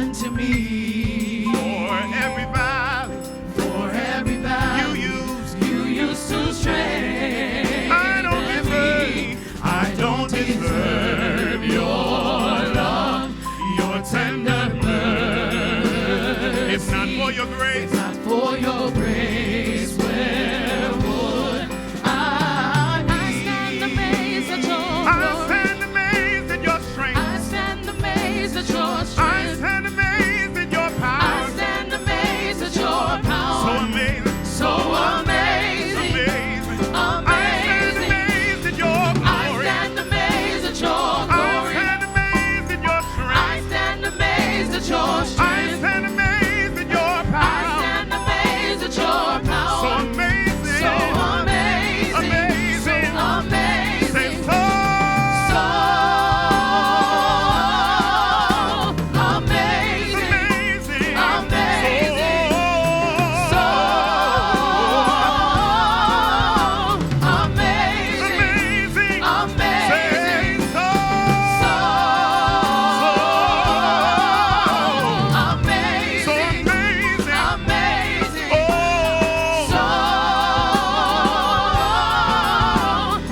unto me. For every valley you used to strengthen I don't deserve your love, your tender mercy. If not for your grace, if not for your grace, where would I be? I stand amazed at your glory. I stand amazed at your strength. I stand amazed at your strength. I stand amazed at your power. I stand amazed at your power. So amazing. So amazing. Amazing. Amazing. I stand amazed at your glory. I stand amazed at your glory. I stand amazed at your strength. I stand amazed at your I strength. stand amazed at your power. I stand amazed at your power. So amazing. So amazing. Amazing. So amazing. Say so. So amazing. Amazing. Amazing. So amazing. Amazing. Amazing. Say so. So So amazing. amazing. Amazing. Oh. So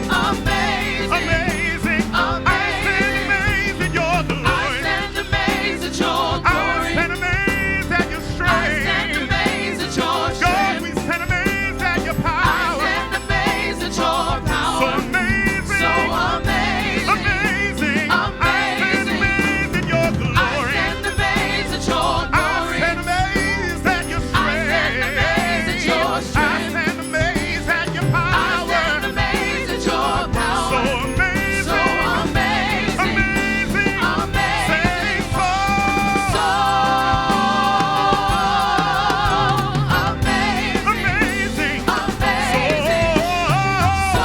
amazing. Amazing. I stand amazed at your I glory. stand amazed at your I glory. stand amazed at your I stand strength. amazed at your God, strength. we stand amazed at your I power. stand amazed at your So power. amazing. So amazing. Amazing. I stand amazed at your I glory. stand amazed at your I glory. stand amazed at your I stand amazed at your strength. I strength. stand amazed at your I power. stand amazed at your So power. amazing. So amazing. Amazing. Say Amazing. so. So amazing. Amazing. Amazing. So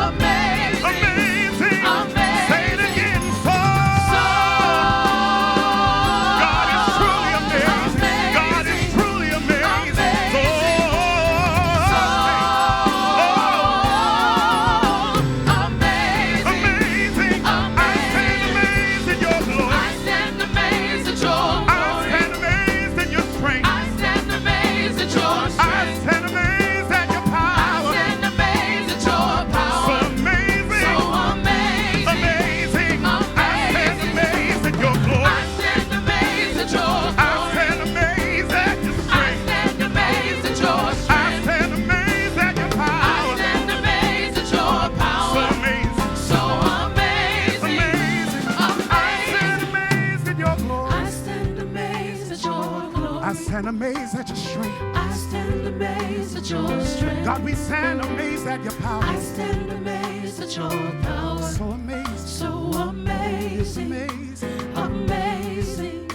amazing. Amazing. Say it again. So. God is truly amazing. God is truly amazing. Amazing. I stand amazed at your glory. I stand amazed at your I glory. stand amazed at your strength. I stand amazed at your I strength. stand amazed at your I power. stand amazed at your So power. amazing. So amazing. Amazing. I stand amazed at your glory. I stand amazed at your I glory. stand amazed at your I strength. stand amazed at your I strength. stand amazed at your I power. stand amazed at your So power. amazing. So amazing. Amazing. I stand amazed at your glory. I stand amazed at your glory. I stand amazed at your strength. I stand amazed at your strength. God, we stand amazed at your power. I stand amazed at your power. So amazed. So amazing. Amazing. Amazing.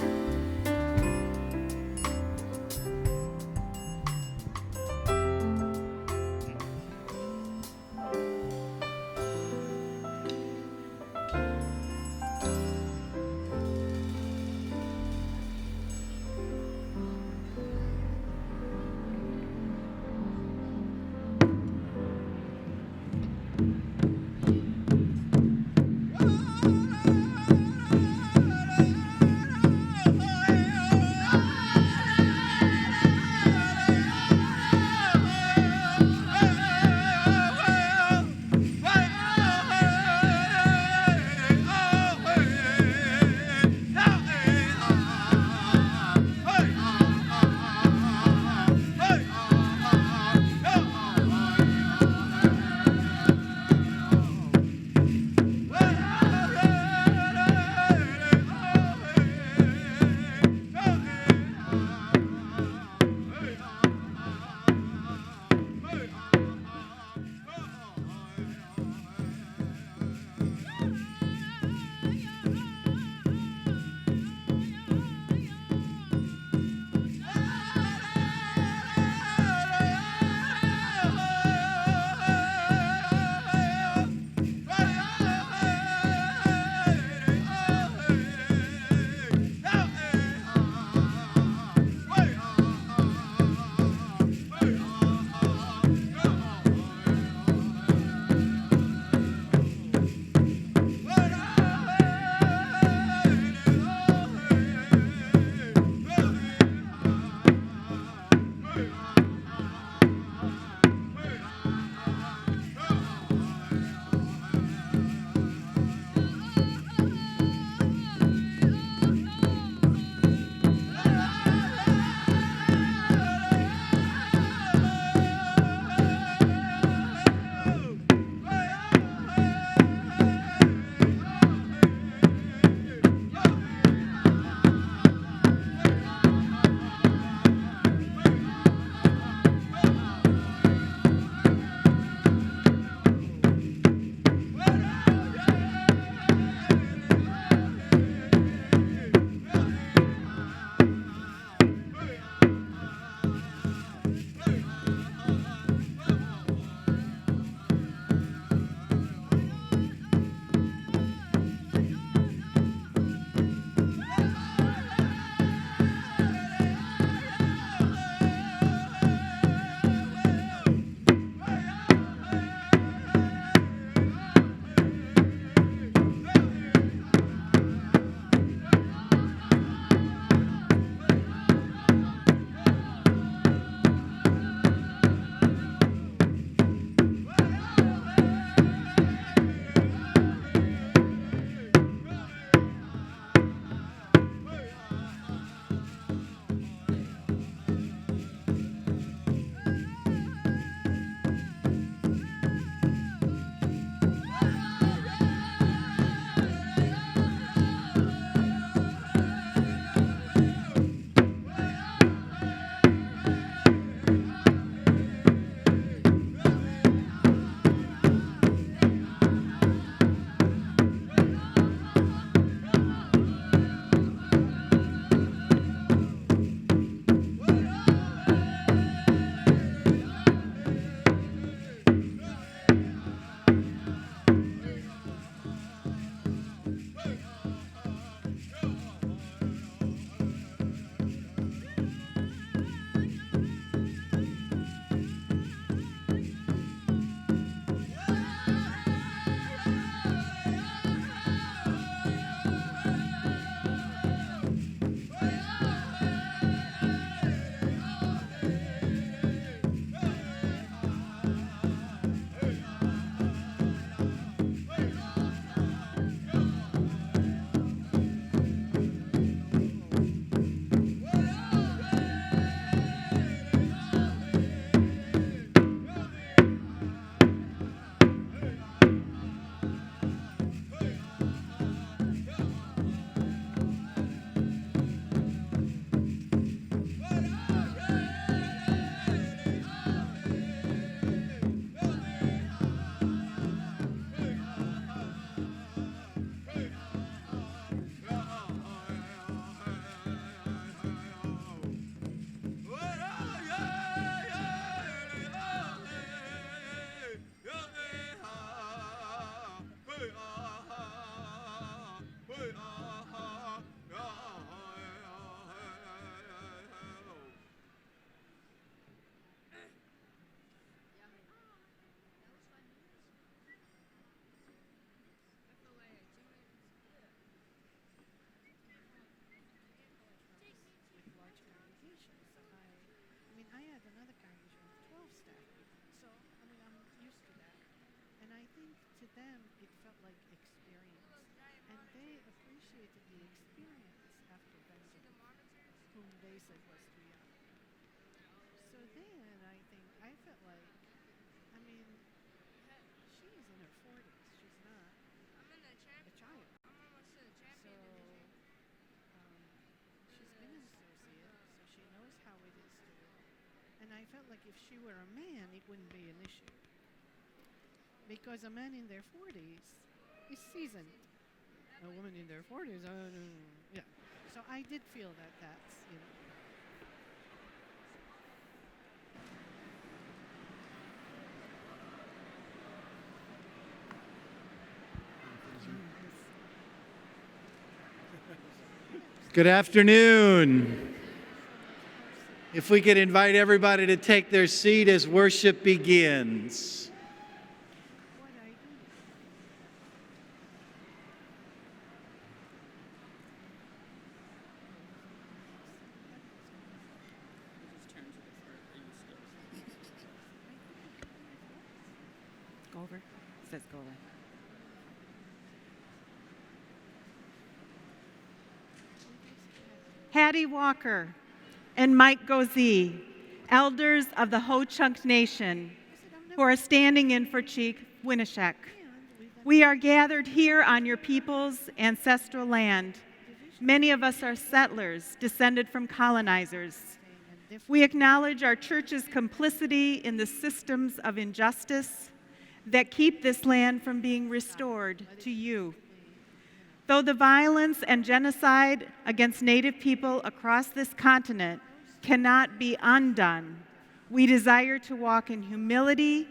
And I think to them it felt like experience. And they appreciated the experience after Benjamin, whom they said was too young. So then I think I felt like, I mean, she's in her 40s. She's not a child. So she's been an associate, so she knows how it is to. And I felt like if she were a man, it wouldn't be an issue. Because a man in their 40s is seasoned. A woman in their 40s, yeah. So I did feel that that's, Good afternoon. If we could invite everybody to take their seat as worship begins. what I do. Go over. It says go over. Hattie Walker and Mike Gozee, elders of the Ho-Chunk Nation, who are standing in for Chief Winishek. We are gathered here on your people's ancestral land. Many of us are settlers, descended from colonizers. We acknowledge our church's complicity in the systems of injustice that keep this land from being restored to you. Though the violence and genocide against Native people across this continent cannot be undone, we desire to walk in humility,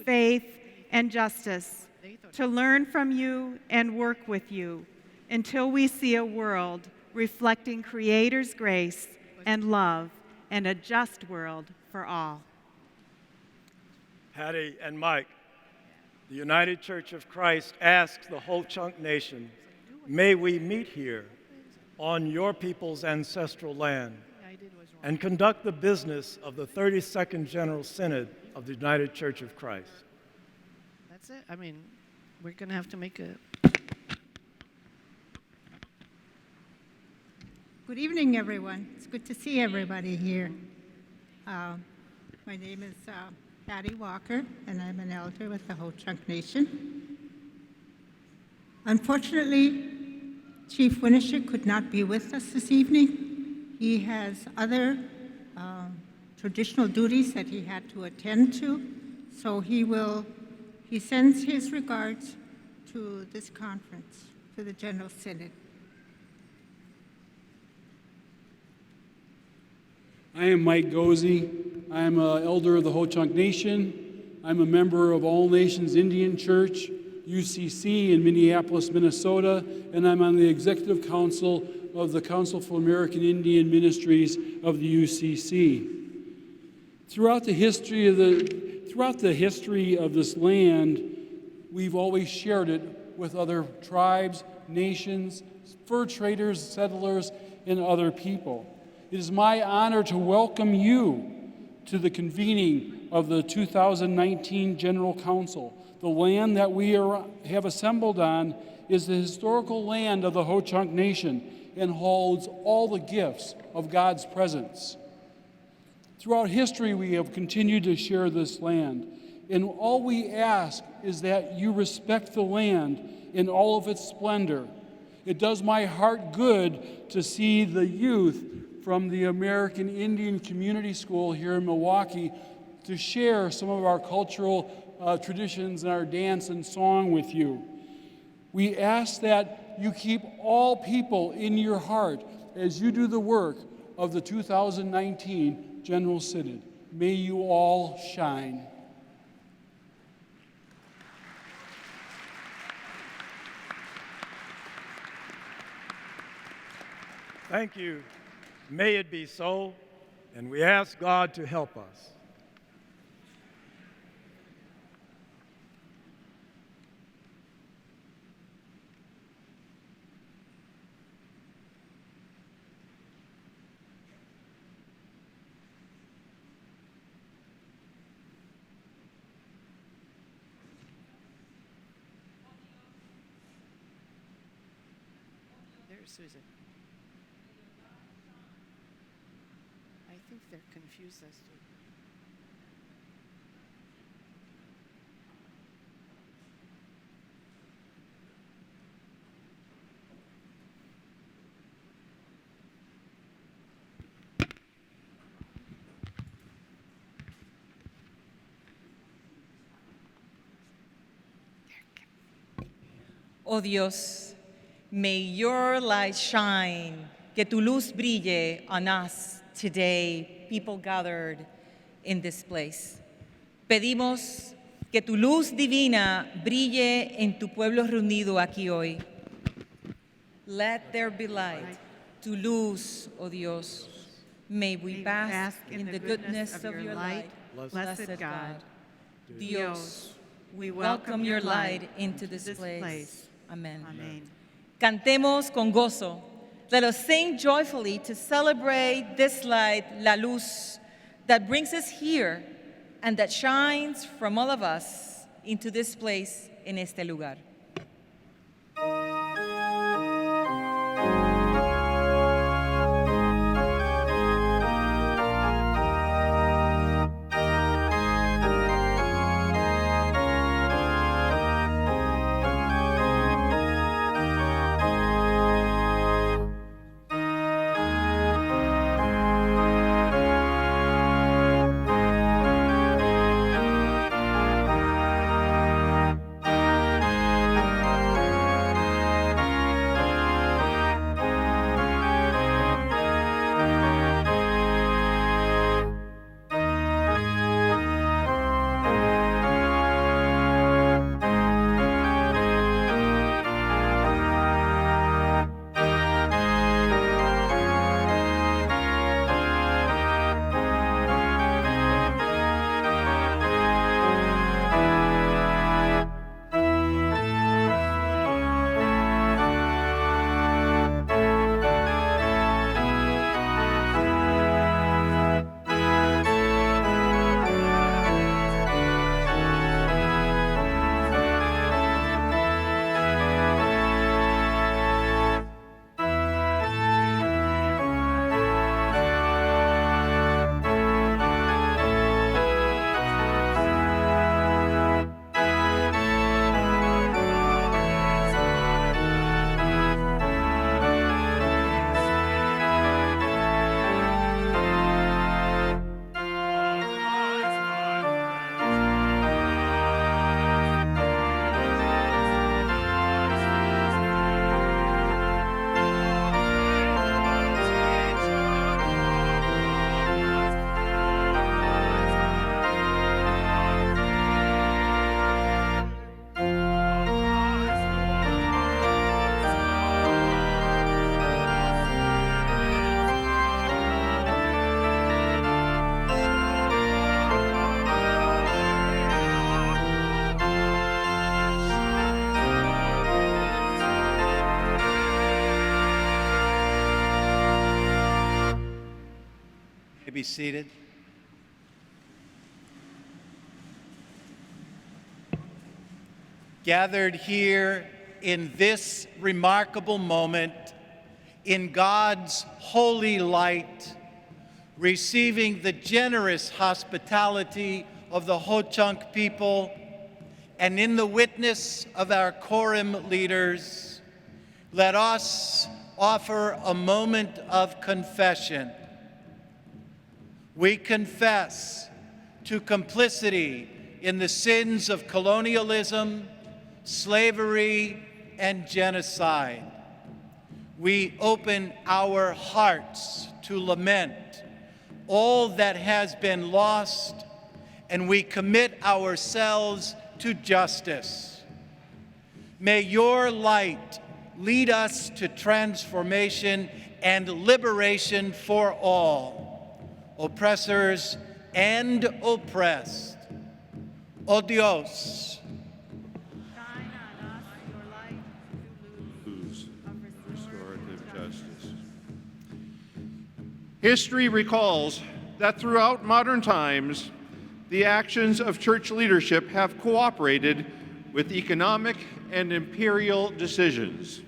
faith, and justice, to learn from you and work with you until we see a world reflecting Creator's grace and love and a just world for all. Hattie and Mike, the United Church of Christ asks the Ho-Chunk Nation, may we meet here on your people's ancestral land and conduct the business of the 32nd General Synod of the United Church of Christ. That's it. I mean, we're going to have to make a. Good evening, everyone. It's good to see everybody here. My name is Patty Walker, and I'm an elder with the Ho-Chunk Nation. Unfortunately, Chief Winishek could not be with us this evening. He has other traditional duties that he had to attend to, so he sends his regards to this conference, to the General Synod. I am Mike Gozee. I am an elder of the Ho-Chunk Nation. I'm a member of All Nations Indian Church, UCC in Minneapolis, Minnesota, and I'm on the Executive Council of the Council for American Indian Ministries of the UCC. Throughout the history of this land, we've always shared it with other tribes, nations, fur traders, settlers, and other people. It is my honor to welcome you to the convening of the 2019 General Council. The land that we have assembled on is the historical land of the Ho-Chunk Nation and holds all the gifts of God's presence. Throughout history, we have continued to share this land, and all we ask is that you respect the land in all of its splendor. It does my heart good to see the youth from the American Indian Community School here in Milwaukee to share some of our cultural traditions and our dance and song with you. We ask that you keep all people in your heart as you do the work of the 2019 General Synod. May you all shine. Thank you. May it be so, and we ask God to help us. There's Susan. I think they're confused as to. Oh Dios, may your light shine, que tu luz brille on us today, people gathered in this place. Pedimos que tu luz divina brille en tu pueblo reunido aquí hoy. Let there be light, tu luz, oh Dios. May we bask in the goodness of your light, blessed God. Dios, we welcome your light into this place. Amen. Amen. Cantemos con gozo. Let us sing joyfully to celebrate this light, la luz, that brings us here and that shines from all of us into this place en este lugar. Be seated. Gathered here in this remarkable moment, in God's holy light, receiving the generous hospitality of the Ho-Chunk people, and in the witness of our Quorum leaders, let us offer a moment of confession. We confess to complicity in the sins of colonialism, slavery, and genocide. We open our hearts to lament all that has been lost, and we commit ourselves to justice. May your light lead us to transformation and liberation for all, oppressors and oppressed. Oh Dios, Shine on us your light, Lose of restorative justice. History recalls that throughout modern times, the actions of church leadership have cooperated with economic and imperial decisions.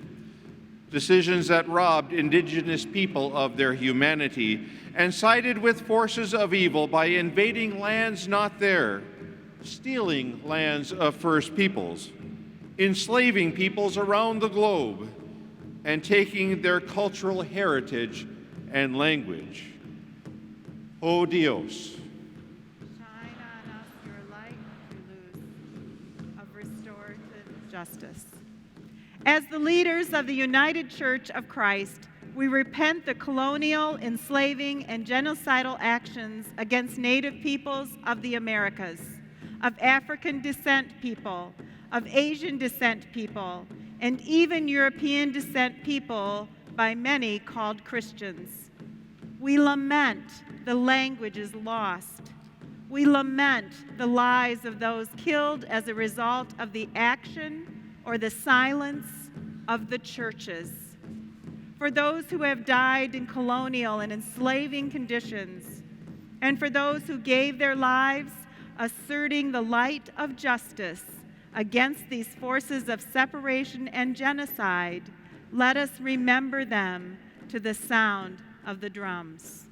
decisions that robbed indigenous people of their humanity and sided with forces of evil by invading lands not theirs, stealing lands of First Peoples, enslaving peoples around the globe, and taking their cultural heritage and language. Oh Dios, Shine on us your light, Toulouse, of restorative justice. As the leaders of the United Church of Christ, we repent the colonial, enslaving, and genocidal actions against Native peoples of the Americas, of African descent people, of Asian descent people, and even European descent people by many called Christians. We lament the languages lost. We lament the lives of those killed as a result of the action or the silence of the churches. For those who have died in colonial and enslaving conditions, and for those who gave their lives asserting the light of justice against these forces of separation and genocide, let us remember them to the sound of the drums.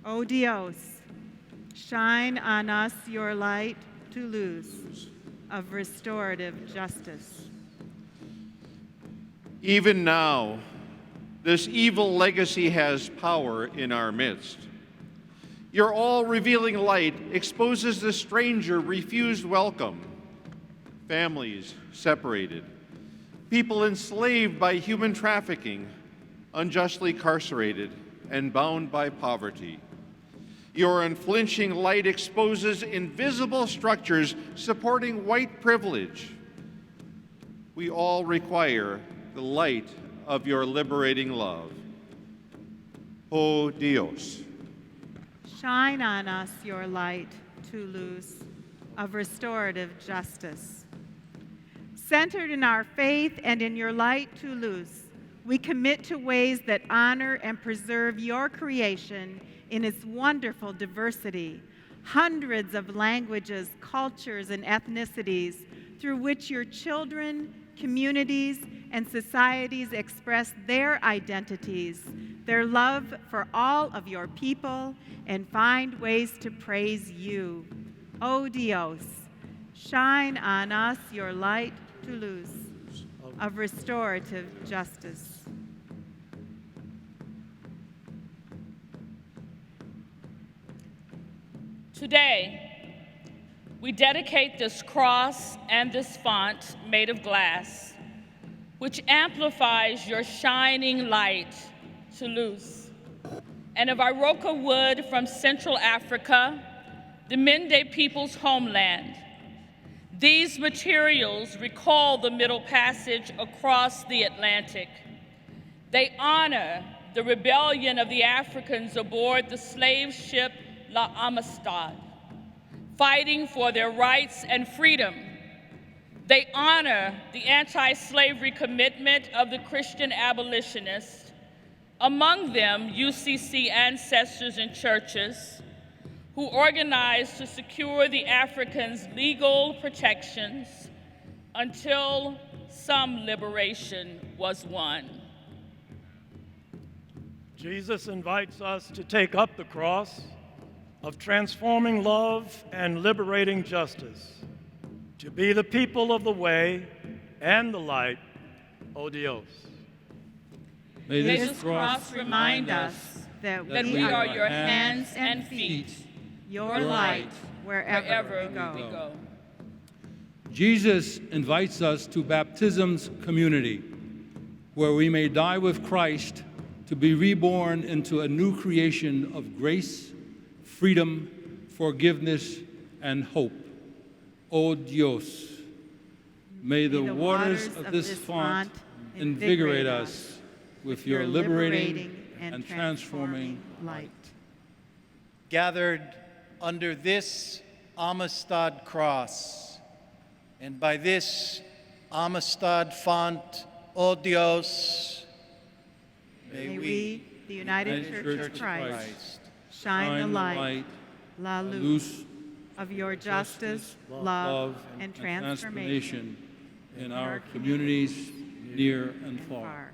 O Dios, shine on us your light, Toulouse, of restorative justice. even now, this evil legacy has power in our midst. Your all-revealing light exposes the stranger refused welcome, families separated, people enslaved by human trafficking, unjustly incarcerated, and bound by poverty. Your unflinching light exposes invisible structures supporting white privilege. We all require the light of your liberating love. Oh Dios. Shine on us your light, Toulouse, of restorative justice. Centered in our faith and in your light, Toulouse, we commit to ways that honor and preserve your creation in its wonderful diversity, hundreds of languages, cultures, and ethnicities through which your children, communities, and societies express their identities, their love for all of your people, and find ways to praise you. O Dios, shine on us your light, Toulouse, of restorative justice. Today, we dedicate this cross and this font made of glass, which amplifies your shining light, Toulouse, and of Iroka wood from Central Africa, the Mende people's homeland. These materials recall the Middle Passage across the Atlantic. They honor the rebellion of the Africans aboard the slave ship La Amistad, fighting for their rights and freedom. They honor the anti-slavery commitment of the Christian abolitionists, among them UCC ancestors and churches, who organized to secure the Africans' legal protections until some liberation was won. Jesus invites us to take up the cross of transforming love and liberating justice, to be the people of the way and the light, O Dios. May this cross remind us that we are your hands and feet, your light wherever we go. Jesus invites us to baptism's community, where we may die with Christ to be reborn into a new creation of grace, freedom, forgiveness, and hope. O Dios, may the waters of this font invigorate us with your liberating and transforming light. Gathered under this Amistad cross, and by this Amistad font, O Dios, may we the United Church of Christ, shine the light, la luz, of your justice, love, and transformation in our communities near and far.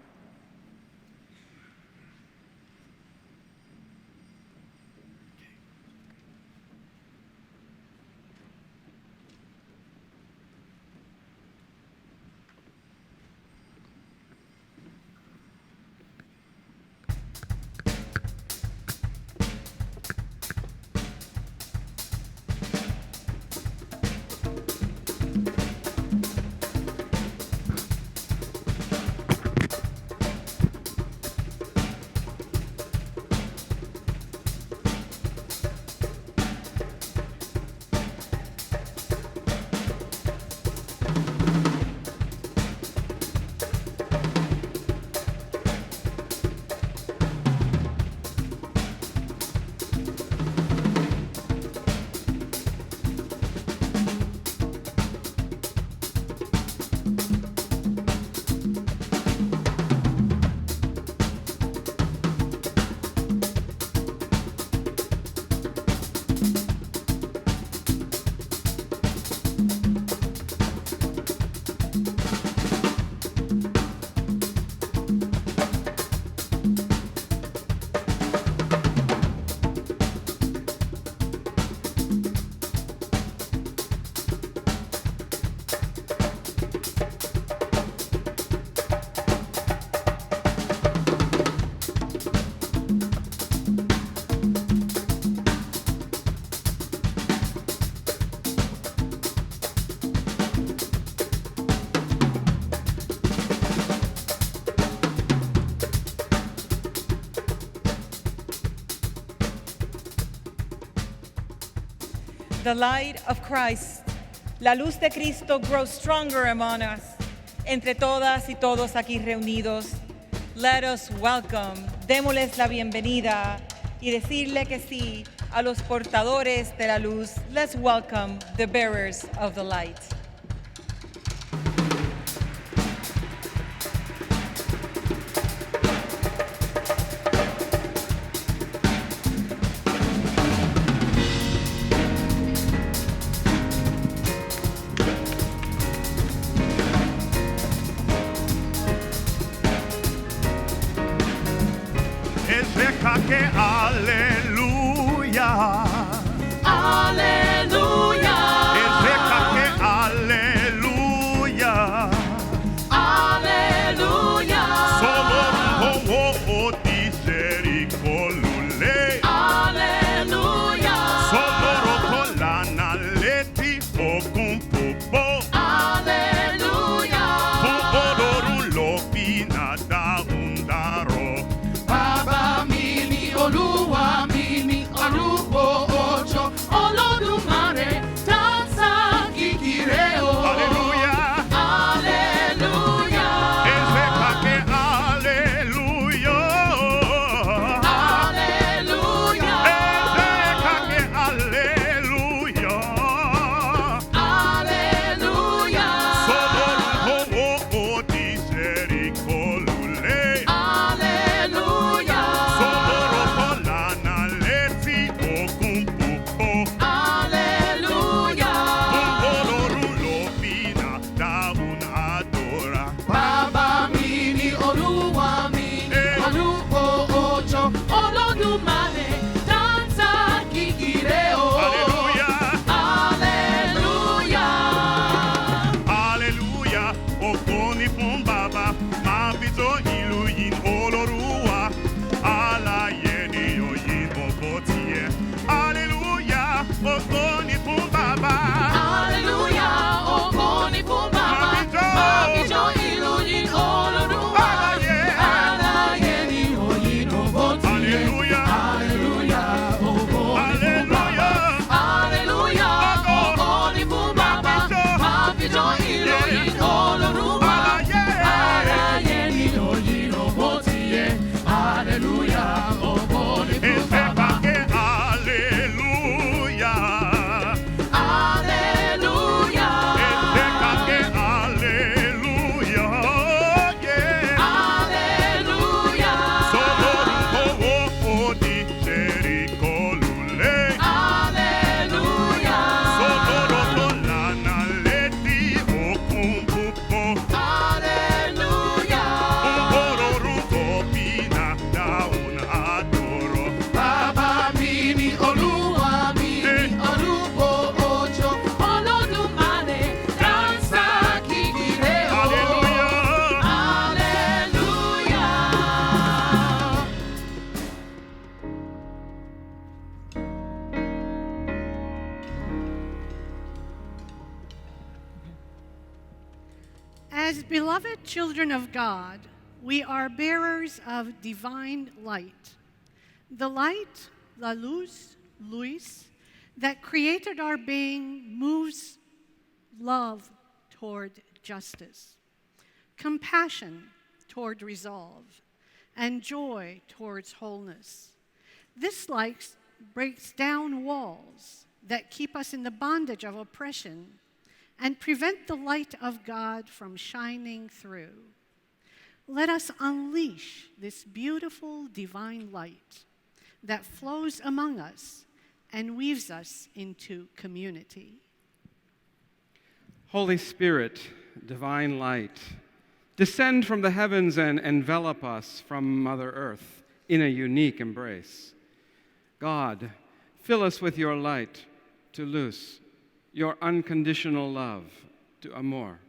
The light of Christ, la luz de Cristo grows stronger among us. Entre todas y todos aquí reunidos, let us welcome, démosles la bienvenida y decirle que sí a los portadores de la luz. Let's welcome the bearers of the light. Aleluya. Aleluya. Aleluya. Aleluya. Solo como disericolule. Aleluya. Solo rocolana leti o kumpupo. Aleluya. Fuororulo pinada undaro. Baba mini Olúwa mini arúgbó òjò olódùmarè. As beloved children of God, we are bearers of divine light. The light, la luz, Luis, that created our being moves love toward justice, compassion toward resolve, and joy towards wholeness. This light breaks down walls that keep us in the bondage of oppression and prevent the light of God from shining through. Let us unleash this beautiful divine light that flows among us and weaves us into community. Holy Spirit, divine light, descend from the heavens and envelop us from Mother Earth in a unique embrace. God, fill us with your light to luz, your unconditional love to amor.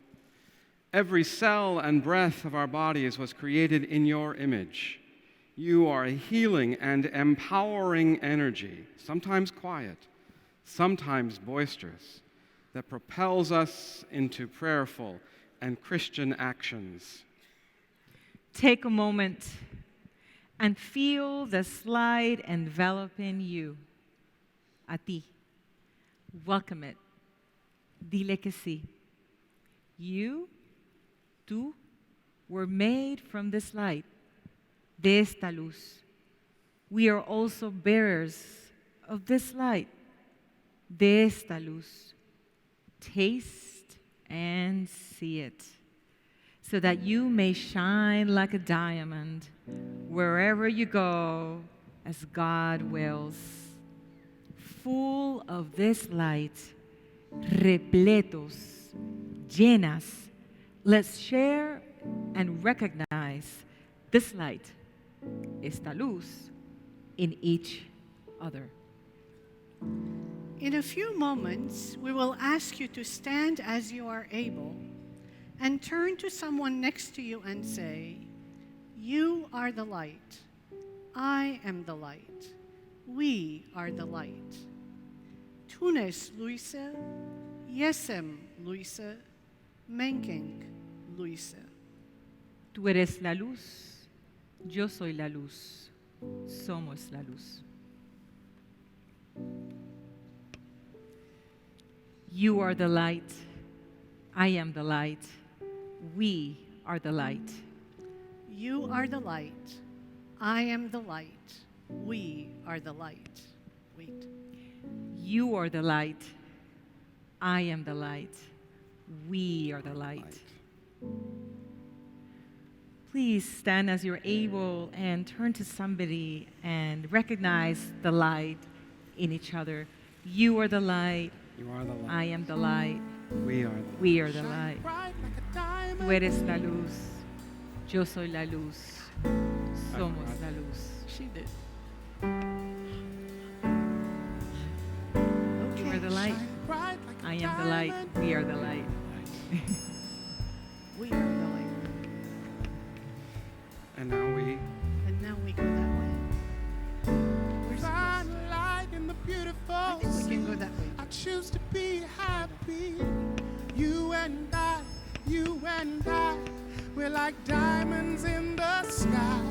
Every cell and breath of our bodies was created in your image. You are a healing and empowering energy, sometimes quiet, sometimes boisterous, that propels us into prayerful and Christian actions. Take a moment and feel the slide enveloping you. A ti. Welcome it. Dile que sí. You, tú, were made from this light, de esta luz. We are also bearers of this light, de esta luz. Taste and see it, so that you may shine like a diamond wherever you go, as God wills. Full of this light, repletos, llenas, let's share and recognize this light, esta luz, in each other. In a few moments, we will ask you to stand as you are able and turn to someone next to you and say, "You are the light. I am the light. We are the light. Tunes Luisa, Yesem Luisa, Menkeng Luisa." Tú eres la luz, yo soy la luz, somos la luz. You are the light, I am the light, we are the light. You are the light. I am the light. We are the light. Wait. You are the light, I am the light, we are the light. Please stand as you're able and turn to somebody and recognize the light in each other. You are the light. You are the light. I am the light. We are the light. We are the light. Tú eres la luz. Yo soy la luz. Somos la luz. She did. You are the light. I am the light. We are the light. We are the light. And now we go that way. Find light in the beautiful. I think we can go that way. I choose to be happy. You and I, we're like diamonds in the sky.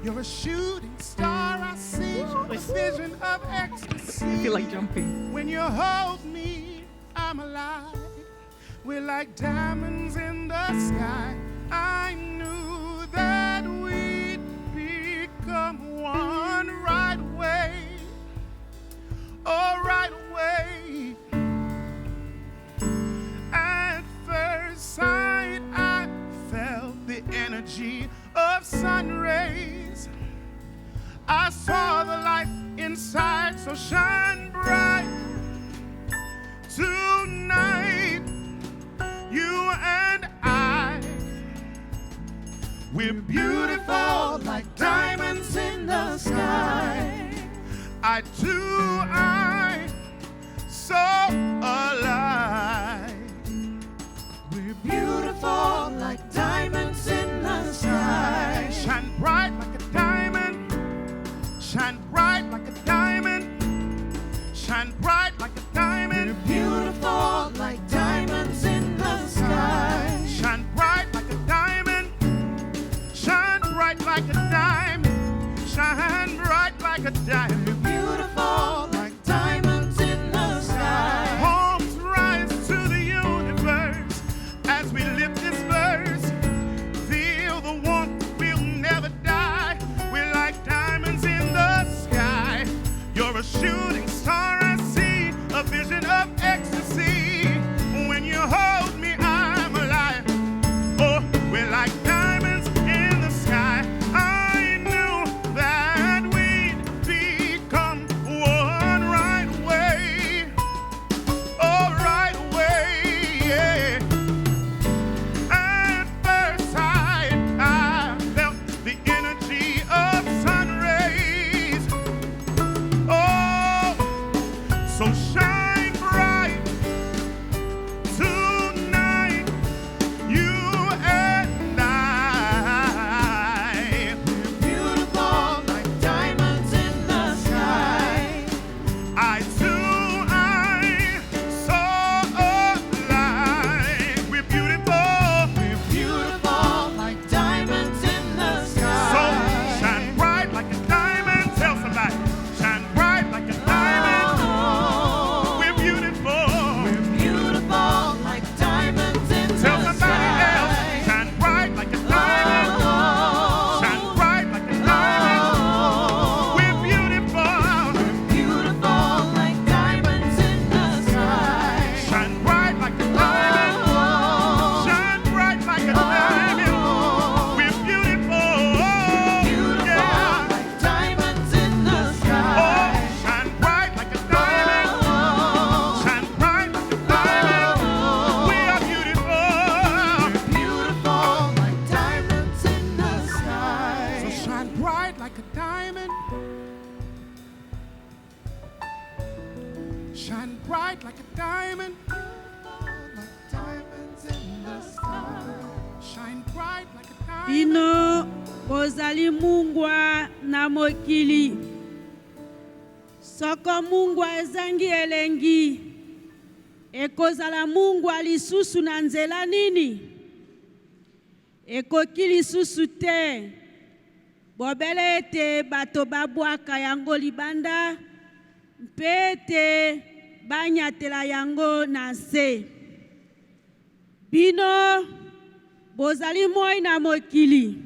You're a shooting star I see, a vision of ecstasy. I feel like jumping. When you hold me, I'm alive. We're like diamonds in the sky. I knew that we'd become one right away. Oh, right away. At first sight, I felt the energy of sun rays. I saw the light inside, so shine bright. Tonight, you and I, we're beautiful like diamonds in the sky. I so alive. We're beautiful like diamonds in the sky. Shine bright like a diamond. Shine bright like a diamond. Shine bright like a diamond. We're beautiful like diamonds in the sky. Shine bright like a diamond. Beautiful like diamonds in the sky. Homes rise to the universe as we lift this verse. Feel the warmth, we'll never die. We're like diamonds in the sky. You're a shooting star I see, a vision of ecstasy. When you hold me, I'm alive. Oh, we're like diamonds in the sky. I knew that we'd become one right away. Oh, right away, yeah. At first sight, I felt the energy of sun rays. Oh, so shine bright tonight, you and I. Beautiful like diamonds in the sky. I saw alive. We're beautiful. Beautiful like diamonds in the sky. So shine bright like a diamond. Tell somebody, shine bright like a diamond. We're beautiful. Beautiful like diamonds in Tell the somebody else, sky. shine bright like a diamond. Shine bright like a diamond. We're beautiful. Beautiful like diamonds in the sky. Shine bright like a diamond. Shine bright like a diamond. We're beautiful. Yeah. Like diamonds in the sky. Oh, shine bright like a diamond. Shine bright like a diamond. We are beautiful. Beautiful like diamonds in the sky. So shine bright like a diamond. Shine bright like a diamond. Like diamonds in the sky. Shine bright like a diamond. Bino bozali mungwa na mokili. Soko mungwa ezangi elengi. Ekozala mungwa lisusu na nzela nini? Ekoki lisusu te. Bobele ete bato babwaka yango libanda. Mpe ete banyatela yango na se. Bino bozali moi na mokili.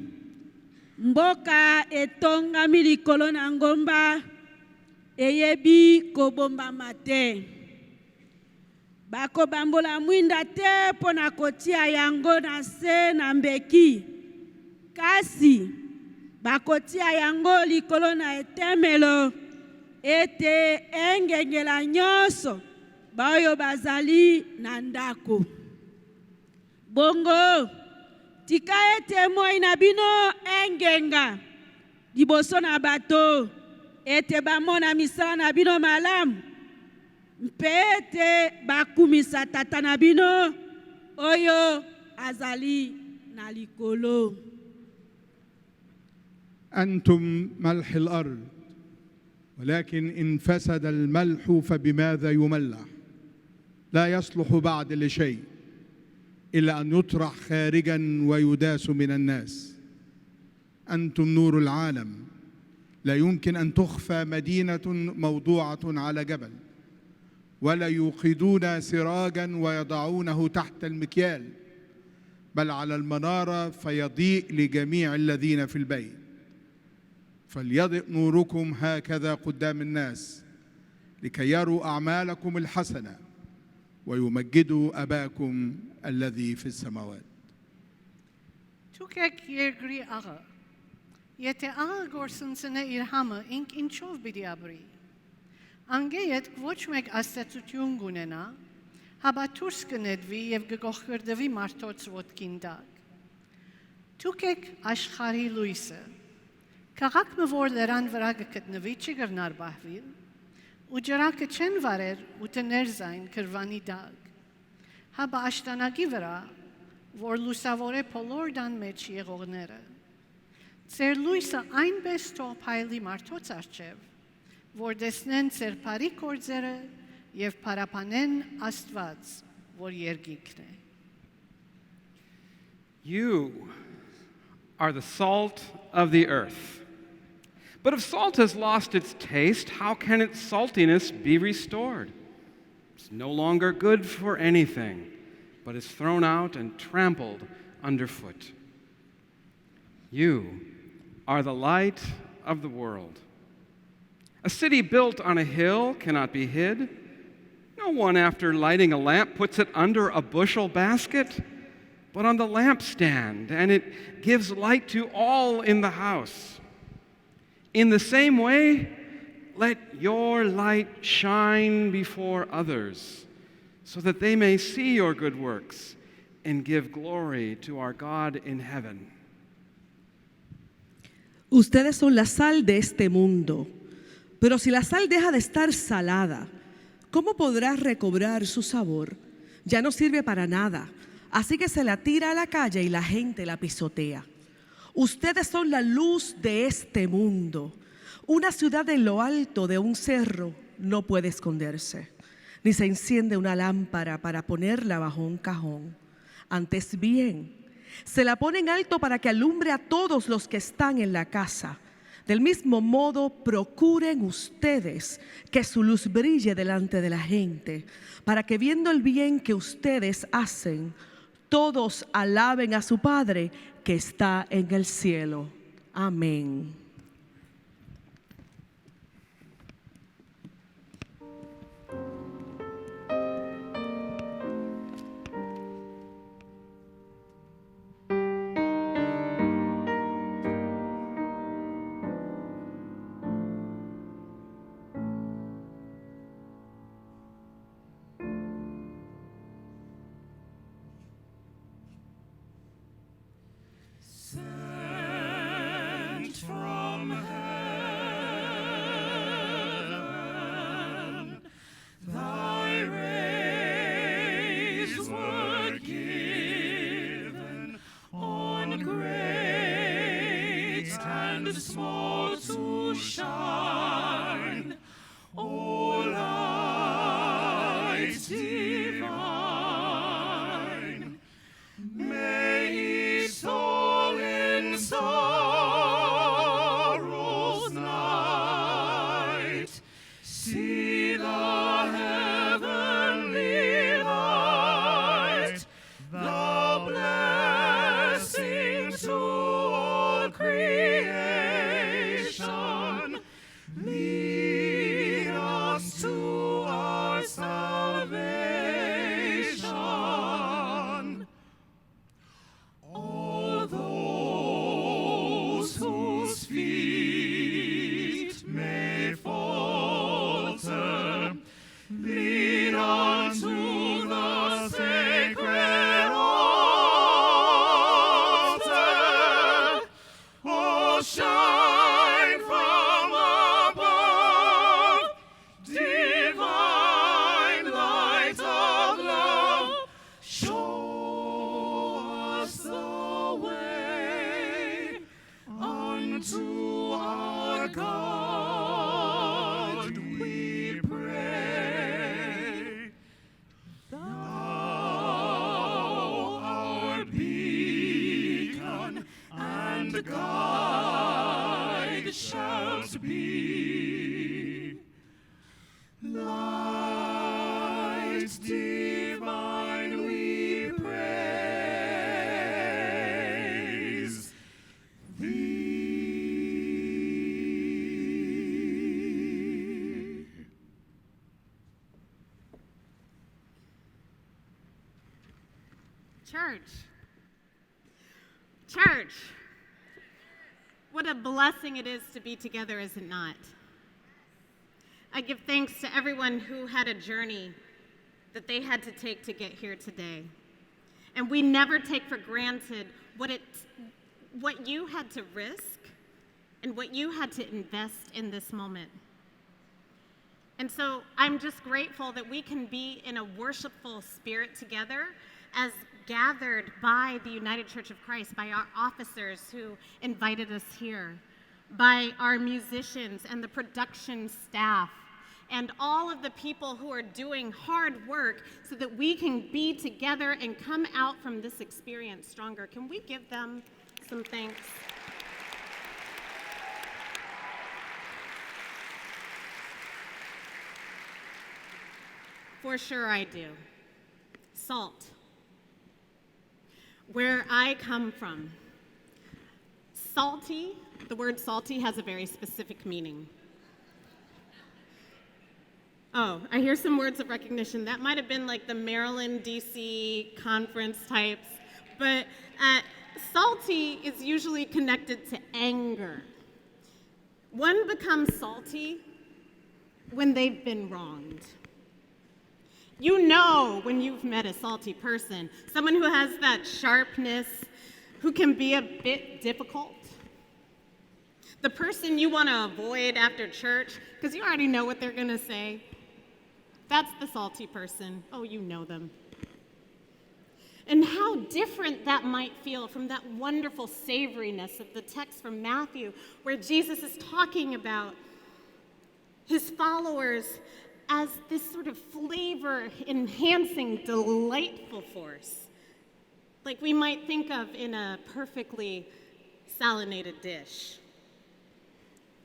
Mboka etongami likolo na ngomba. Eyebi kobombama te. Bakobambola mwinda te pona kotia yango na se na mbeki. Kasi bakotia yango likolo na etemelo. Ete engengela nyonso baoyo bazali na ndako. Bongo tika ete moi na bino engenga liboso na bato ete bamona misala na bino malamu. Mpe ete bakumisa tata na bino oyo azali na likolo. أنتم ملح الأرض، ولكن إن فسد الملح فبماذا يملح؟ لا يصلح بعد لشيء إلا أن يطرح خارجا ويداس من الناس. أنتم نور العالم، لا يمكن أن تخفى مدينة موضوعة على جبل، ولا يوقدون سراجا ويضعونه تحت المكيال، بل على المنارة فيضيء لجميع الذين في البيت. فليضئ نوركم هكذا قدام الناس لكي يروا أعمالكم الحسنة ويمجدوا أباكم الذي في السماوات. Tukek yergri aga. Yete aga gorsınsına irhamı ink inçov bidiabri. Angeyet gvoçmek astatutyon gunena, haba tursknedvi yev gegochgerdevi martots votkindag. Tukek ashkhari luise. Kagak mevor leran vraget nevichi gernar bahvil, ujerak chen varer utener zain kervani dag. Haba ashtanagi vera, vor lusavore polordan mechi egognere. Zer luisa ein besto paili martots archev, vor desnen zer pari korzere, yev parapanen astvats, vor yergikne. You are the salt of the earth. But if salt has lost its taste, how can its saltiness be restored? It's no longer good for anything, but is thrown out and trampled underfoot. You are the light of the world. A city built on a hill cannot be hid. No one, after lighting a lamp, puts it under a bushel basket, but on the lampstand, and it gives light to all in the house. In the same way, let your light shine before others, so that they may see your good works and give glory to our God in heaven. Ustedes son la sal de este mundo, pero si la sal deja de estar salada, ¿cómo podrá recobrar su sabor? Ya no sirve para nada, así que se la tira a la calle y la gente la pisotea. Ustedes son la luz de este mundo. Una ciudad en lo alto de un cerro no puede esconderse, ni se enciende una lámpara para ponerla bajo un cajón. Antes bien, se la pone en alto para que alumbre a todos los que están en la casa. Del mismo modo, procuren ustedes que su luz brille delante de la gente, para que viendo el bien que ustedes hacen, todos alaben a su Padre que está en el cielo. Amén. From heaven, thy rays were given on great and small to shine, O light divine. May soul in sorrow's night see the heavenly light, the blessing to all creation. Lead us to our salvation. All those whose feet may falter, lean unto the sacred altar. Oh, shine from above, divine light of love. Show us the way unto our God, we pray. Thou, our beacon and guide, shalt be. Light divine, we praise thee. Church, what a blessing it is to be together, is it not? I give thanks to everyone who had a journey that they had to take to get here today. And we never take for granted what you had to risk and what you had to invest in this moment. And so I'm just grateful that we can be in a worshipful spirit together as gathered by the United Church of Christ, by our officers who invited us here, by our musicians and the production staff, and all of the people who are doing hard work so that we can be together and come out from this experience stronger. Can we give them some thanks? for sure I do. Salt. Where I come from, salty, the word salty has a very specific meaning. Oh, I hear some words of recognition. That might have been like the Maryland, D.C. conference types, but salty is usually connected to anger. One becomes salty when they've been wronged. You know when you've met a salty person, someone who has that sharpness, who can be a bit difficult. The person you want to avoid after church, because you already know what they're going to say. That's the salty person. Oh, you know them. And how different that might feel from that wonderful savoriness of the text from Matthew, where Jesus is talking about his followers as this sort of flavor-enhancing, delightful force, like we might think of in a perfectly salinated dish.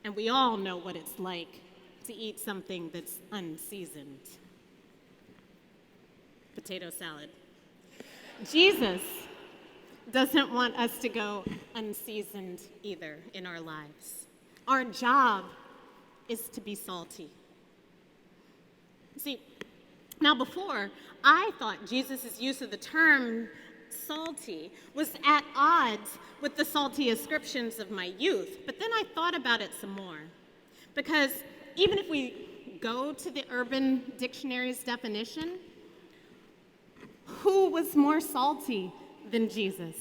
And we all know what it's like to eat something that's unseasoned. Potato salad. Jesus doesn't want us to go unseasoned either in our lives. Our job is to be salty. See, now before, I thought Jesus' use of the term salty was at odds with the salty ascriptions of my youth, but then I thought about it some more. Because even if we go to the Urban Dictionary's definition, who was more salty than Jesus?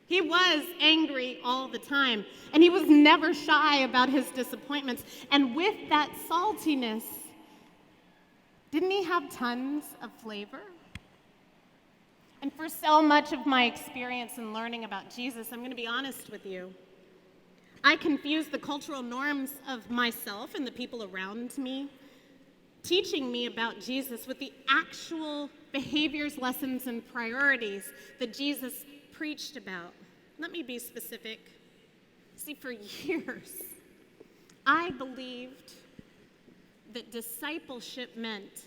He was angry all the time, and he was never shy about his disappointments. And with that saltiness, didn't he have tons of flavor? And for so much of my experience in learning about Jesus, I'm going to be honest with you, I confused the cultural norms of myself and the people around me, teaching me about Jesus with the actual behaviors, lessons, and priorities that Jesus preached about. Let me be specific. See, for years, I believed that discipleship meant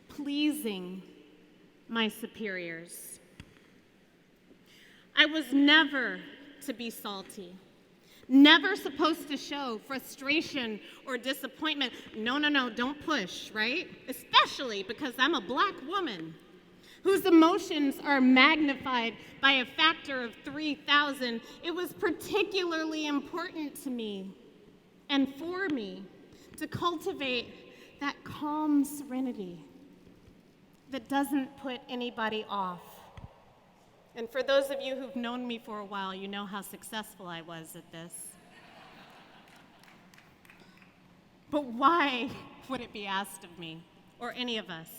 pleasing my superiors. I was never to be salty, never supposed to show frustration or disappointment. No, don't push, right? Especially because I'm a Black woman whose emotions are magnified by a factor of 3,000. It was particularly important to me and for me to cultivate that calm serenity that doesn't put anybody off. And for those of you who've known me for a while, you know how successful I was at this. But why would it be asked of me, or any of us?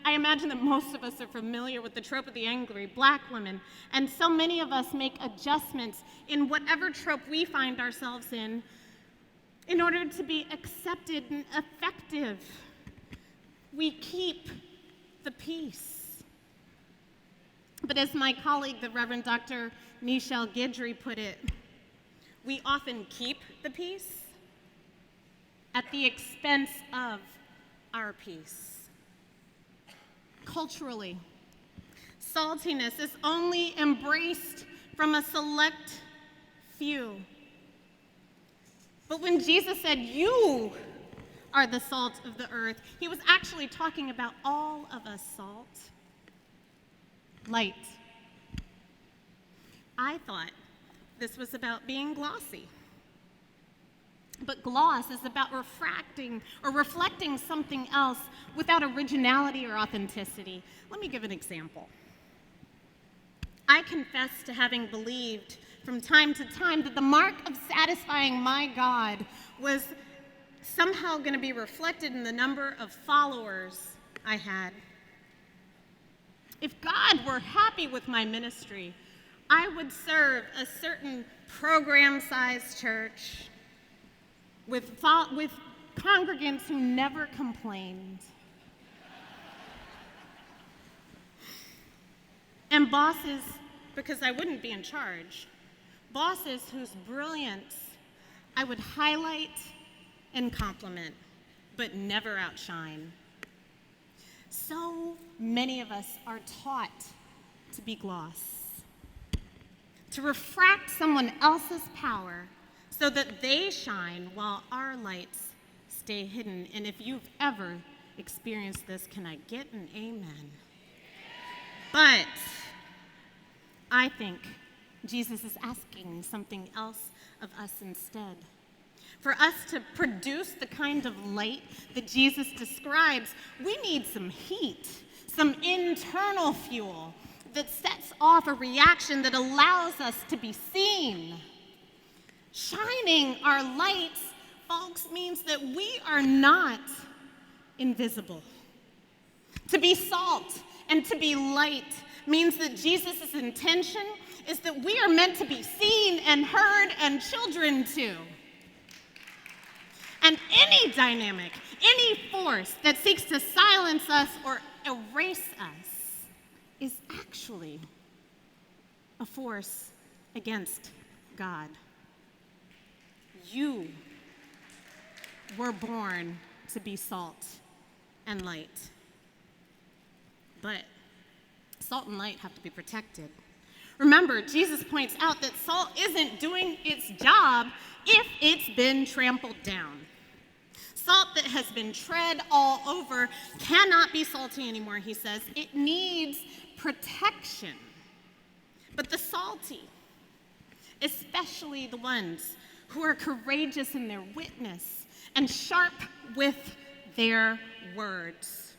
I imagine that most of us are familiar with the trope of the angry Black woman, and so many of us make adjustments in whatever trope we find ourselves in order to be accepted and effective. We keep the peace. But as my colleague, the Reverend Dr. Nichelle Guidry put it, we often keep the peace at the expense of our peace. Culturally, saltiness is only embraced from a select few. But when Jesus said, "You are the salt of the earth," he was actually talking about all of us salt. Light. I thought this was about being glossy. But gloss is about refracting or reflecting something else without originality or authenticity. Let me give an example. I confess to having believed from time to time that the mark of satisfying my God was somehow going to be reflected in the number of followers I had. If God were happy with my ministry, I would serve a certain program-sized church with congregants who never complained, and bosses, because I wouldn't be in charge, bosses whose brilliance I would highlight and compliment. but never outshine. So many of us are taught to be gloss, to refract someone else's power so that they shine while our lights stay hidden. And if you've ever experienced this, can I get an amen? But I think Jesus is asking something else of us instead. For us to produce the kind of light that Jesus describes, we need some heat, some internal fuel that sets off a reaction that allows us to be seen. Shining our lights, folks, means that we are not invisible. To be salt and to be light means that Jesus' intention is that we are meant to be seen and heard and children to. And any dynamic, any force that seeks to silence us or erase us is actually a force against God. You were born to be salt and light. But salt and light have to be protected. Remember, Jesus points out that salt isn't doing its job if it's been trampled down. Salt that has been tread all over cannot be salty anymore, he says. It needs protection. But the salty, especially the ones who are courageous in their witness and sharp with their words,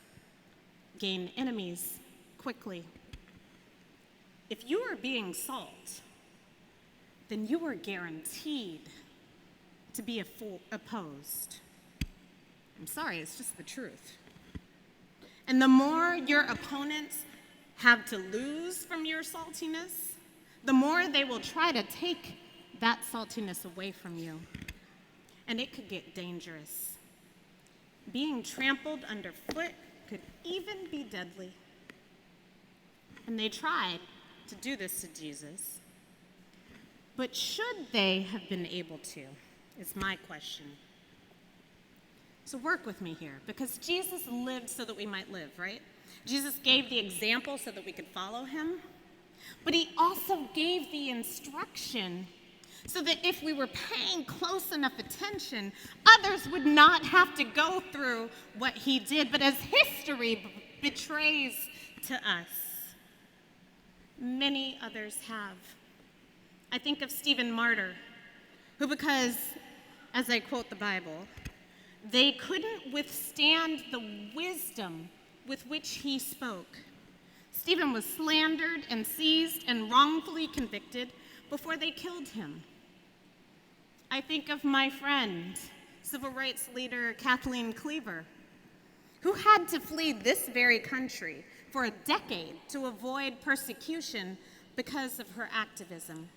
gain enemies quickly. If you are being salt, then you are guaranteed to be opposed. I'm sorry, it's just the truth. And the more your opponents have to lose from your saltiness, the more they will try to take that saltiness away from you. And it could get dangerous. Being trampled underfoot could even be deadly. And they tried to do this to Jesus. But should they have been able to, is my question. So work with me here, because Jesus lived so that we might live, right? Jesus gave the example so that we could follow him, but he also gave the instruction so that if we were paying close enough attention, others would not have to go through what he did. But as history betrays to us, many others have. I think of Stephen Martyr, who, because, as I quote the Bible, they couldn't withstand the wisdom with which he spoke. Stephen was slandered and seized and wrongfully convicted before they killed him. I think of my friend, civil rights leader Kathleen Cleaver, who had to flee this very country for a decade to avoid persecution because of her activism.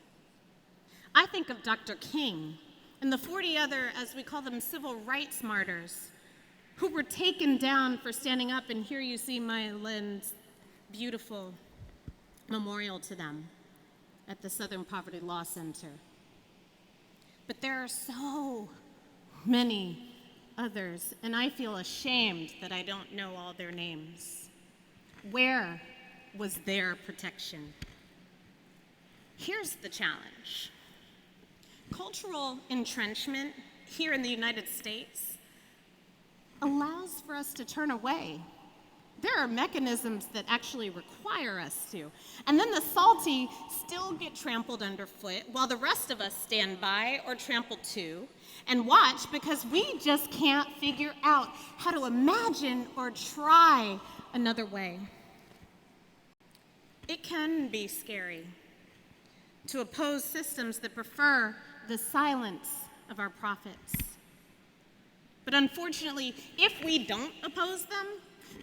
I think of Dr. King and the 40 other, as we call them, civil rights martyrs, who were taken down for standing up, and here you see my Lynn's beautiful memorial to them at the Southern Poverty Law Center. But there are so many others, and I feel ashamed that I don't know all their names. Where was their protection? Here's the challenge. Cultural entrenchment here in the United States allows for us to turn away. There are mechanisms that actually require us to. And then the salty still get trampled underfoot while the rest of us stand by or trample too and watch because we just can't figure out how to imagine or try another way. It can be scary to oppose systems that prefer the silence of our prophets. But unfortunately, if we don't oppose them,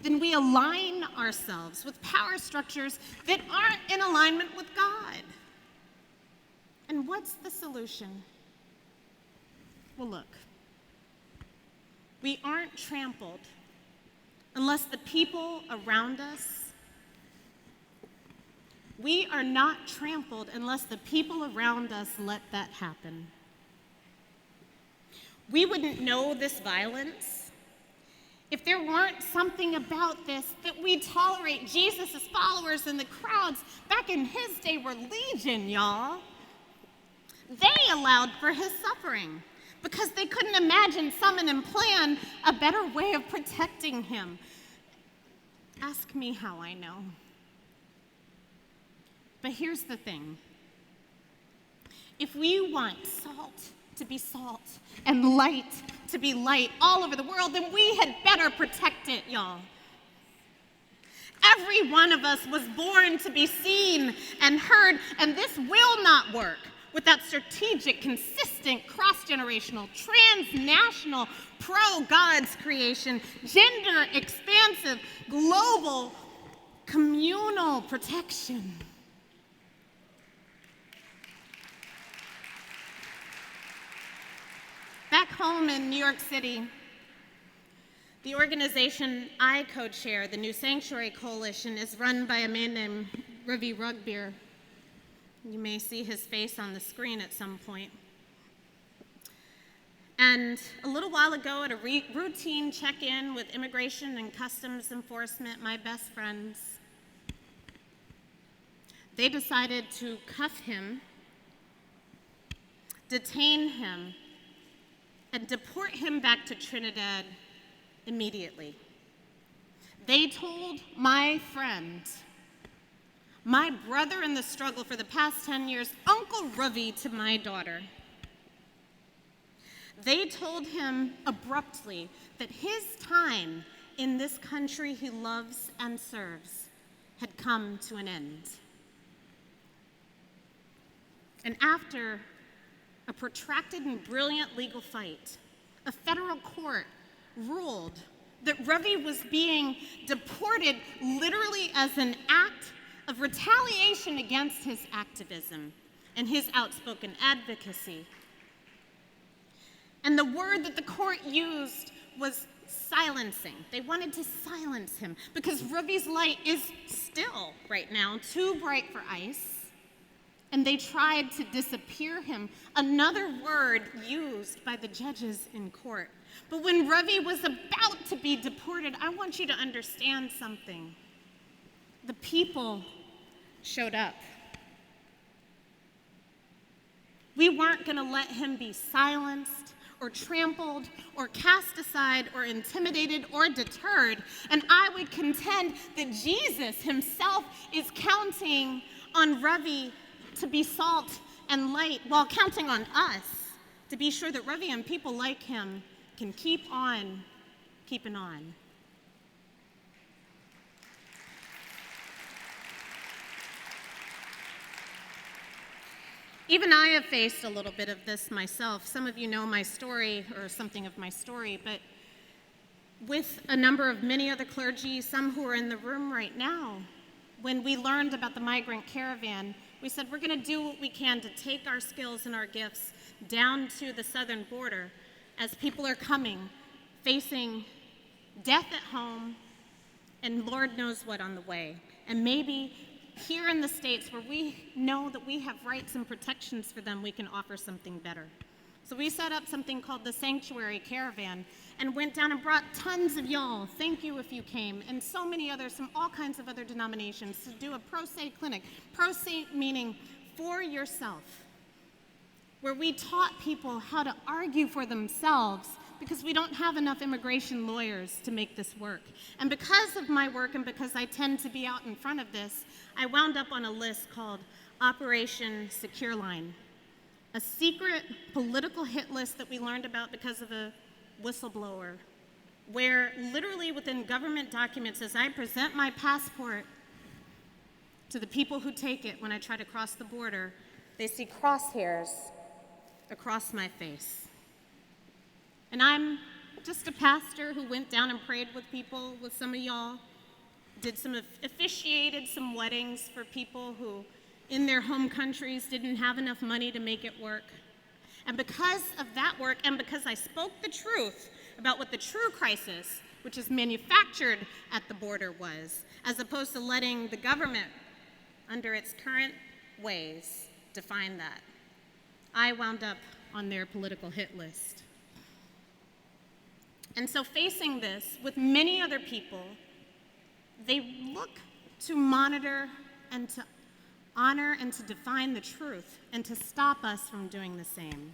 then we align ourselves with power structures that aren't in alignment with God. And what's the solution? Well, look, we aren't trampled unless the people around us, we are not trampled unless the people around us let that happen. We wouldn't know this violence if there weren't something about this that we tolerate Jesus' followers and the crowds back in his day were legion, y'all. They allowed for his suffering because they couldn't imagine, summon, and plan a better way of protecting him. Ask me how I know. But here's the thing. If we want salt to be salt and light to be light all over the world, then we had better protect it, y'all. Every one of us was born to be seen and heard, and this will not work without strategic, consistent, cross-generational, transnational, pro-God's creation, gender-expansive, global, communal protection. Back home in New York City, the organization I co-chair, the New Sanctuary Coalition, is run by a man named Ravi Rugbeer. You may see his face on the screen at some point. And a little while ago, at a routine check-in with Immigration and Customs Enforcement, my best friends, they decided to cuff him, detain him, and deport him back to Trinidad immediately. They told my friend, my brother in the struggle for the past 10 years, Uncle Ravi to my daughter, they told him abruptly that his time in this country he loves and serves had come to an end. And after a protracted and brilliant legal fight, a federal court ruled that Ravi was being deported literally as an act of retaliation against his activism and his outspoken advocacy. And the word that the court used was silencing. They wanted to silence him because Ravi's light is still, right now, too bright for ice. And they tried to disappear him, another word used by the judges in court. But when Ravi was about to be deported, I want you to understand something. The people showed up. We weren't going to let him be silenced or trampled or cast aside or intimidated or deterred. And I would contend that Jesus himself is counting on Ravi to be salt and light while counting on us to be sure that Ravi and people like him can keep on keeping on. Even I have faced a little bit of this myself. Some of you know my story or something of my story, but with a number of many other clergy, some who are in the room right now, when we learned about the migrant caravan, we said we're going to do what we can to take our skills and our gifts down to the southern border as people are coming, facing death at home and Lord knows what on the way. And maybe here in the States where we know that we have rights and protections for them, we can offer something better. So we set up something called the Sanctuary Caravan and went down and brought tons of y'all, thank you if you came, and so many others from all kinds of other denominations to do a pro se clinic. Pro se meaning for yourself, where we taught people how to argue for themselves because we don't have enough immigration lawyers to make this work. And because of my work and because I tend to be out in front of this, I wound up on a list called Operation Secure Line, a secret political hit list that we learned about because of a whistleblower, where literally within government documents, as I present my passport to the people who take it when I try to cross the border, they see crosshairs across my face. And I'm just a pastor who went down and prayed with people, with some of y'all, officiated some weddings for people who in their home countries didn't have enough money to make it work. And because of that work, and because I spoke the truth about what the true crisis, which is manufactured at the border, was, as opposed to letting the government, under its current ways, define that, I wound up on their political hit list. And so facing this with many other people, they look to monitor and to honor and to define the truth and to stop us from doing the same.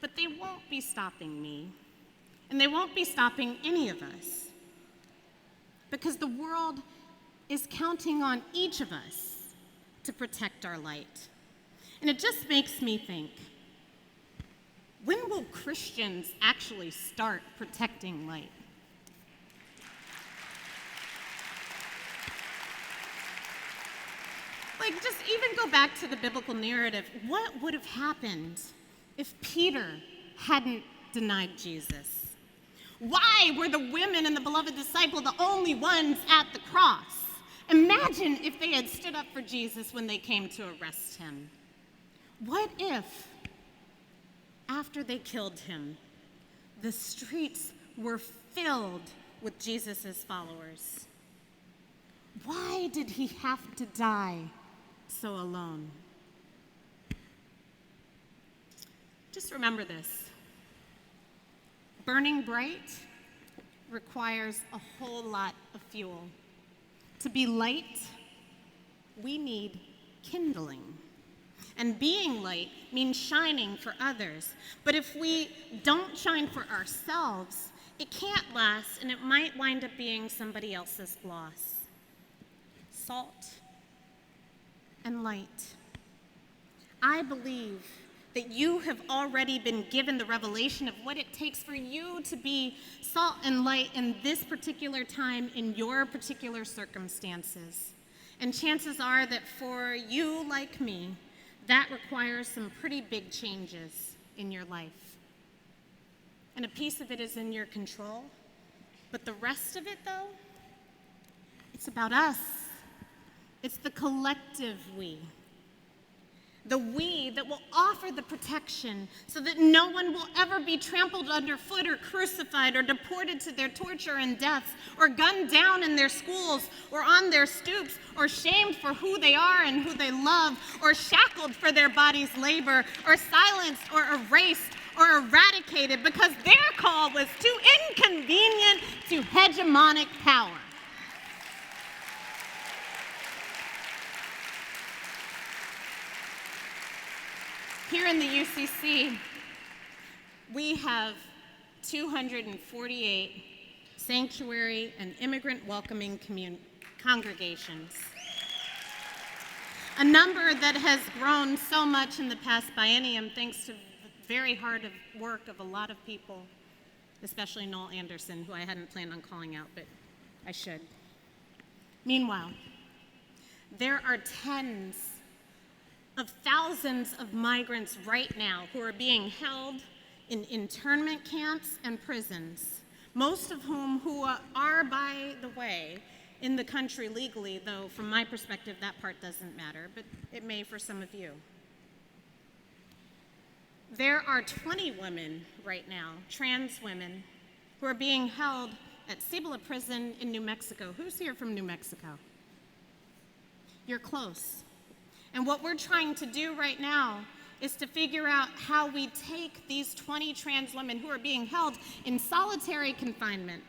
But they won't be stopping me, and they won't be stopping any of us, because the world is counting on each of us to protect our light. And it just makes me think, when will Christians actually start protecting light? Like, just even go back to the biblical narrative. What would have happened if Peter hadn't denied Jesus? Why were the women and the beloved disciple the only ones at the cross? Imagine if they had stood up for Jesus when they came to arrest him. What if, after they killed him, the streets were filled with Jesus' followers? Why did he have to die so alone? Just remember this. Burning bright requires a whole lot of fuel. To be light, we need kindling. And being light means shining for others. But if we don't shine for ourselves, it can't last, and it might wind up being somebody else's loss. Salt and light. I believe that you have already been given the revelation of what it takes for you to be salt and light in this particular time, in your particular circumstances. And chances are that for you, like me, that requires some pretty big changes in your life. And a piece of it is in your control, but the rest of it, though, it's about us. It's the collective we. The we that will offer the protection so that no one will ever be trampled underfoot or crucified or deported to their torture and deaths or gunned down in their schools or on their stoops or shamed for who they are and who they love or shackled for their body's labor or silenced or erased or eradicated because their call was too inconvenient to hegemonic power. Here in the UCC, we have 248 sanctuary and immigrant welcoming congregations. A number that has grown so much in the past biennium thanks to very hard work of a lot of people, especially Noel Anderson, who I hadn't planned on calling out, but I should. Meanwhile, there are tens of thousands of migrants right now who are being held in internment camps and prisons, most of whom who are, by the way, in the country legally, though from my perspective that part doesn't matter, but it may for some of you. There are 20 women right now, trans women, who are being held at Cibola Prison in New Mexico. Who's here from New Mexico? You're close. And what we're trying to do right now is to figure out how we take these 20 trans women who are being held in solitary confinement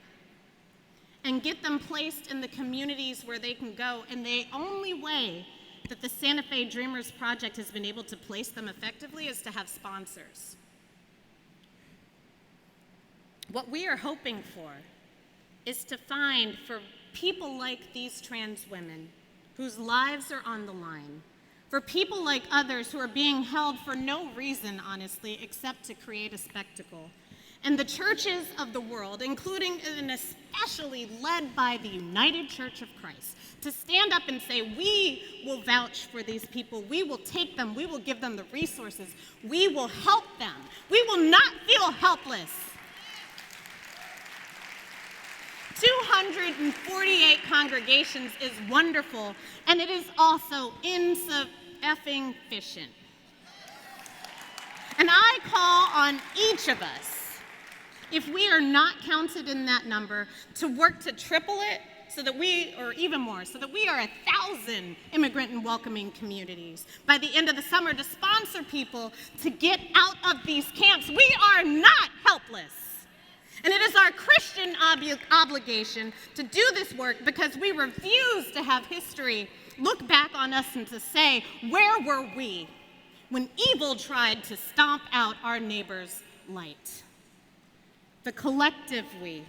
and get them placed in the communities where they can go. And the only way that the Santa Fe Dreamers Project has been able to place them effectively is to have sponsors. What we are hoping for is to find for people like these trans women whose lives are on the line, for people like others who are being held for no reason, honestly, except to create a spectacle. And the churches of the world, including and especially led by the United Church of Christ, to stand up and say, we will vouch for these people, we will take them, we will give them the resources, we will help them, we will not feel helpless. 248 congregations is wonderful, and it is also insufficient. And I call on each of us, if we are not counted in that number, to work to triple it so that we, or even more, so that we are 1,000 immigrant and welcoming communities by the end of the summer, to sponsor people to get out of these camps. We are not helpless. And it is our obligation to do this work because we refuse to have history look back on us and to say, where were we when evil tried to stomp out our neighbor's light? The collective we,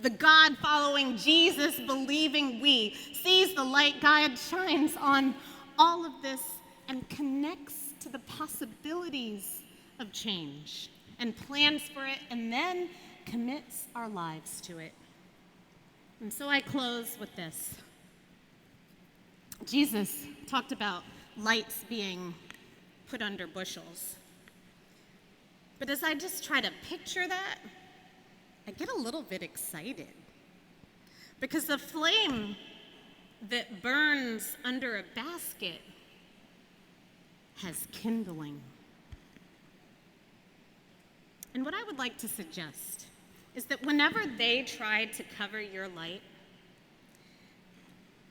the God-following, Jesus-believing we, sees the light God shines on all of this and connects to the possibilities of change and plans for it, and then commits our lives to it. And so I close with this. Jesus talked about lights being put under bushels. But as I just try to picture that, I get a little bit excited. Because the flame that burns under a basket has kindling. And what I would like to suggest is that whenever they try to cover your light,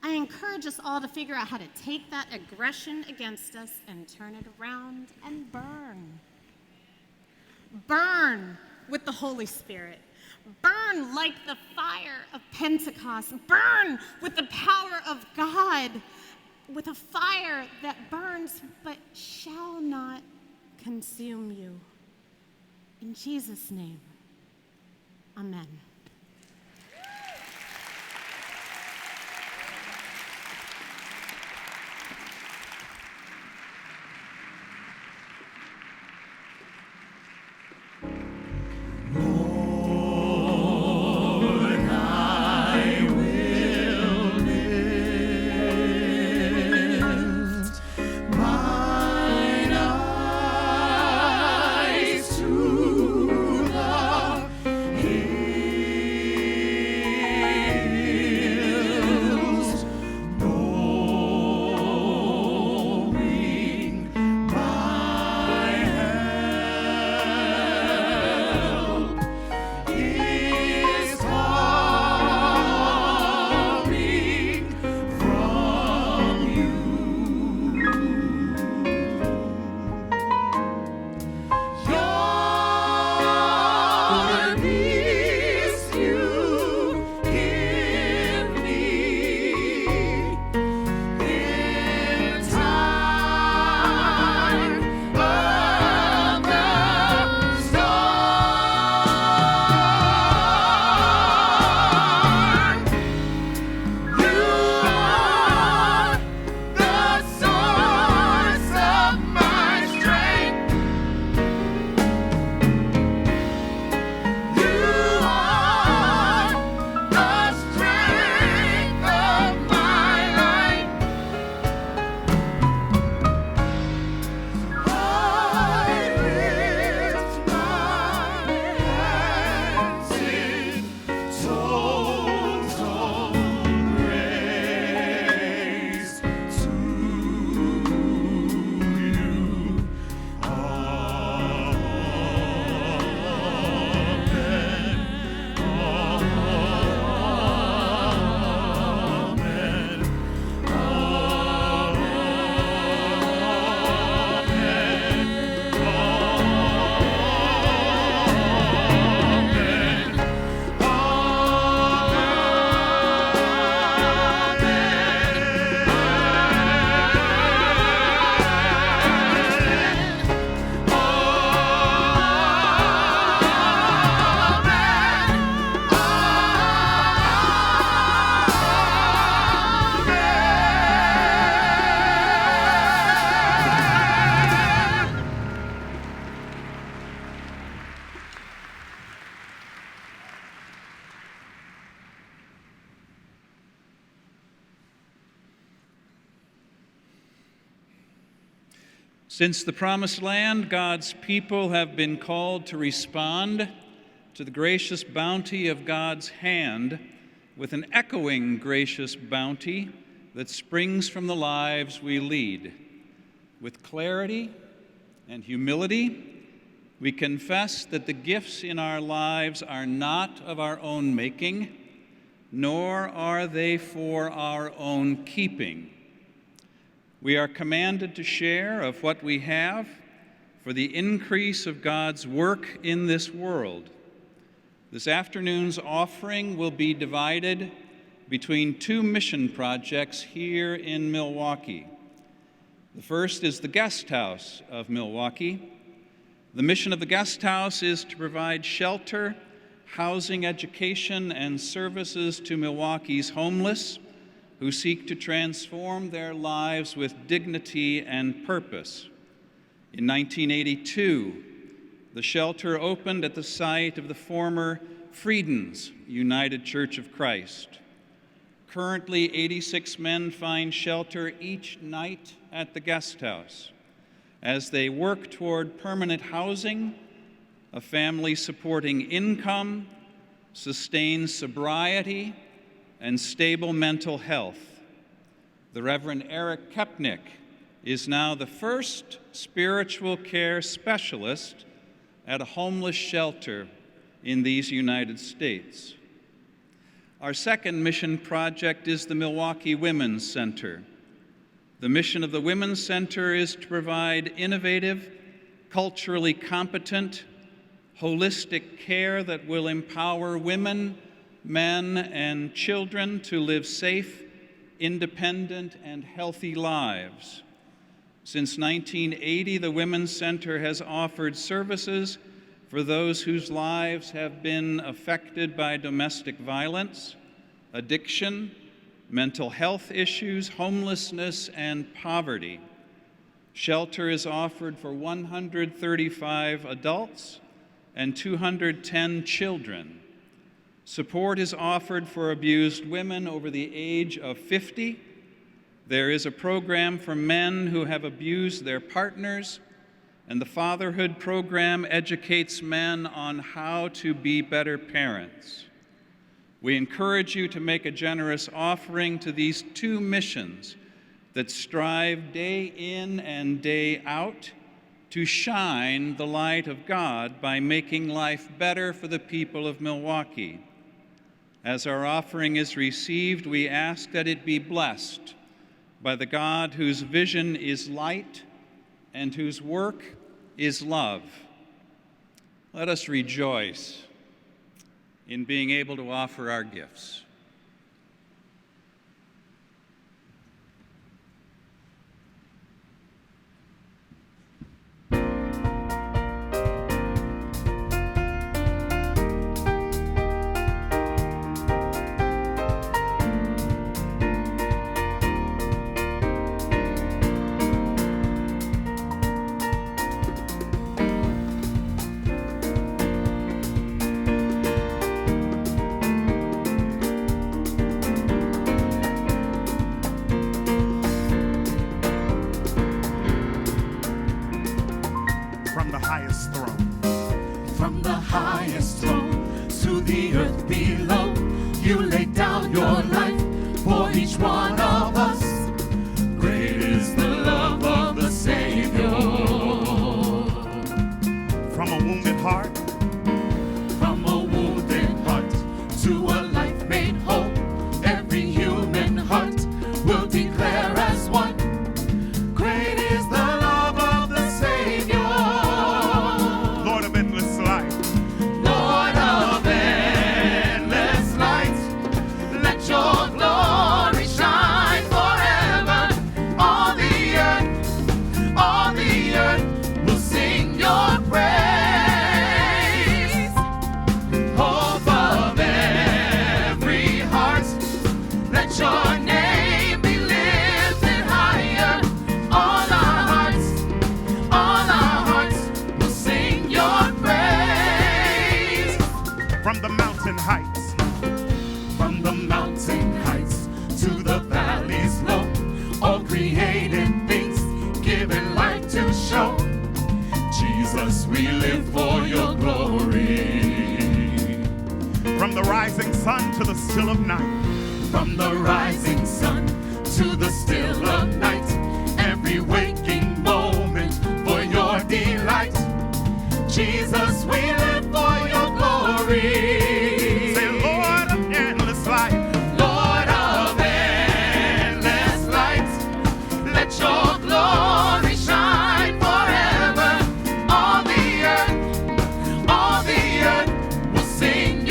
I encourage us all to figure out how to take that aggression against us and turn it around and burn. Burn with the Holy Spirit. Burn like the fire of Pentecost. Burn with the power of God, with a fire that burns but shall not consume you. In Jesus' name, amen. Since the Promised Land, God's people have been called to respond to the gracious bounty of God's hand with an echoing gracious bounty that springs from the lives we lead. With clarity and humility, we confess that the gifts in our lives are not of our own making, nor are they for our own keeping. We are commanded to share of what we have for the increase of God's work in this world. This afternoon's offering will be divided between two mission projects here in Milwaukee. The first is the Guest House of Milwaukee. The mission of the Guest House is to provide shelter, housing, education, and services to Milwaukee's homeless who seek to transform their lives with dignity and purpose. In 1982, the shelter opened at the site of the former Frieden's United Church of Christ. Currently, 86 men find shelter each night at the guest house as they work toward permanent housing, a family-supporting income, sustained sobriety, and stable mental health. The Reverend Eric Kepnick is now the first spiritual care specialist at a homeless shelter in these United States. Our second mission project is the Milwaukee Women's Center. The mission of the Women's Center is to provide innovative, culturally competent, holistic care that will empower women, men, and children to live safe, independent, and healthy lives. Since 1980, the Women's Center has offered services for those whose lives have been affected by domestic violence, addiction, mental health issues, homelessness, and poverty. Shelter is offered for 135 adults and 210 children. Support is offered for abused women over the age of 50. There is a program for men who have abused their partners, and the Fatherhood program educates men on how to be better parents. We encourage you to make a generous offering to these two missions that strive day in and day out to shine the light of God by making life better for the people of Milwaukee. As our offering is received, we ask that it be blessed by the God whose vision is light and whose work is love. Let us rejoice in being able to offer our gifts. All the earth will sing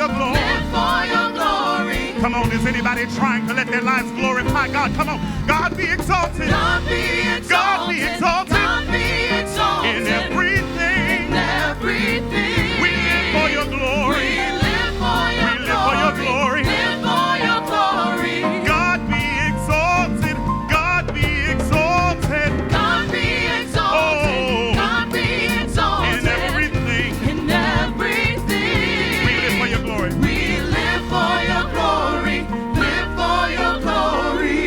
your glory. Live for your glory. Come on, is anybody trying to let their lives glorify God? Come on, God be exalted. God be exalted. God be exalted. God be exalted. In everything. In everything. We live for your glory. We live for your we live for your glory. Live for your glory. God be exalted. God be exalted. God be exalted. Oh, God be exalted. in everything. In everything. We live for your glory. We live for your glory. Live for your glory.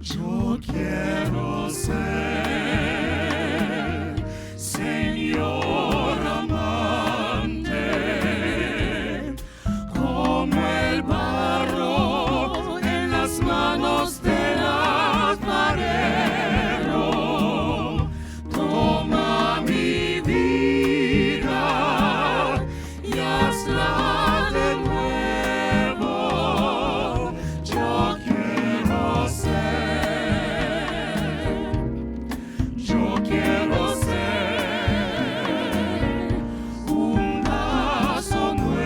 Yo quiero ser, Señor amante, como el barro en las manos del alfarero. Toma mi vida y hazla de nuevo. Yo quiero ser un vaso nuevo.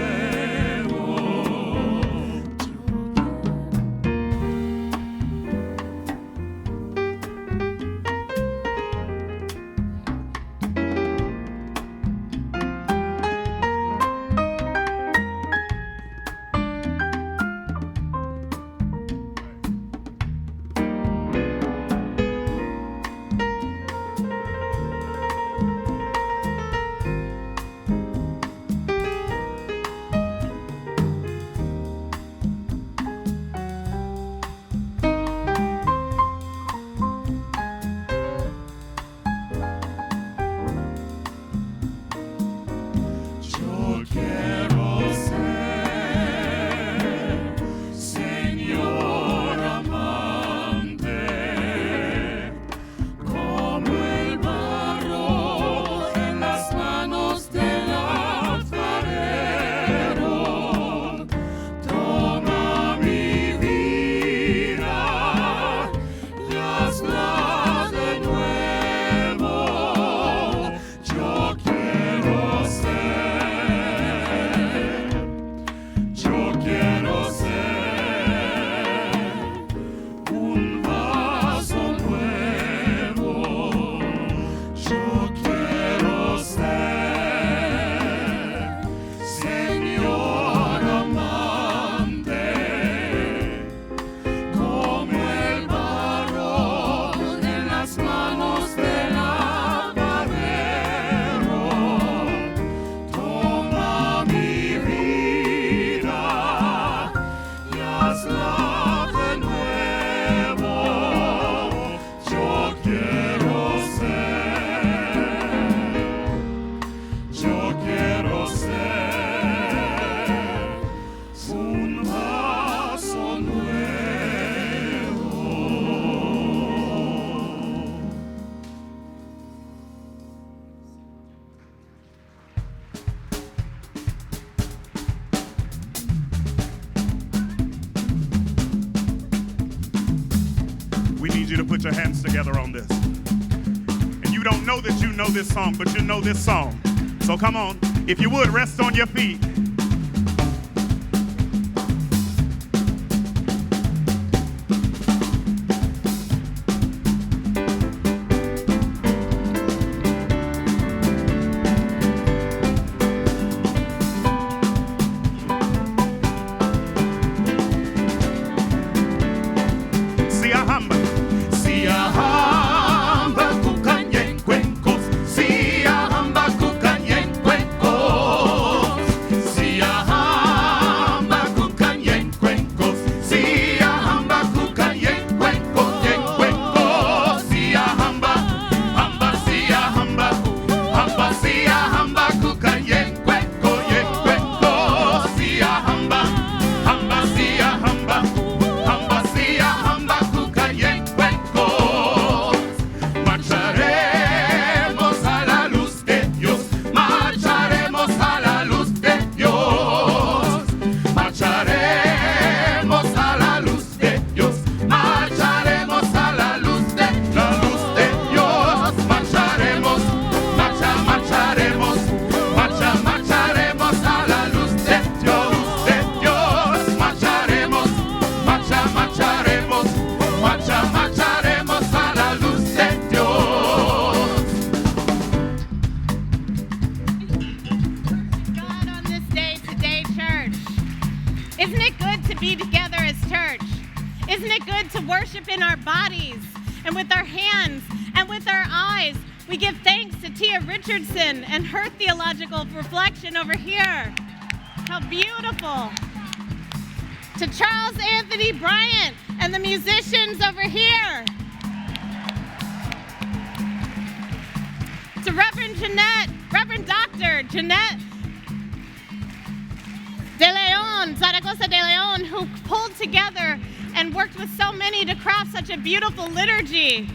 Yo quiero ser, Señor amante, como el barro en las manos del alfarero. Toma mi vida y hazla de nuevo. Yo quiero ser un vaso nuevo. Yo quiero ser, Señor amante, como el barro en las manos del alfarero. Toma mi vida y hazla de nuevo. Yo quiero ser un vaso nuevo. We need you to put your hands together on this. And you don't know that you know this song, but you know this song. So come on, if you would, rest on your feet. Isn't it good to be together as church? Isn't it good to worship in our bodies and with our hands and with our eyes? We give thanks to Tia Richardson and her theological reflection over here. How beautiful. To Charles Anthony Bryant and the musicians over here. To Reverend Dr. Jeanette De Leon, Zaragoza De Leon, who pulled together and worked with so many to craft such a beautiful liturgy.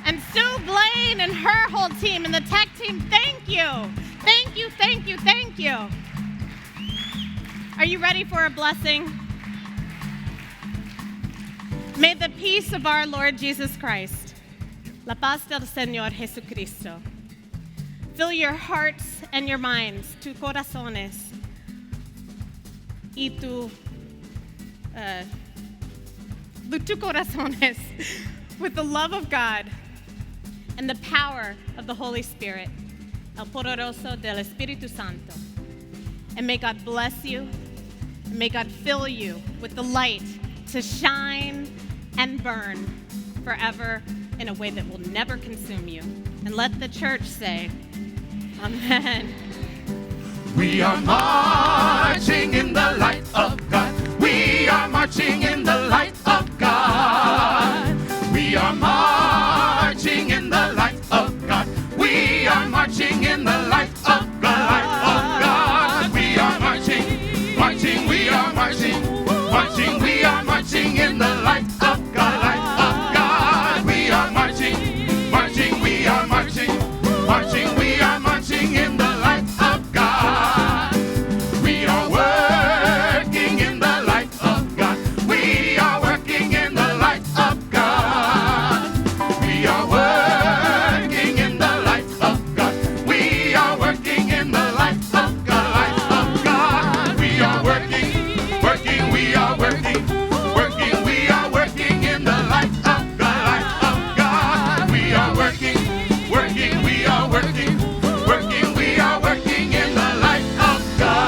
And Sue Blaine and her whole team and the tech team, thank you. Thank you, thank you, thank you. Are you ready for a blessing? May the peace of our Lord Jesus Christ, la paz del Señor Jesucristo, fill your hearts and your minds, tu corazones, y tu corazones, with the love of God and the power of the Holy Spirit, el poderoso del Espíritu Santo. And may God bless you, and may God fill you with the light to shine and burn forever in a way that will never consume you. And let the church say, Amen. We are marching in the light of God. We are marching in the light of God. We are marching in the light of God. We are marching in the light of God. We are marching, marching, we are marching, marching, we are marching in the light of God, light of God. We are marching, marching, we are marching, marching, we are marching in the light of God. We are working in the light of God. We are working in the light of God. We are working in the light of God. We are working in the light of God, light of God. We are working, working, we are working, working, we are working in the light of God, light of God. We are working, working, we are working, working, we are working in the light of God.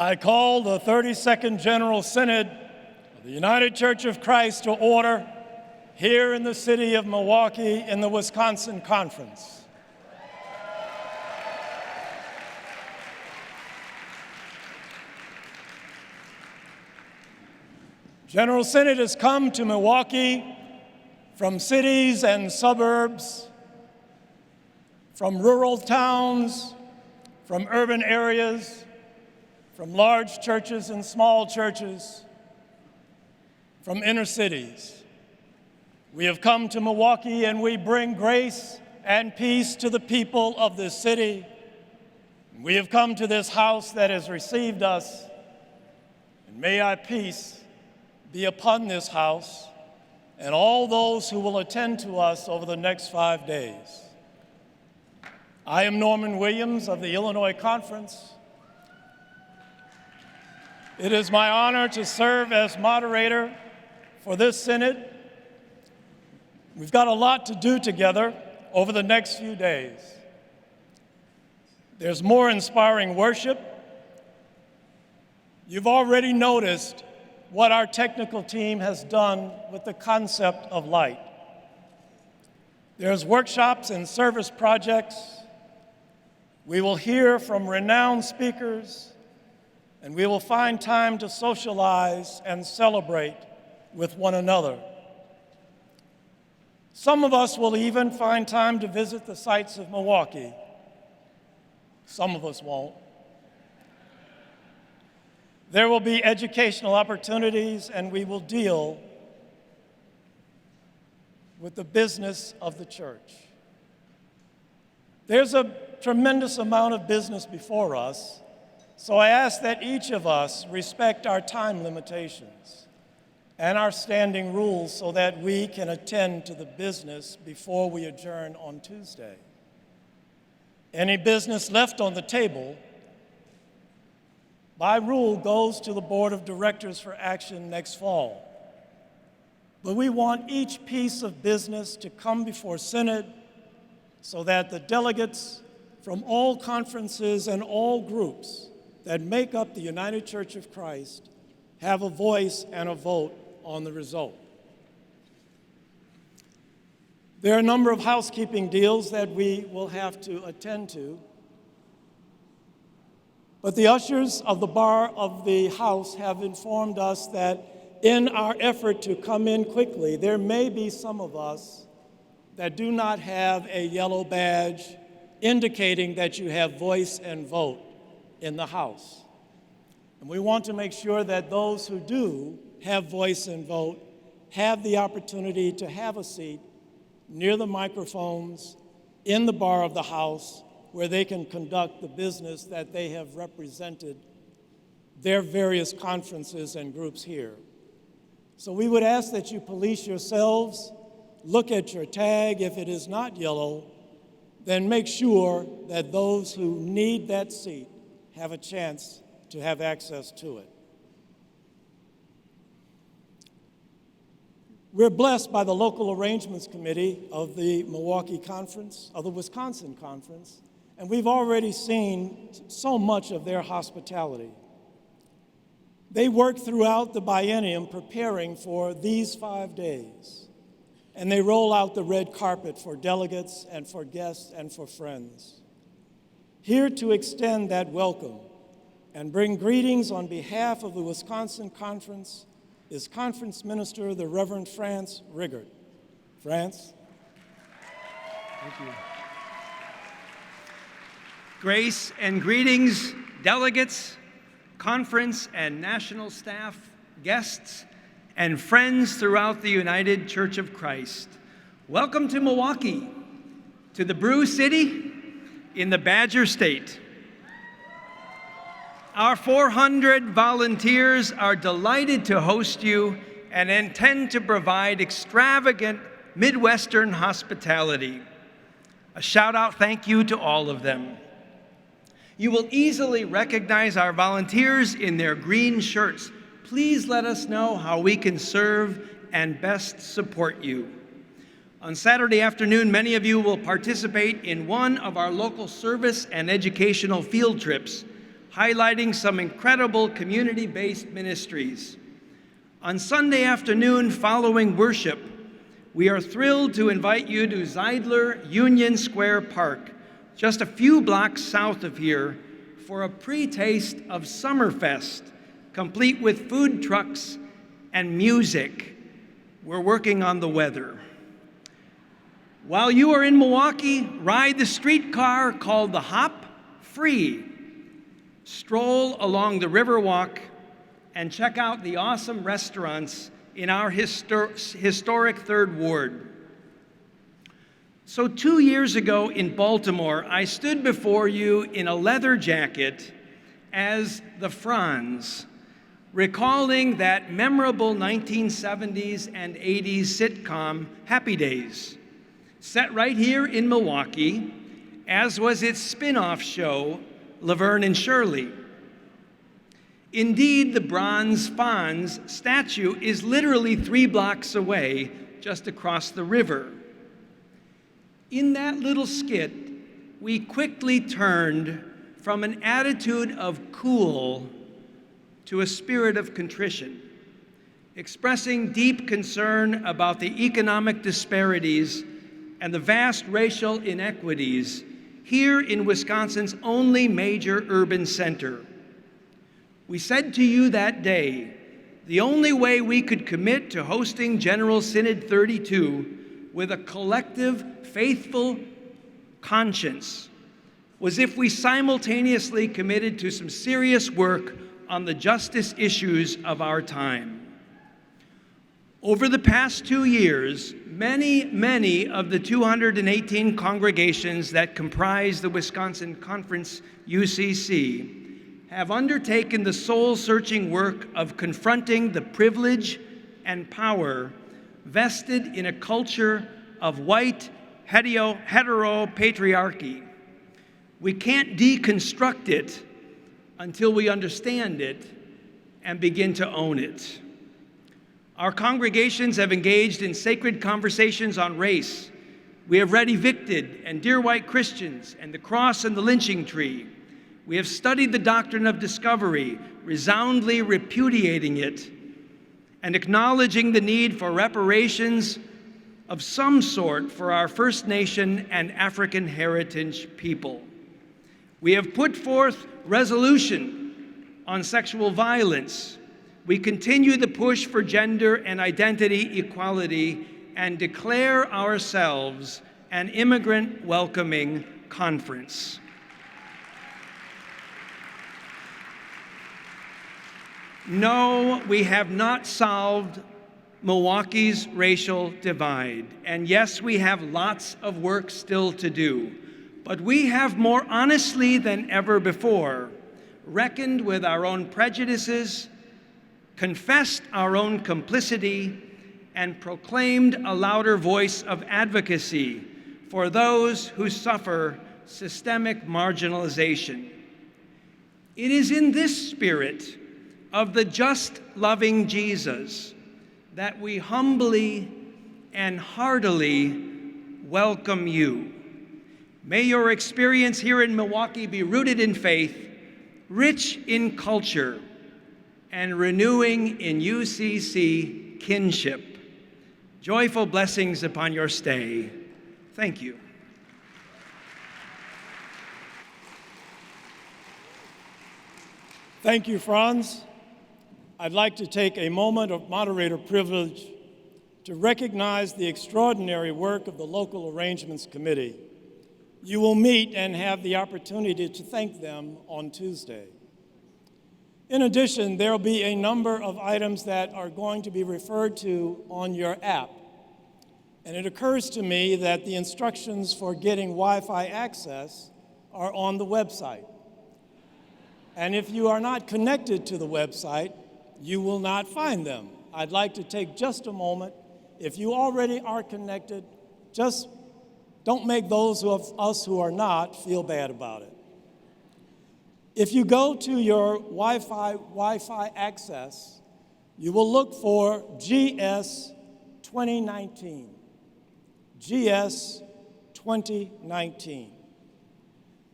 I call the 32nd General Synod of the United Church of Christ to order here in the city of Milwaukee in the Wisconsin Conference. General Synod has come to Milwaukee from cities and suburbs, from rural towns, from urban areas, from large churches and small churches, from inner cities. We have come to Milwaukee and we bring grace and peace to the people of this city. We have come to this house that has received us, and may our peace be upon this house and all those who will attend to us over the next 5 days. I am Norman Williams of the Illinois Conference. It is my honor to serve as moderator for this synod. We've got a lot to do together over the next few days. There's more inspiring worship. You've already noticed what our technical team has done with the concept of light. There's workshops and service projects. We will hear from renowned speakers, and we will find time to socialize and celebrate with one another. Some of us will even find time to visit the sights of Milwaukee. Some of us won't. There will be educational opportunities, and we will deal with the business of the church. There's a tremendous amount of business before us, so I ask that each of us respect our time limitations and our standing rules so that we can attend to the business before we adjourn on Tuesday. Any business left on the table, by rule, goes to the Board of Directors for action next fall. But we want each piece of business to come before Synod so that the delegates from all conferences and all groups that make up the United Church of Christ have a voice and a vote on the result. There are a number of housekeeping deals that we will have to attend to, but the ushers of the bar of the house have informed us that in our effort to come in quickly, there may be some of us that do not have a yellow badge indicating that you have voice and vote in the house. And we want to make sure that those who do have voice and vote have the opportunity to have a seat near the microphones in the bar of the house where they can conduct the business that they have represented their various conferences and groups here. So we would ask that you police yourselves, look at your tag. If it is not yellow, then make sure that those who need that seat have a chance to have access to it. We're blessed by the local arrangements committee of the Milwaukee Conference, of the Wisconsin Conference, and we've already seen so much of their hospitality. They work throughout the biennium preparing for these 5 days, and they roll out the red carpet for delegates and for guests and for friends. Here to extend that welcome and bring greetings on behalf of the Wisconsin Conference is Conference Minister, the Reverend France Riggert. France? Thank you. Grace and greetings, delegates, conference and national staff, guests, and friends throughout the United Church of Christ. Welcome to Milwaukee, to the Brew City in the Badger State. Our 400 volunteers are delighted to host you and intend to provide extravagant Midwestern hospitality. A shout-out thank you to all of them. You will easily recognize our volunteers in their green shirts. Please let us know how we can serve and best support you. On Saturday afternoon, many of you will participate in one of our local service and educational field trips, highlighting some incredible community-based ministries. On Sunday afternoon, following worship, we are thrilled to invite you to Zeidler Union Square Park, just a few blocks south of here, for a pre-taste of Summerfest, complete with food trucks and music. We're working on the weather. While you are in Milwaukee, ride the streetcar called the Hop Free. Stroll along the Riverwalk and check out the awesome restaurants in our historic Third Ward. So 2 years ago in Baltimore, I stood before you in a leather jacket as the Franz, recalling that memorable 1970s and 80s sitcom Happy Days, set right here in Milwaukee, as was its spin-off show, Laverne and Shirley. Indeed, the bronze Fonz statue is literally 3 blocks away, just across the river. In that little skit, we quickly turned from an attitude of cool to a spirit of contrition, expressing deep concern about the economic disparities and the vast racial inequities here in Wisconsin's only major urban center. We said to you that day, the only way we could commit to hosting General Synod 32 with a collective, faithful conscience was if we simultaneously committed to some serious work on the justice issues of our time. Over the past 2 years, many of the 218 congregations that comprise the Wisconsin Conference UCC have undertaken the soul-searching work of confronting the privilege and power vested in a culture of white heteropatriarchy. We can't deconstruct it until we understand it and begin to own it. Our congregations have engaged in sacred conversations on race. We have read Evicted and Dear White Christians and The Cross and the Lynching Tree. We have studied the doctrine of discovery, resoundly repudiating it and acknowledging the need for reparations of some sort for our First Nation and African heritage people. We have put forth resolution on sexual violence. We continue the push for gender and identity equality and declare ourselves an immigrant welcoming conference. No, we have not solved Milwaukee's racial divide. And yes, we have lots of work still to do. But we have more honestly than ever before reckoned with our own prejudices, confessed our own complicity, and proclaimed a louder voice of advocacy for those who suffer systemic marginalization. It is in this spirit of the just loving Jesus that we humbly and heartily welcome you. May your experience here in Milwaukee be rooted in faith, rich in culture, and renewing in UCC kinship. Joyful blessings upon your stay. Thank you. Thank you, Franz. I'd like to take a moment of moderator privilege to recognize the extraordinary work of the Local Arrangements Committee. You will meet and have the opportunity to thank them on Tuesday. In addition, there will be a number of items that are going to be referred to on your app. And it occurs to me that the instructions for getting Wi-Fi access are on the website. And if you are not connected to the website, you will not find them. I'd like to take just a moment. If you already are connected, just don't make those of us who are not feel bad about it. If you go to your Wi-Fi access, you will look for GS 2019. GS 2019.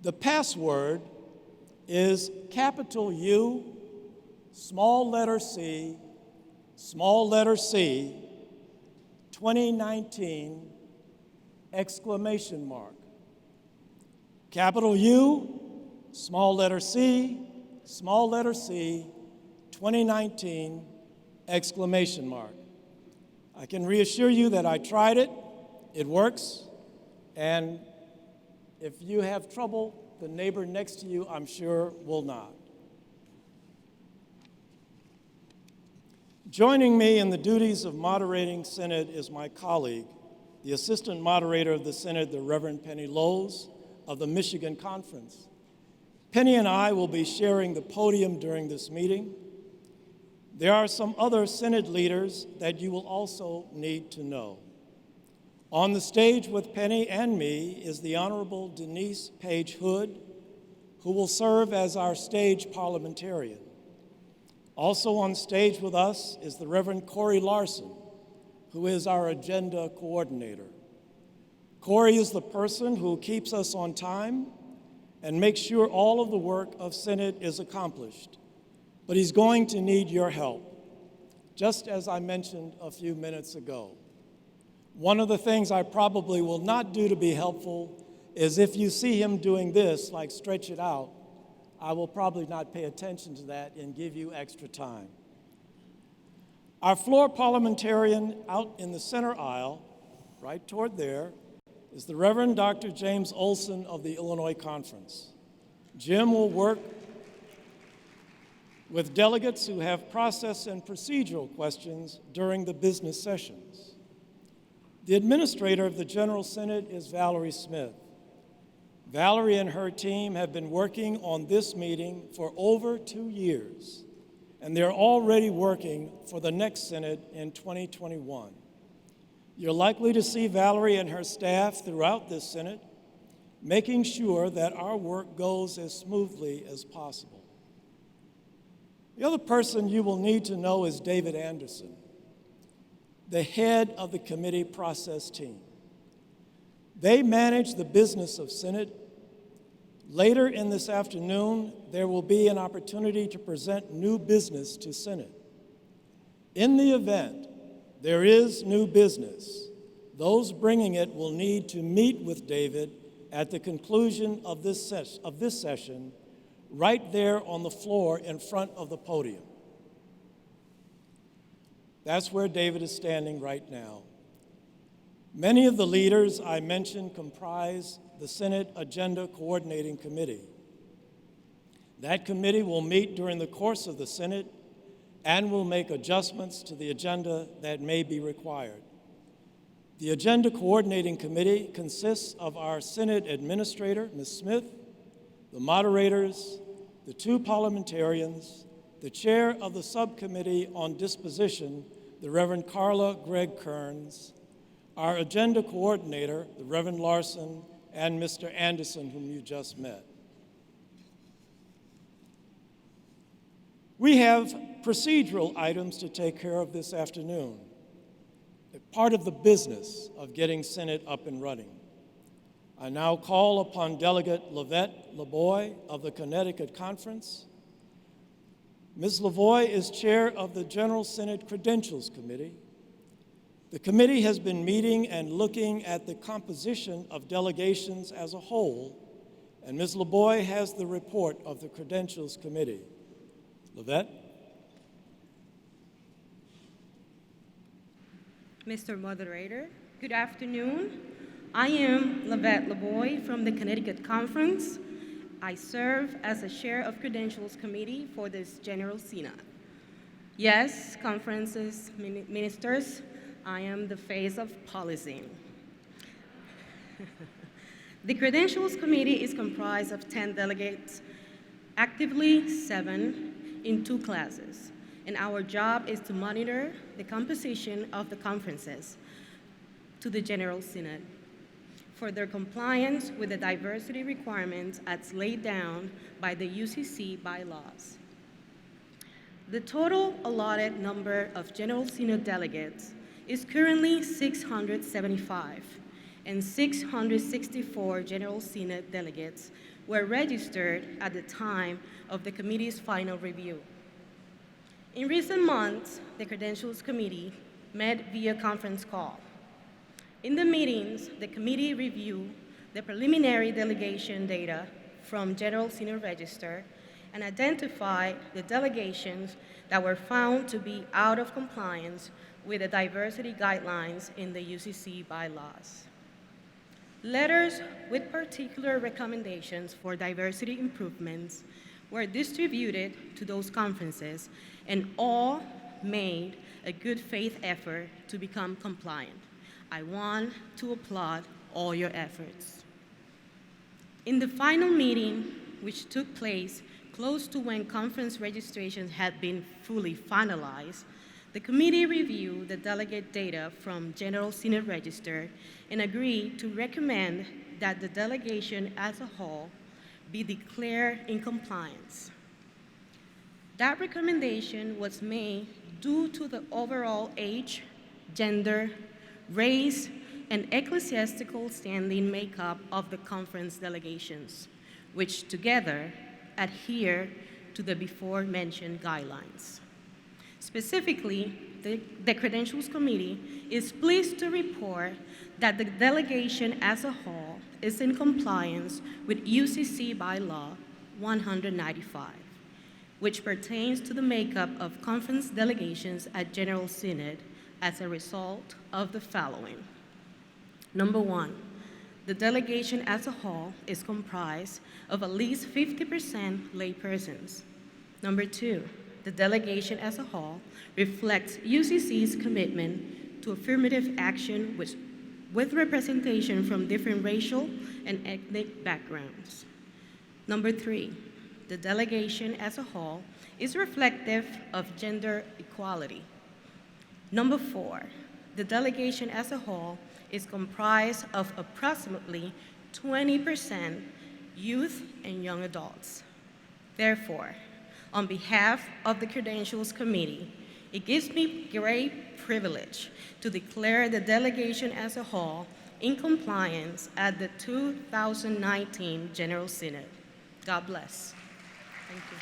The password is capital U, small letter C, 2019, exclamation mark. Capital U, small letter C, 2019, exclamation mark. I can reassure you that I tried it, it works, and if you have trouble, the neighbor next to you, I'm sure, will not. Joining me in the duties of moderating Synod is my colleague, the Assistant Moderator of the Synod, the Reverend Penny Lowes of the Michigan Conference. Penny and I will be sharing the podium during this meeting. There are some other Synod leaders that you will also need to know. On the stage with Penny and me is the Honorable Denise Page Hood, who will serve as our stage parliamentarian. Also on stage with us is the Reverend Corey Larson, who is our agenda coordinator. Corey is the person who keeps us on time and makes sure all of the work of Synod is accomplished. But he's going to need your help, just as I mentioned a few minutes ago. One of the things I probably will not do to be helpful is if you see him doing this, like stretch it out, I will probably not pay attention to that and give you extra time. Our floor parliamentarian out in the center aisle, right toward there, is the Reverend Dr. James Olson of the Illinois Conference. Jim will work with delegates who have process and procedural questions during the business sessions. The administrator of the General Synod is Valerie Smith. Valerie and her team have been working on this meeting for over 2 years, and they're already working for the next Synod in 2021. You're likely to see Valerie and her staff throughout this Synod, making sure that our work goes as smoothly as possible. The other person you will need to know is David Anderson, the head of the committee process team. They manage the business of Synod. Later in this afternoon, there will be an opportunity to present new business to Synod. In the event there is new business, those bringing it will need to meet with David at the conclusion of this session, right there on the floor in front of the podium. That's where David is standing right now. Many of the leaders I mentioned comprise the Synod Agenda Coordinating Committee. That committee will meet during the course of the Synod and will make adjustments to the agenda that may be required. The Agenda Coordinating Committee consists of our Synod Administrator, Ms. Smith, the moderators, the 2 parliamentarians, the chair of the Subcommittee on Disposition, the Reverend Carla Gregg Kearns, our agenda coordinator, the Reverend Larson, and Mr. Anderson, whom you just met. We have procedural items to take care of this afternoon, part of the business of getting Synod up and running. I now call upon Delegate Lavette LaBoy of the Connecticut Conference. Ms. LaVoy is chair of the General Synod Credentials Committee. The committee has been meeting and looking at the composition of delegations as a whole, and Ms. LaBoy has the report of the Credentials Committee. Lavette? Mr. Moderator, good afternoon. I am Lavette LaBoy from the Connecticut Conference. I serve as a chair of Credentials Committee for this General Synod. Yes, conferences, ministers, I am the face of policy. The Credentials Committee is comprised of 10 delegates, actively 7 in 2 classes, and our job is to monitor the composition of the conferences to the General Synod for their compliance with the diversity requirements as laid down by the UCC bylaws. The total allotted number of General Synod delegates is currently 675, and 664 General Synod delegates were registered at the time of the committee's final review. In recent months, the Credentials Committee met via conference call. In the meetings, the committee reviewed the preliminary delegation data from General Synod Register and identified the delegations that were found to be out of compliance with the diversity guidelines in the UCC bylaws. Letters with particular recommendations for diversity improvements were distributed to those conferences, and all made a good faith effort to become compliant. I want to applaud all your efforts. In the final meeting, which took place close to when conference registrations had been fully finalized, the committee reviewed the delegate data from General Synod Register and agreed to recommend that the delegation as a whole be declared in compliance. That recommendation was made due to the overall age, gender, race, and ecclesiastical standing makeup of the conference delegations, which together adhere to the before-mentioned guidelines. Specifically, the Credentials Committee is pleased to report that the delegation as a whole is in compliance with UCC Bylaw 195, which pertains to the makeup of conference delegations at General Synod as a result of the following. Number 1, the delegation as a whole is comprised of at least 50% laypersons. Number 2, the delegation as a whole reflects UCC's commitment to affirmative action with representation from different racial and ethnic backgrounds. Number 3, the delegation as a whole is reflective of gender equality. Number 4, the delegation as a whole is comprised of approximately 20% youth and young adults. Therefore, on behalf of the Credentials Committee, it gives me great privilege to declare the delegation as a whole in compliance at the 2019 General Synod. God bless. Thank you.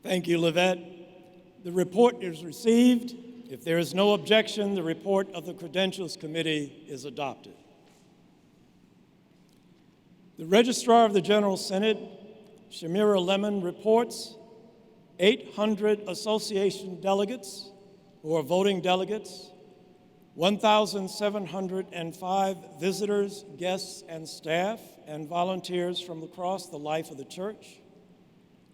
Thank you, Livette. The report is received. If there is no objection, the report of the Credentials Committee is adopted. The Registrar of the General Synod, Shamira Lemon, reports 800 association delegates who are voting delegates, 1,705 visitors, guests, and staff and volunteers from across the life of the church,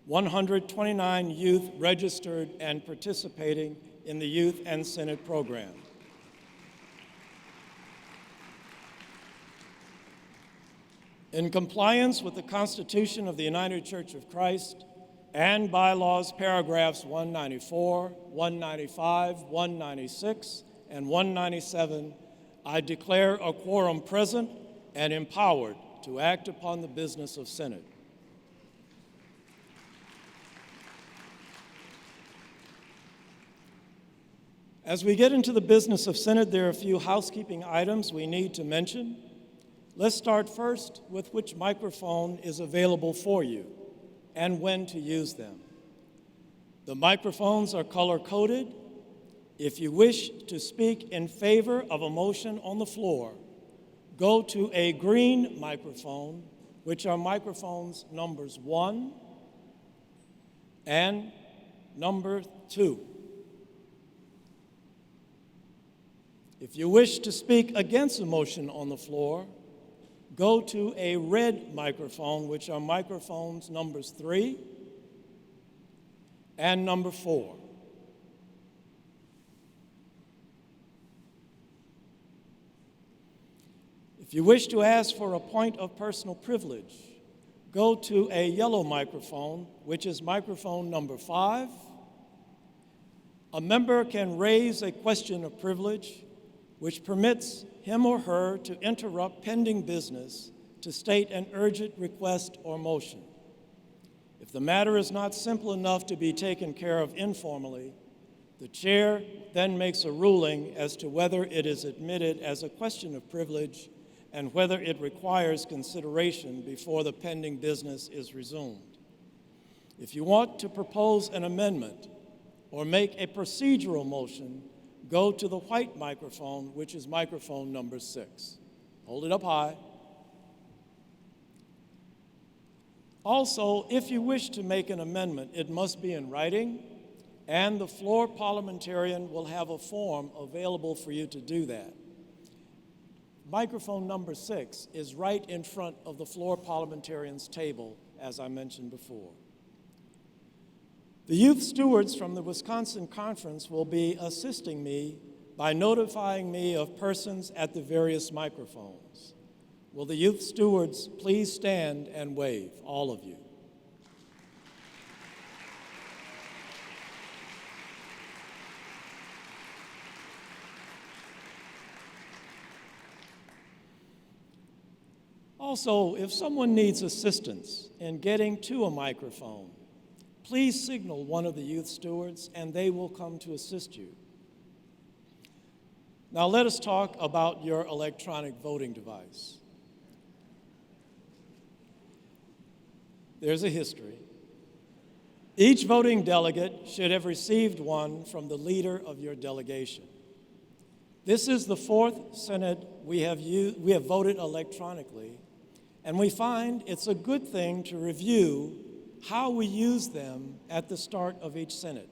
129 youth registered and participating in the Youth and Synod program. In compliance with the Constitution of the United Church of Christ and bylaws paragraphs 194, 195, 196, and 197, I declare a quorum present and empowered to act upon the business of Synod. As we get into the business of Synod, there are a few housekeeping items we need to mention. Let's start first with which microphone is available for you and when to use them. The microphones are color-coded. If you wish to speak in favor of a motion on the floor, go to a green microphone, which are microphones numbers 1 and number 2. If you wish to speak against a motion on the floor, go to a red microphone, which are microphones numbers 3 and number 4. If you wish to ask for a point of personal privilege, go to a yellow microphone, which is microphone number 5. A member can raise a question of privilege, which permits him or her to interrupt pending business to state an urgent request or motion. If the matter is not simple enough to be taken care of informally, the chair then makes a ruling as to whether it is admitted as a question of privilege and whether it requires consideration before the pending business is resumed. If you want to propose an amendment or make a procedural motion, go to the white microphone, which is microphone number 6. Hold it up high. Also, if you wish to make an amendment, it must be in writing, and the floor parliamentarian will have a form available for you to do that. Microphone number 6 is right in front of the floor parliamentarian's table, as I mentioned before. The youth stewards from the Wisconsin Conference will be assisting me by notifying me of persons at the various microphones. Will the youth stewards please stand and wave, all of you? Also, if someone needs assistance in getting to a microphone, please signal one of the youth stewards and they will come to assist you. Now let us talk about your electronic voting device. There's a history. Each voting delegate should have received one from the leader of your delegation. This is the 4th Synod we have voted electronically, and we find it's a good thing to review how we use them at the start of each Synod.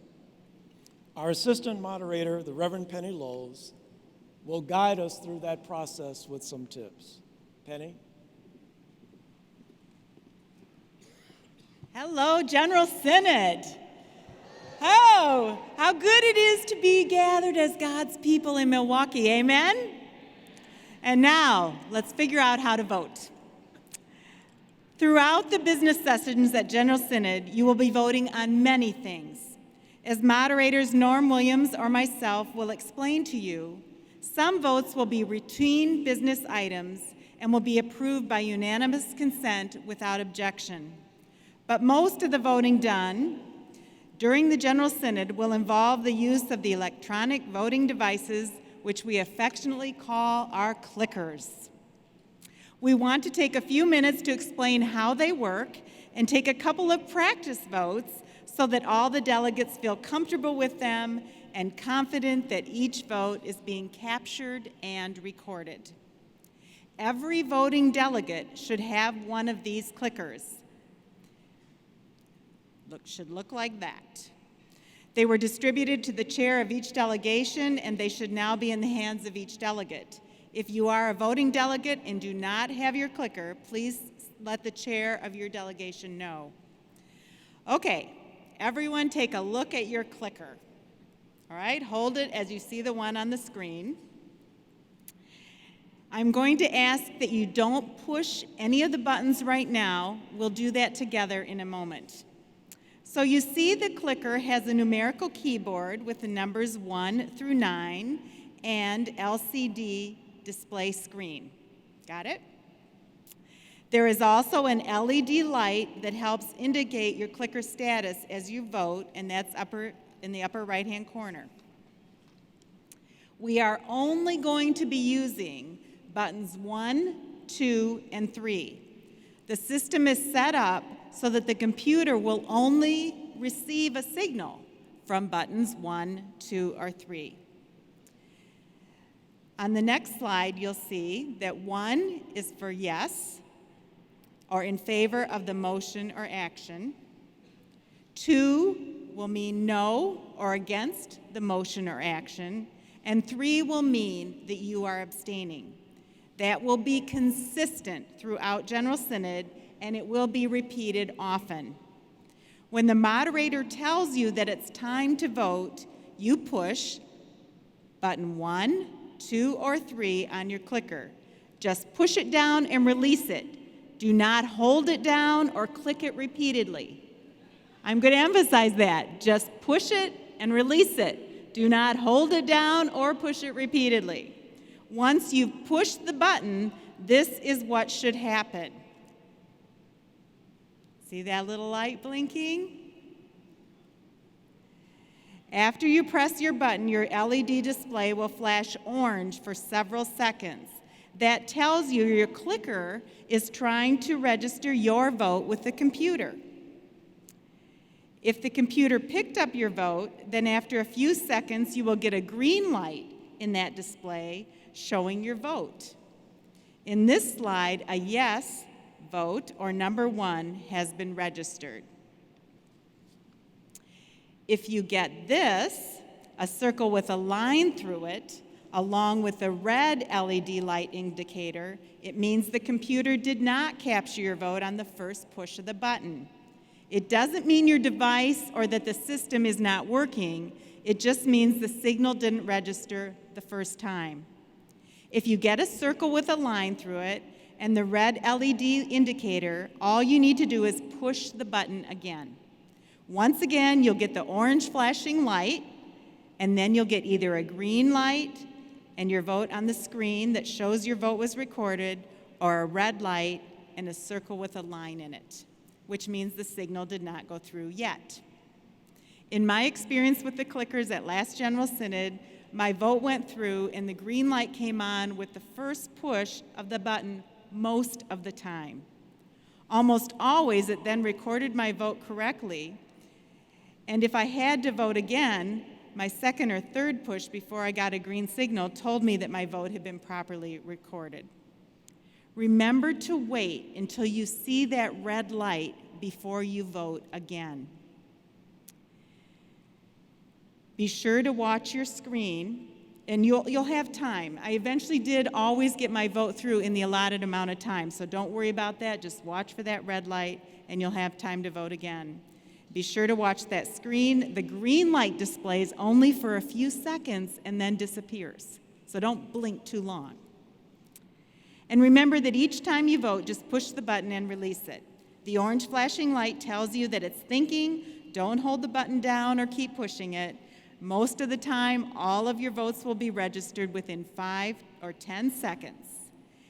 Our assistant moderator, the Reverend Penny Lowes, will guide us through that process with some tips. Penny? Hello, General Synod. Oh, how good it is to be gathered as God's people in Milwaukee, amen? And now, let's figure out how to vote. Throughout the business sessions at General Synod, you will be voting on many things. As moderators Norm Williams or myself will explain to you, some votes will be routine business items and will be approved by unanimous consent without objection. But most of the voting done during the General Synod will involve the use of the electronic voting devices, which we affectionately call our clickers. We want to take a few minutes to explain how they work and take a couple of practice votes so that all the delegates feel comfortable with them and confident that each vote is being captured and recorded. Every voting delegate should have one of these clickers. Should look like that. They were distributed to the chair of each delegation, and they should now be in the hands of each delegate. If you are a voting delegate and do not have your clicker, please let the chair of your delegation know. Okay, everyone take a look at your clicker. All right, hold it as you see the one on the screen. I'm going to ask that you don't push any of the buttons right now. We'll do that together in a moment. So you see the clicker has a numerical keyboard with the numbers 1 through 9 and LCD display screen. Got it? There is also an LED light that helps indicate your clicker status as you vote, and that's in the upper right-hand corner. We are only going to be using buttons 1, 2, and 3. The system is set up so that the computer will only receive a signal from buttons 1, 2, or 3. On the next slide, you'll see that 1 is for yes, or in favor of the motion or action. 2 will mean no, or against the motion or action. And 3 will mean that you are abstaining. That will be consistent throughout General Synod, and it will be repeated often. When the moderator tells you that it's time to vote, you push button 1, 2, or 3 on your clicker. Just push it down and release it. Do not hold it down or click it repeatedly. I'm going to emphasize that. Just push it and release it. Do not hold it down or push it repeatedly. Once you've pushed the button, this is what should happen. See that little light blinking? After you press your button, your LED display will flash orange for several seconds. That tells you your clicker is trying to register your vote with the computer. If the computer picked up your vote, then after a few seconds, you will get a green light in that display showing your vote. In this slide, a yes vote, or number 1, has been registered. If you get this, a circle with a line through it, along with a red LED light indicator, it means the computer did not capture your vote on the first push of the button. It doesn't mean your device or that the system is not working. It just means the signal didn't register the first time. If you get a circle with a line through it and the red LED indicator, all you need to do is push the button again. Once again, you'll get the orange flashing light, and then you'll get either a green light and your vote on the screen that shows your vote was recorded, or a red light and a circle with a line in it, which means the signal did not go through yet. In my experience with the clickers at last General Synod, my vote went through and the green light came on with the first push of the button most of the time. Almost always it then recorded my vote correctly, and if I had to vote again, my second or third push before I got a green signal told me that my vote had been properly recorded. Remember to wait until you see that red light before you vote again. Be sure to watch your screen And you'll have time. I eventually did always get my vote through in the allotted amount of time, so don't worry about that. Just watch for that red light, and you'll have time to vote again. Be sure to watch that screen. The green light displays only for a few seconds and then disappears, so don't blink too long. And remember that each time you vote, just push the button and release it. The orange flashing light tells you that it's thinking. Don't hold the button down or keep pushing it. Most of the time, all of your votes will be registered within 5 or 10 seconds.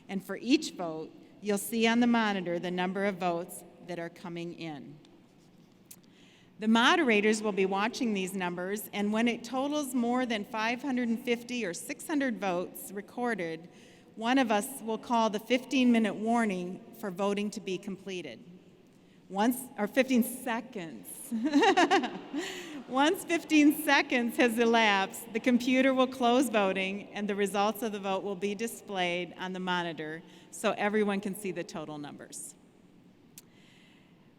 And for each vote, you'll see on the monitor the number of votes that are coming in. The moderators will be watching these numbers, and when it totals more than 550 or 600 votes recorded, one of us will call the 15-minute warning for voting to be completed. 15 seconds. Once 15 seconds has elapsed, the computer will close voting and the results of the vote will be displayed on the monitor so everyone can see the total numbers.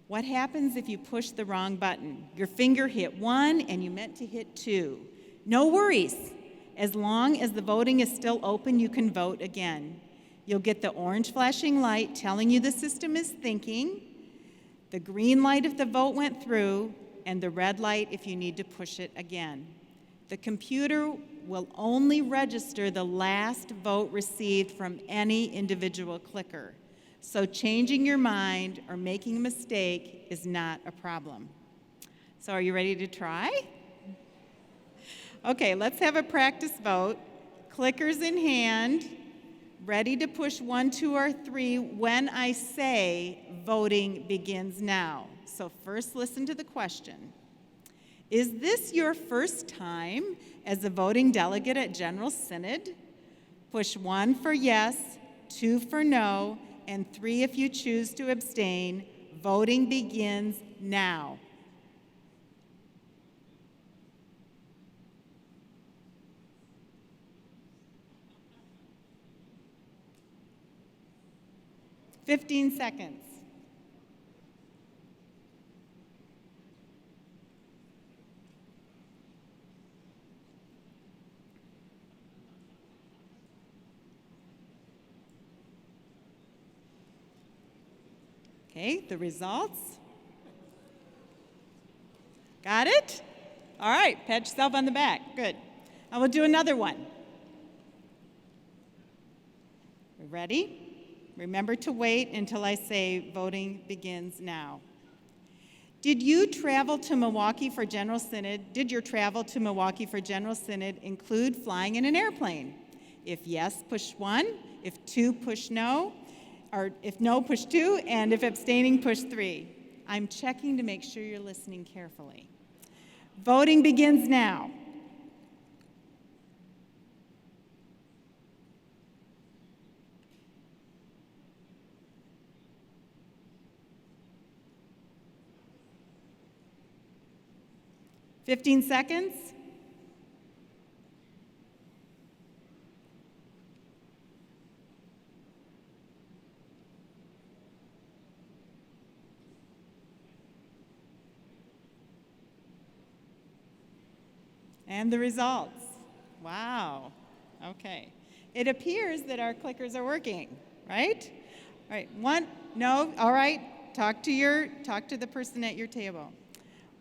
What happens if you push the wrong button? Your finger hit 1 and you meant to hit 2. No worries. As long as the voting is still open, you can vote again. You'll get the orange flashing light telling you the system is thinking, the green light if the vote went through, and the red light if you need to push it again. The computer will only register the last vote received from any individual clicker. So changing your mind or making a mistake is not a problem. So are you ready to try? Okay, let's have a practice vote. Clickers in hand, ready to push 1, 2, or 3 when I say voting begins now. So first listen to the question. Is this your first time as a voting delegate at General Synod? Push 1 for yes, 2 for no, and 3 if you choose to abstain. Voting begins now. "15 seconds. Okay, the results. Got it? All right, pat yourself on the back. Good. I will do another one. Ready? Remember to wait until I say voting begins now. Did your travel to Milwaukee for General Synod include flying in an airplane? If yes, push 1. If 2, push no. Or if no, push 2. And if abstaining, push 3. I'm checking to make sure you're listening carefully. Voting begins now. "15 seconds. And the results. Wow. Okay. It appears that our clickers are working, right? All right. 1, no, all right. Talk to the person at your table.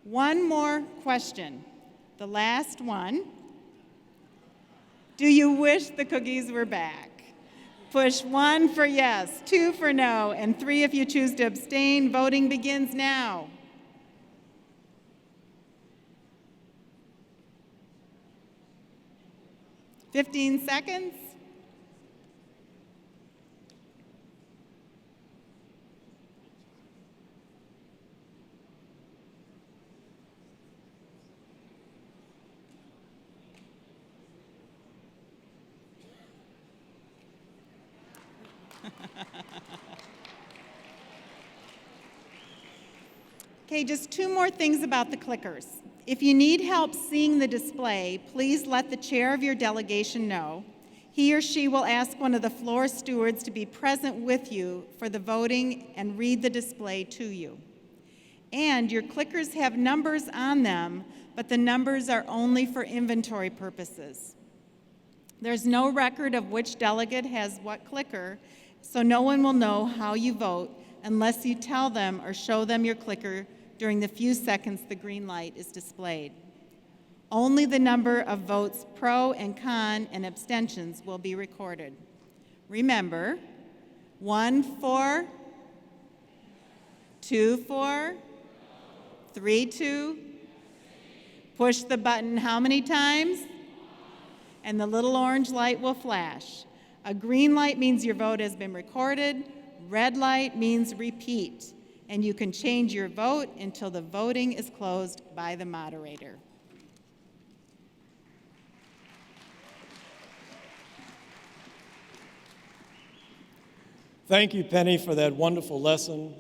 One more question. The last one. Do you wish the cookies were back? Push 1 for yes, 2 for no, and 3 if you choose to abstain. Voting begins now. "15 seconds. Okay, just 2 more things about the clickers. If you need help seeing the display, please let the chair of your delegation know. He or she will ask one of the floor stewards to be present with you for the voting and read the display to you. And your clickers have numbers on them, but the numbers are only for inventory purposes. There's no record of which delegate has what clicker, so no one will know how you vote unless you tell them or show them your clicker during the few seconds the green light is displayed. Only the number of votes pro and con and abstentions will be recorded. Remember, 1 for, 2 for, 3 2. Push the button how many times? And the little orange light will flash. A green light means your vote has been recorded. Red light means repeat. And you can change your vote until the voting is closed by the moderator. Thank you, Penny, for that wonderful lesson.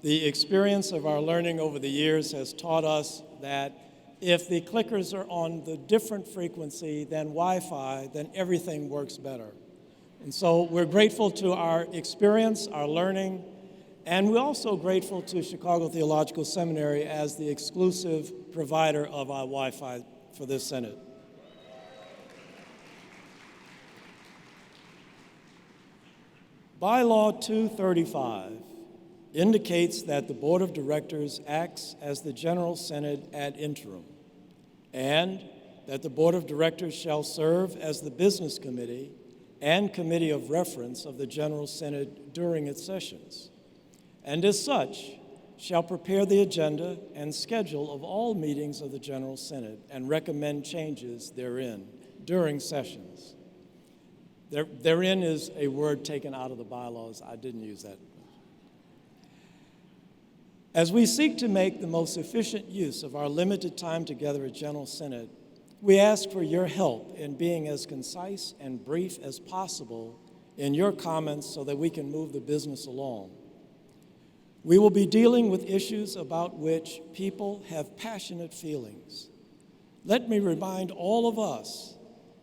The experience of our learning over the years has taught us that if the clickers are on the different frequency than Wi-Fi, then everything works better. And so we're grateful to our experience, our learning, and we're also grateful to Chicago Theological Seminary as the exclusive provider of our Wi-Fi for this Synod. Bylaw 235 indicates that the Board of Directors acts as the General Synod ad interim, and that the Board of Directors shall serve as the Business Committee and Committee of Reference of the General Synod during its sessions, and as such, shall prepare the agenda and schedule of all meetings of the General Synod and recommend changes therein during sessions. Therein is a word taken out of the bylaws. I didn't use that. As we seek to make the most efficient use of our limited time together at General Synod, we ask for your help in being as concise and brief as possible in your comments so that we can move the business along. We will be dealing with issues about which people have passionate feelings. Let me remind all of us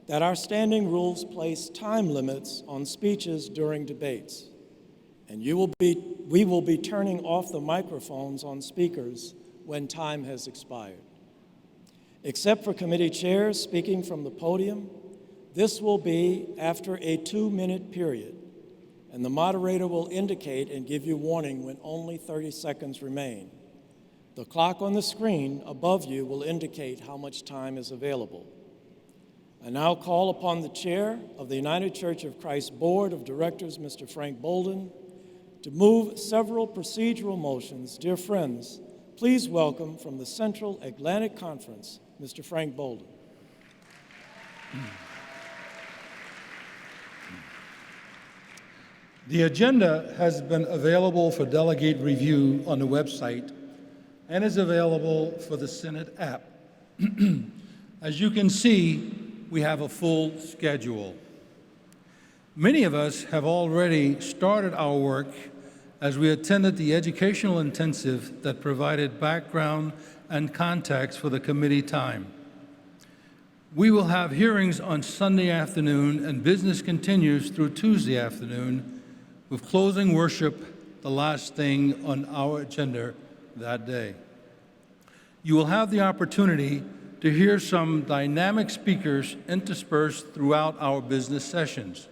that our standing rules place time limits on speeches during debates, and we will be turning off the microphones on speakers when time has expired. Except for committee chairs speaking from the podium, this will be after a 2-minute period, and the moderator will indicate and give you warning when only 30 seconds remain. The clock on the screen above you will indicate how much time is available. I now call upon the chair of the United Church of Christ Board of Directors, Mr. Frank Bolden, to move several procedural motions. Dear friends, please welcome from the Central Atlantic Conference, Mr. Frank Bolden. The agenda has been available for delegate review on the website and is available for the Synod app. As you can see, we have a full schedule. Many of us have already started our work as we attended the educational intensive that provided background and context for the committee time. We will have hearings on Sunday afternoon, and business continues through Tuesday afternoon, with closing worship the last thing on our agenda that day. You will have the opportunity to hear some dynamic speakers interspersed throughout our business sessions.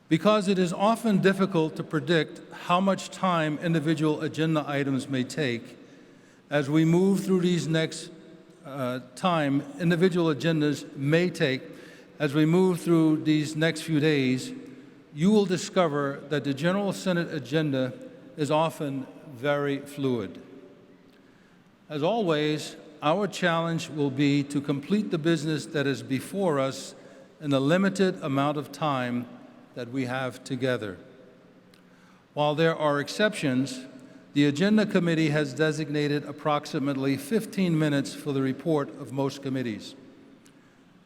Because it is often difficult to predict how much time individual agenda items may take, as we move through these next individual agendas may take, as we move through these next few days, you will discover that the General Synod agenda is often very fluid. As always, our challenge will be to complete the business that is before us in the limited amount of time that we have together. While there are exceptions, the Agenda Committee has designated approximately 15 minutes for the report of most committees.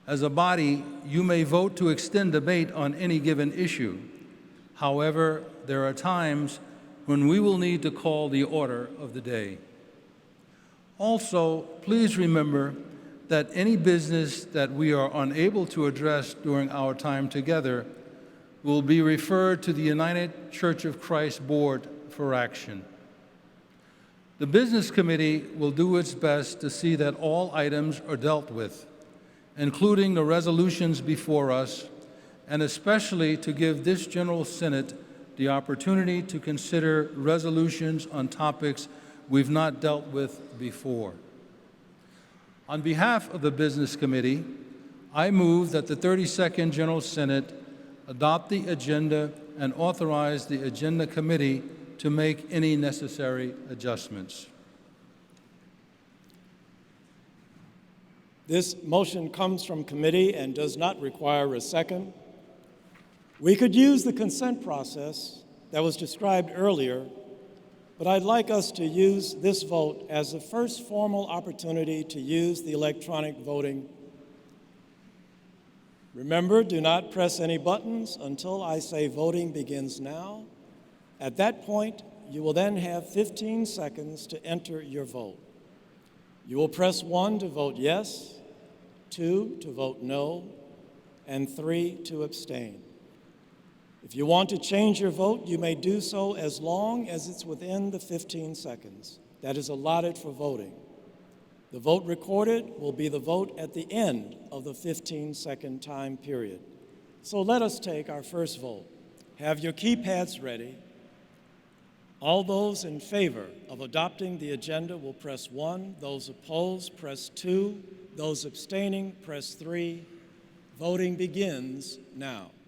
As a body, you may vote to extend debate on any given issue. However, there are times when we will need to call the order of the day. Also, please remember that any business that we are unable to address during our time together will be referred to the United Church of Christ Board for action. The Business Committee will do its best to see that all items are dealt with, including the resolutions before us, and especially to give this General Synod the opportunity to consider resolutions on topics we've not dealt with before. On behalf of the Business Committee, I move that the 32nd General Synod adopt the agenda and authorize the Agenda Committee to make any necessary adjustments. This motion comes from committee and does not require a second. We could use the consent process that was described earlier, but I'd like us to use this vote as the first formal opportunity to use the electronic voting. Remember, do not press any buttons until I say voting begins now. At that point, you will then have 15 seconds to enter your vote. You will press 1 to vote yes, 2 to vote no, and 3 to abstain. If you want to change your vote, you may do so as long as it's within the 15 seconds that is allotted for voting. The vote recorded will be the vote at the end of the 15-second time period. So let us take our first vote. Have your keypads ready. All those in favor of adopting the agenda will press 1. Those opposed, press 2. Those abstaining, press 3. Voting begins now. –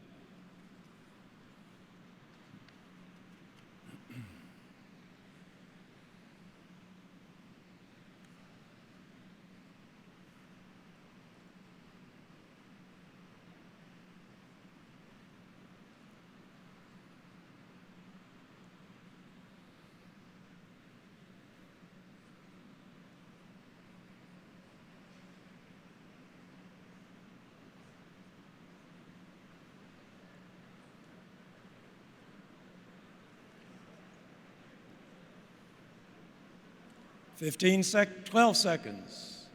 12 seconds.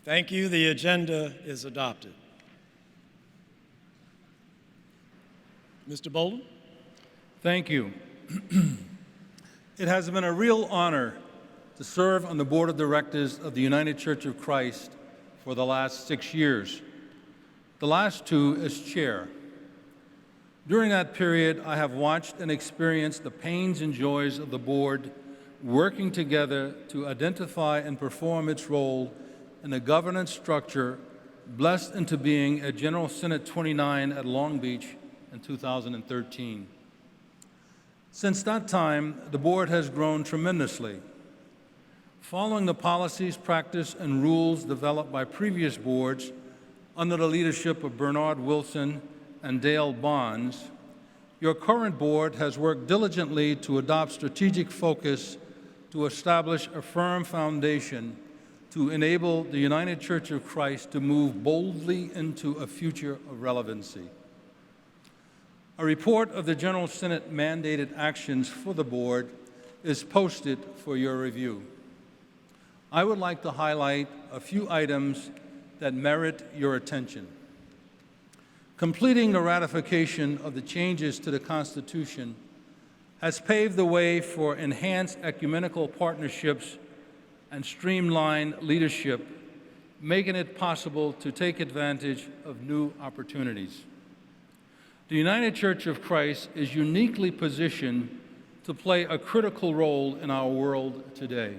Thank you. The agenda is adopted. Mr. Bolden? Thank you. It has been a real honor to serve on the board of directors of the United Church of Christ for the last 6 years, the last 2 as chair. During that period, I have watched and experienced the pains and joys of the board working together to identify and perform its role in a governance structure blessed into being at General Synod 29 at Long Beach in 2013. Since that time, the board has grown tremendously. Following the policies, practice, and rules developed by previous boards under the leadership of Bernard Wilson and Dale Bonds, your current board has worked diligently to adopt strategic focus to establish a firm foundation to enable the United Church of Christ to move boldly into a future of relevancy. A report of the General Synod mandated actions for the board is posted for your review. I would like to highlight a few items that merit your attention. Completing the ratification of the changes to the Constitution has paved the way for enhanced ecumenical partnerships and streamlined leadership, making it possible to take advantage of new opportunities. The United Church of Christ is uniquely positioned to play a critical role in our world today.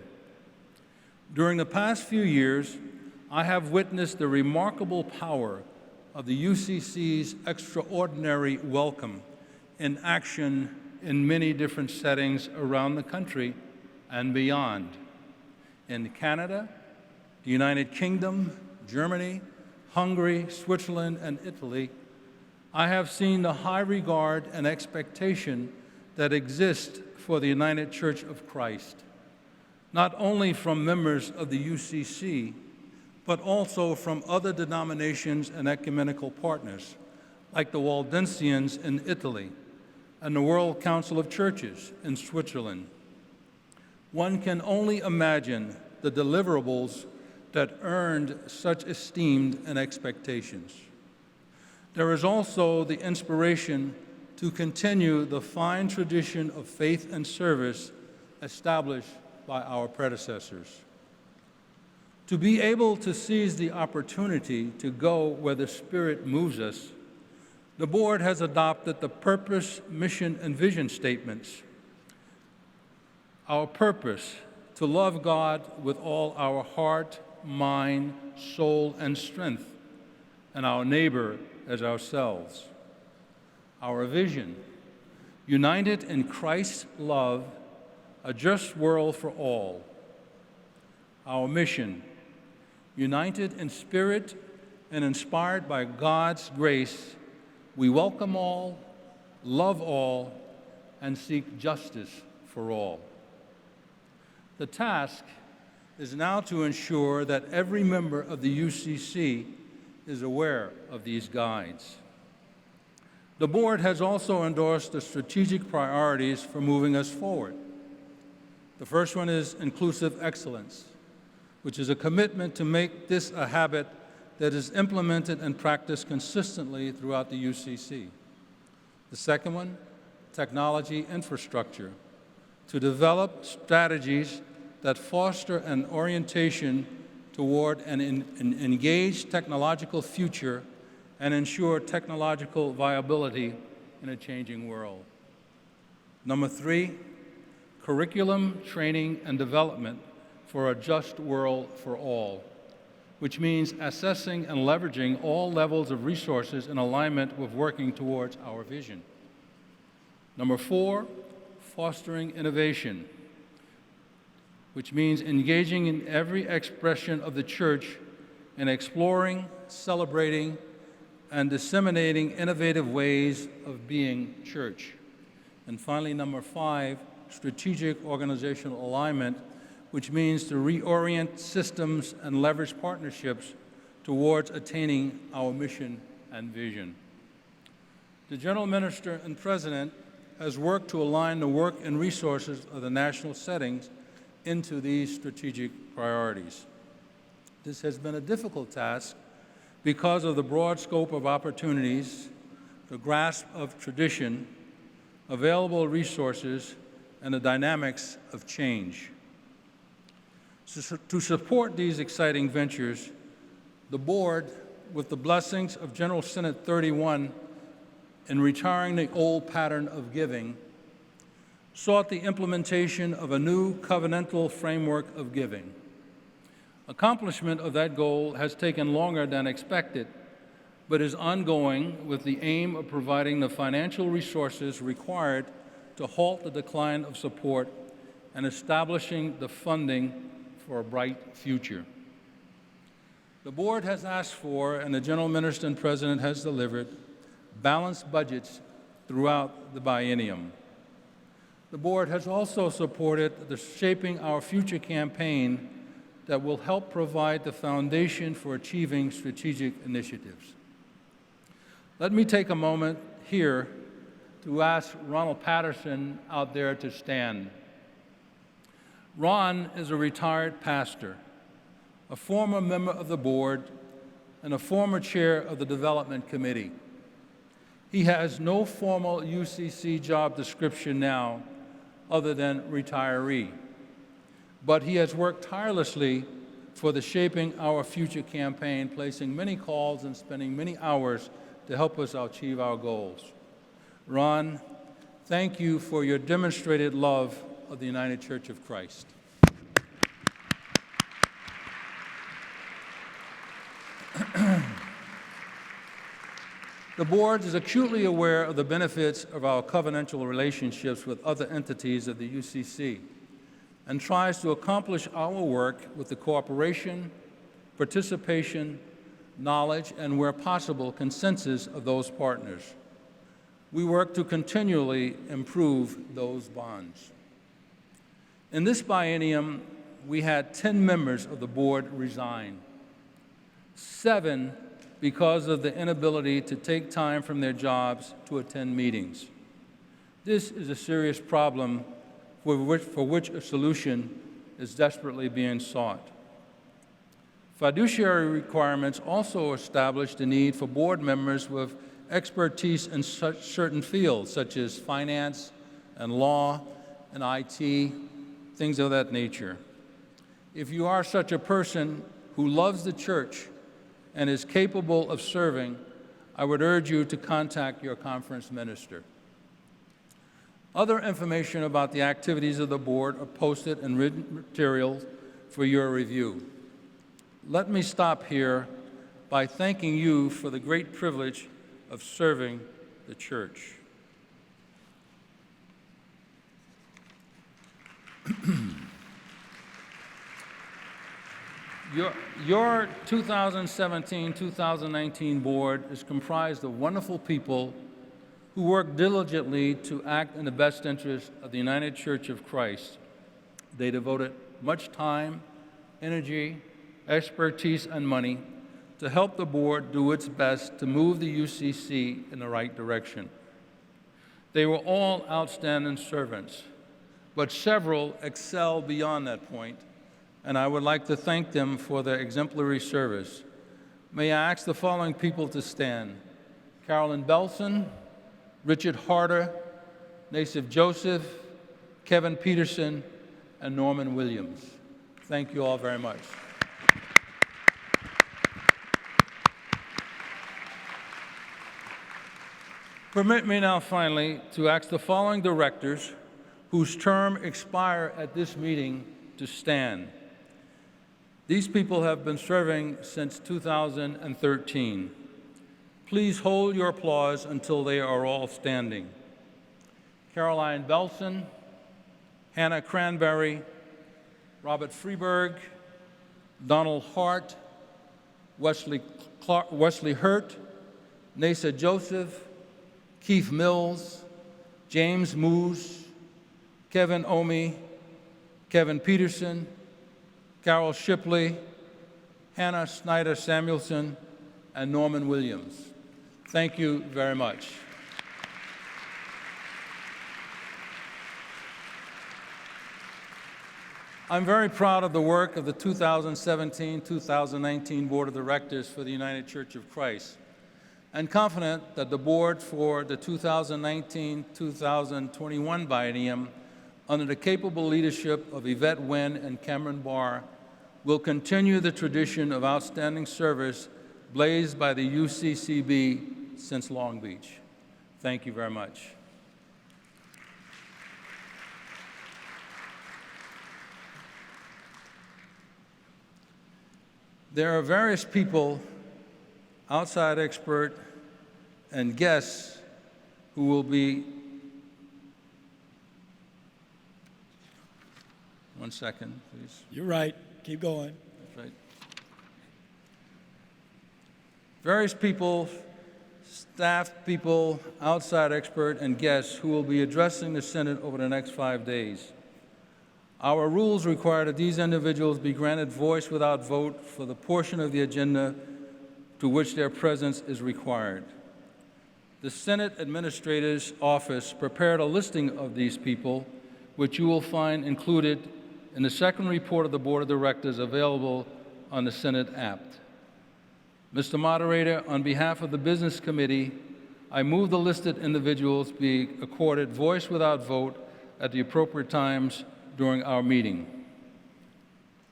During the past few years, I have witnessed the remarkable power of the UCC's extraordinary welcome in action in many different settings around the country and beyond. In Canada, the United Kingdom, Germany, Hungary, Switzerland, and Italy, I have seen the high regard and expectation that exists for the United Church of Christ, not only from members of the UCC, but also from other denominations and ecumenical partners, like the Waldensians in Italy and the World Council of Churches in Switzerland. One can only imagine the deliverables that earned such esteem and expectations. there is also the inspiration to continue the fine tradition of faith and service established by our predecessors. To be able to seize the opportunity to go where the Spirit moves us, the Board has adopted the purpose, mission, and vision statements. Our purpose, to love God with all our heart, mind, soul, and strength, and our neighbor as ourselves. Our vision, united in Christ's love, a just world for all. Our mission, united in spirit and inspired by God's grace, we welcome all, love all, and seek justice for all. The task is now to ensure that every member of the UCC is aware of these guides. The Board has also endorsed the strategic priorities for moving us forward. The first one is inclusive excellence, which is a commitment to make this a habit that is implemented and practiced consistently throughout the UCC. The second one, technology infrastructure, to develop strategies that foster an orientation toward an engaged technological future and ensure technological viability in a changing world. Number 3, curriculum, training, and development for a just world for all, which means assessing and leveraging all levels of resources in alignment with working towards our vision. Number 4, fostering innovation, which means engaging in every expression of the church in exploring, celebrating, and disseminating innovative ways of being church. And finally, number 5, strategic organizational alignment, which means to reorient systems and leverage partnerships towards attaining our mission and vision. The General Minister and President has worked to align the work and resources of the national settings into these strategic priorities. This has been a difficult task because of the broad scope of opportunities, the grasp of tradition, available resources, and the dynamics of change. To support these exciting ventures, the Board, with the blessings of General Synod 31 in retiring the old pattern of giving, sought the implementation of a new covenantal framework of giving. Accomplishment of that goal has taken longer than expected, but is ongoing with the aim of providing the financial resources required to halt the decline of support and establishing the funding for a bright future. The Board has asked for, and the General Minister and President has delivered, balanced budgets throughout the biennium. The Board has also supported the Shaping Our Future campaign that will help provide the foundation for achieving strategic initiatives. Let me take a moment here to ask Ronald Patterson out there to stand. Ron is a retired pastor, a former member of the Board, and a former chair of the Development Committee. He has no formal UCC job description now other than retiree, but he has worked tirelessly for the Shaping Our Future campaign, placing many calls and spending many hours to help us achieve our goals. Ron, thank you for your demonstrated love of the United Church of Christ. The Board is acutely aware of the benefits of our covenantal relationships with other entities of the UCC and tries to accomplish our work with the cooperation, participation, knowledge, and where possible, consensus of those partners. We work to continually improve those bonds. In this biennium, we had 10 members of the Board resign, 7 because of the inability to take time from their jobs to attend meetings. This is a serious problem for which a solution is desperately being sought. Fiduciary requirements also establish the need for board members with expertise in certain fields, such as finance and law and IT, things of that nature. If you are such a person who loves the church and is capable of serving, I would urge you to contact your conference minister. Other information about the activities of the board are posted in written materials for your review. Let me stop here by thanking you for the great privilege of serving the church. Your 2017-2019 board is comprised of wonderful people who work diligently to act in the best interest of the United Church of Christ. They devoted much time, energy, expertise, and money to help the board do its best to move the UCC in the right direction. They were all outstanding servants, but several excel beyond that point, and I would like to thank them for their exemplary service. May I ask the following people to stand: Carolyn Belson, Richard Harder, Nasif Joseph, Kevin Peterson, and Norman Williams. Thank you all very much. Permit me now finally to ask the following directors whose term expire at this meeting to stand. These people have been serving since 2013. Please hold your applause until they are all standing. Caroline Belson, Hannah Cranberry, Robert Freeberg, Donald Hart, Wesley Hurt, Nasa Joseph, Keith Mills, James Moose, Kevin Omi, Kevin Peterson, Carol Shipley, Hannah Snyder Samuelson, and Norman Williams. Thank you very much. I'm very proud of the work of the 2017-2019 Board of Directors for the United Church of Christ, and confident that the board for the 2019-2021 biennium, under the capable leadership of Yvette Wynn and Cameron Barr, will continue the tradition of outstanding service blazed by the UCCB since Long Beach. Thank you very much. There are various people, outside expert, and guests who will be, one second, please. You're right. Keep going. That's right. Various people, staff people, outside expert, and guests who will be addressing the Synod over the next 5 days. Our rules require that these individuals be granted voice without vote for the portion of the agenda to which their presence is required. The Synod Administrator's Office prepared a listing of these people, which you will find included in the second report of the Board of Directors available on the Synod app. Mr. Moderator, on behalf of the Business Committee, I move the listed individuals be accorded voice without vote at the appropriate times during our meeting.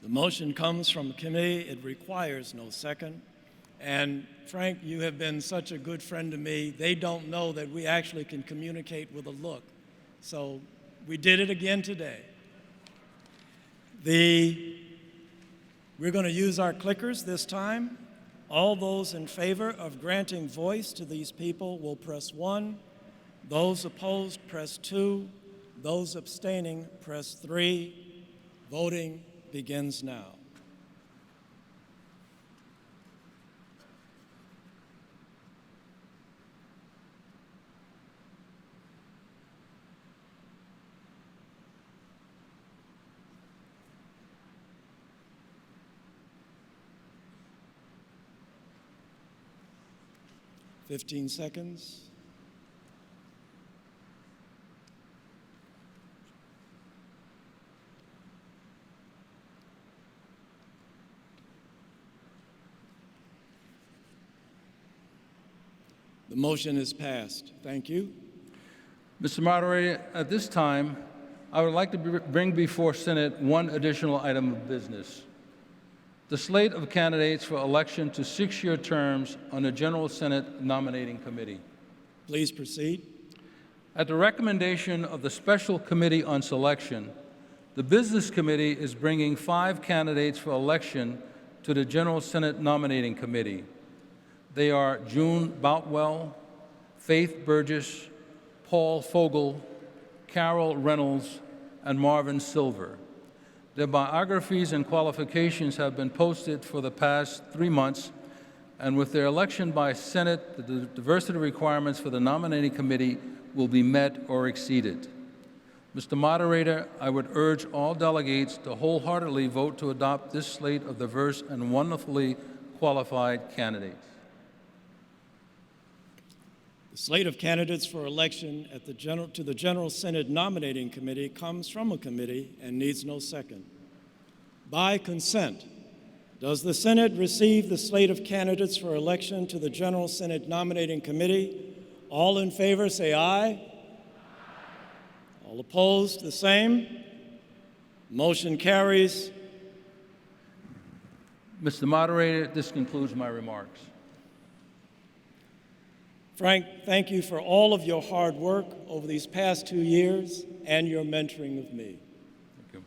The motion comes from the committee. It requires no second. And Frank, you have been such a good friend to me. They don't know that we actually can communicate with a look. So we did it again today. We're going to use our clickers this time. All those in favor of granting voice to these people will press 1. Those opposed, press 2. Those abstaining, press 3. Voting begins now. Fifteen seconds. motion is passed. Thank you. Mr. Moderator, at this time, I would like to bring before Synod one additional item of business. The slate of candidates for election to 6-year terms on the General Synod Nominating Committee. Please proceed. At the recommendation of the Special Committee on Selection, the Business Committee is bringing 5 candidates for election to the General Synod Nominating Committee. They are June Boutwell, Faith Burgess, Paul Fogel, Carol Reynolds, and Marvin Silver. Their biographies and qualifications have been posted for the past 3 months, and with their election by Senate, the diversity requirements for the nominating committee will be met or exceeded. Mr. Moderator, I would urge all delegates to wholeheartedly vote to adopt this slate of diverse and wonderfully qualified candidates. The slate of candidates for election to the General Synod Nominating Committee comes from a committee and needs no second. By consent, does the Synod receive the slate of candidates for election to the General Synod Nominating Committee? All in favor say aye. All opposed, the same. Motion carries. Mr. Moderator, this concludes my remarks. Frank, thank you for all of your hard work over these past 2 years and your mentoring of me. Thank you.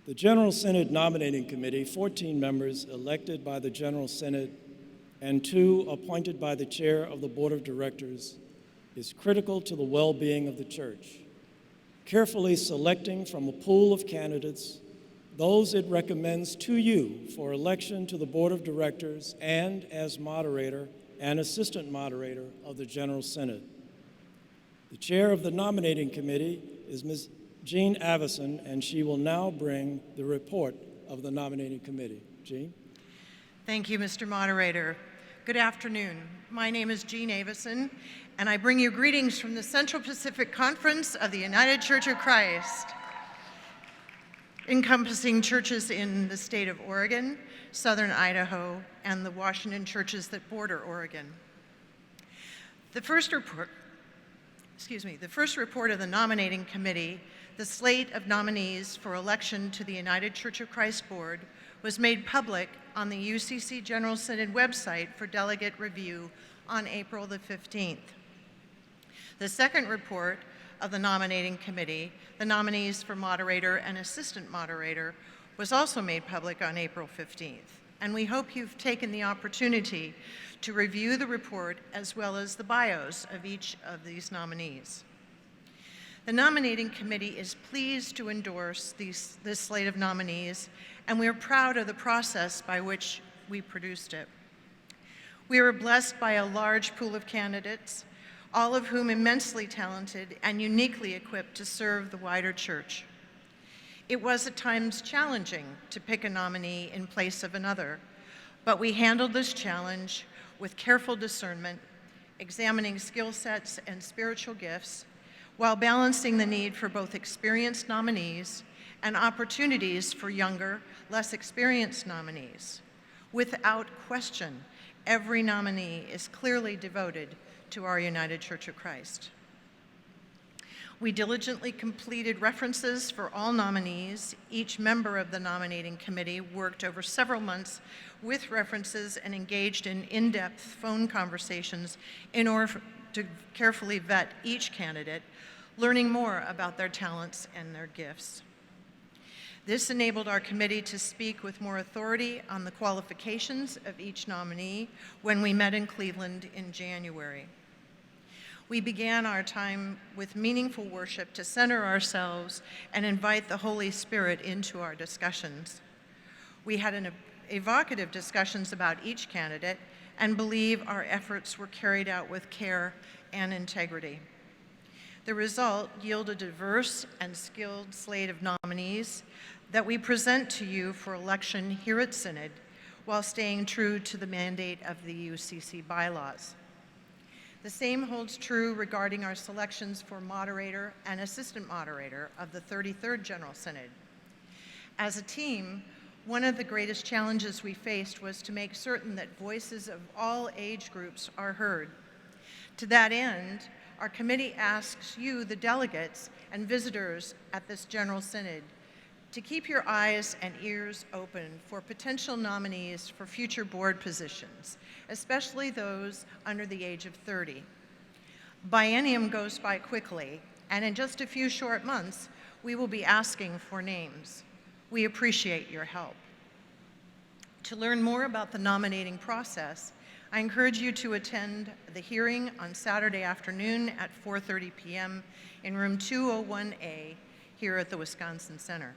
The General Synod Nominating Committee, 14 members elected by the General Synod and 2 appointed by the Chair of the Board of Directors, is critical to the well-being of the Church. Carefully selecting from a pool of candidates those it recommends to you for election to the Board of Directors and as moderator and assistant moderator of the General Synod. The Chair of the Nominating Committee is Ms. Jean Avison, and she will now bring the report of the Nominating Committee. Jean? Thank you, Mr. Moderator. Good afternoon. My name is Jean Avison, and I bring you greetings from the Central Pacific Conference of the United Church of Christ, encompassing churches in the state of Oregon, southern Idaho, and the Washington churches that border Oregon. The first report of the Nominating Committee, the slate of nominees for election to the United Church of Christ Board, was made public on the UCC General Synod website for delegate review on April the 15th. The second report of the Nominating Committee, the nominees for moderator and assistant moderator, was also made public on April 15th, and we hope you've taken the opportunity to review the report as well as the bios of each of these nominees. The Nominating Committee is pleased to endorse this slate of nominees, and we are proud of the process by which we produced it. We were blessed by a large pool of candidates, all of whom immensely talented and uniquely equipped to serve the wider church. It was at times challenging to pick a nominee in place of another, but we handled this challenge with careful discernment, examining skill sets and spiritual gifts, while balancing the need for both experienced nominees and opportunities for younger, less experienced nominees. Without question, every nominee is clearly devoted to our United Church of Christ. We diligently completed references for all nominees. Each member of the Nominating Committee worked over several months with references and engaged in in-depth phone conversations in order to carefully vet each candidate, learning more about their talents and their gifts. This enabled our committee to speak with more authority on the qualifications of each nominee when we met in Cleveland in January. We began our time with meaningful worship to center ourselves and invite the Holy Spirit into our discussions. We had evocative discussions about each candidate and believe our efforts were carried out with care and integrity. The result yielded a diverse and skilled slate of nominees that we present to you for election here at Synod while staying true to the mandate of the UCC bylaws. The same holds true regarding our selections for moderator and assistant moderator of the 33rd General Synod. As a team, one of the greatest challenges we faced was to make certain that voices of all age groups are heard. To that end, our committee asks you, the delegates and visitors at this General Synod, to keep your eyes and ears open for potential nominees for future board positions, especially those under the age of 30. Biennium goes by quickly, and in just a few short months, we will be asking for names. We appreciate your help. To learn more about the nominating process, I encourage you to attend the hearing on Saturday afternoon at 4:30 p.m. in room 201A here at the Wisconsin Center.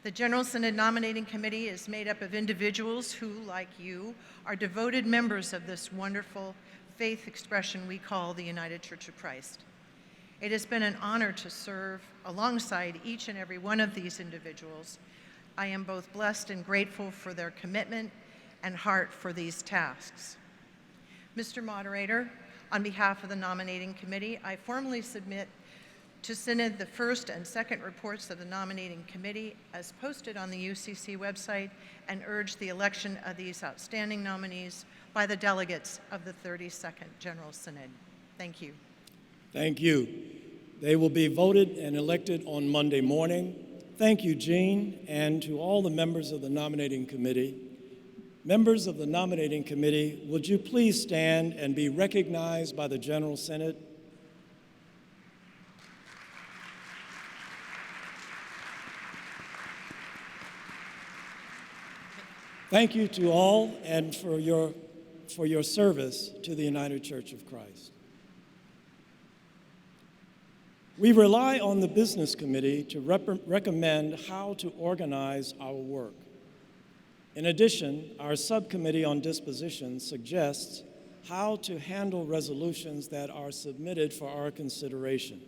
The General Synod Nominating Committee is made up of individuals who, like you, are devoted members of this wonderful faith expression we call the United Church of Christ. It has been an honor to serve alongside each and every one of these individuals. I am both blessed and grateful for their commitment and heart for these tasks. Mr. Moderator, on behalf of the Nominating Committee, I formally submit to Synod the first and second reports of the Nominating Committee as posted on the UCC website, and urge the election of these outstanding nominees by the delegates of the 32nd General Synod. Thank you. Thank you. They will be voted and elected on Monday morning. Thank you, Jean, and to all the members of the Nominating Committee. Members of the Nominating Committee, would you please stand and be recognized by the General Synod? Thank you to all and for your service to the United Church of Christ. We rely on the Business Committee to recommend how to organize our work. In addition, our Subcommittee on Disposition suggests how to handle resolutions that are submitted for our consideration.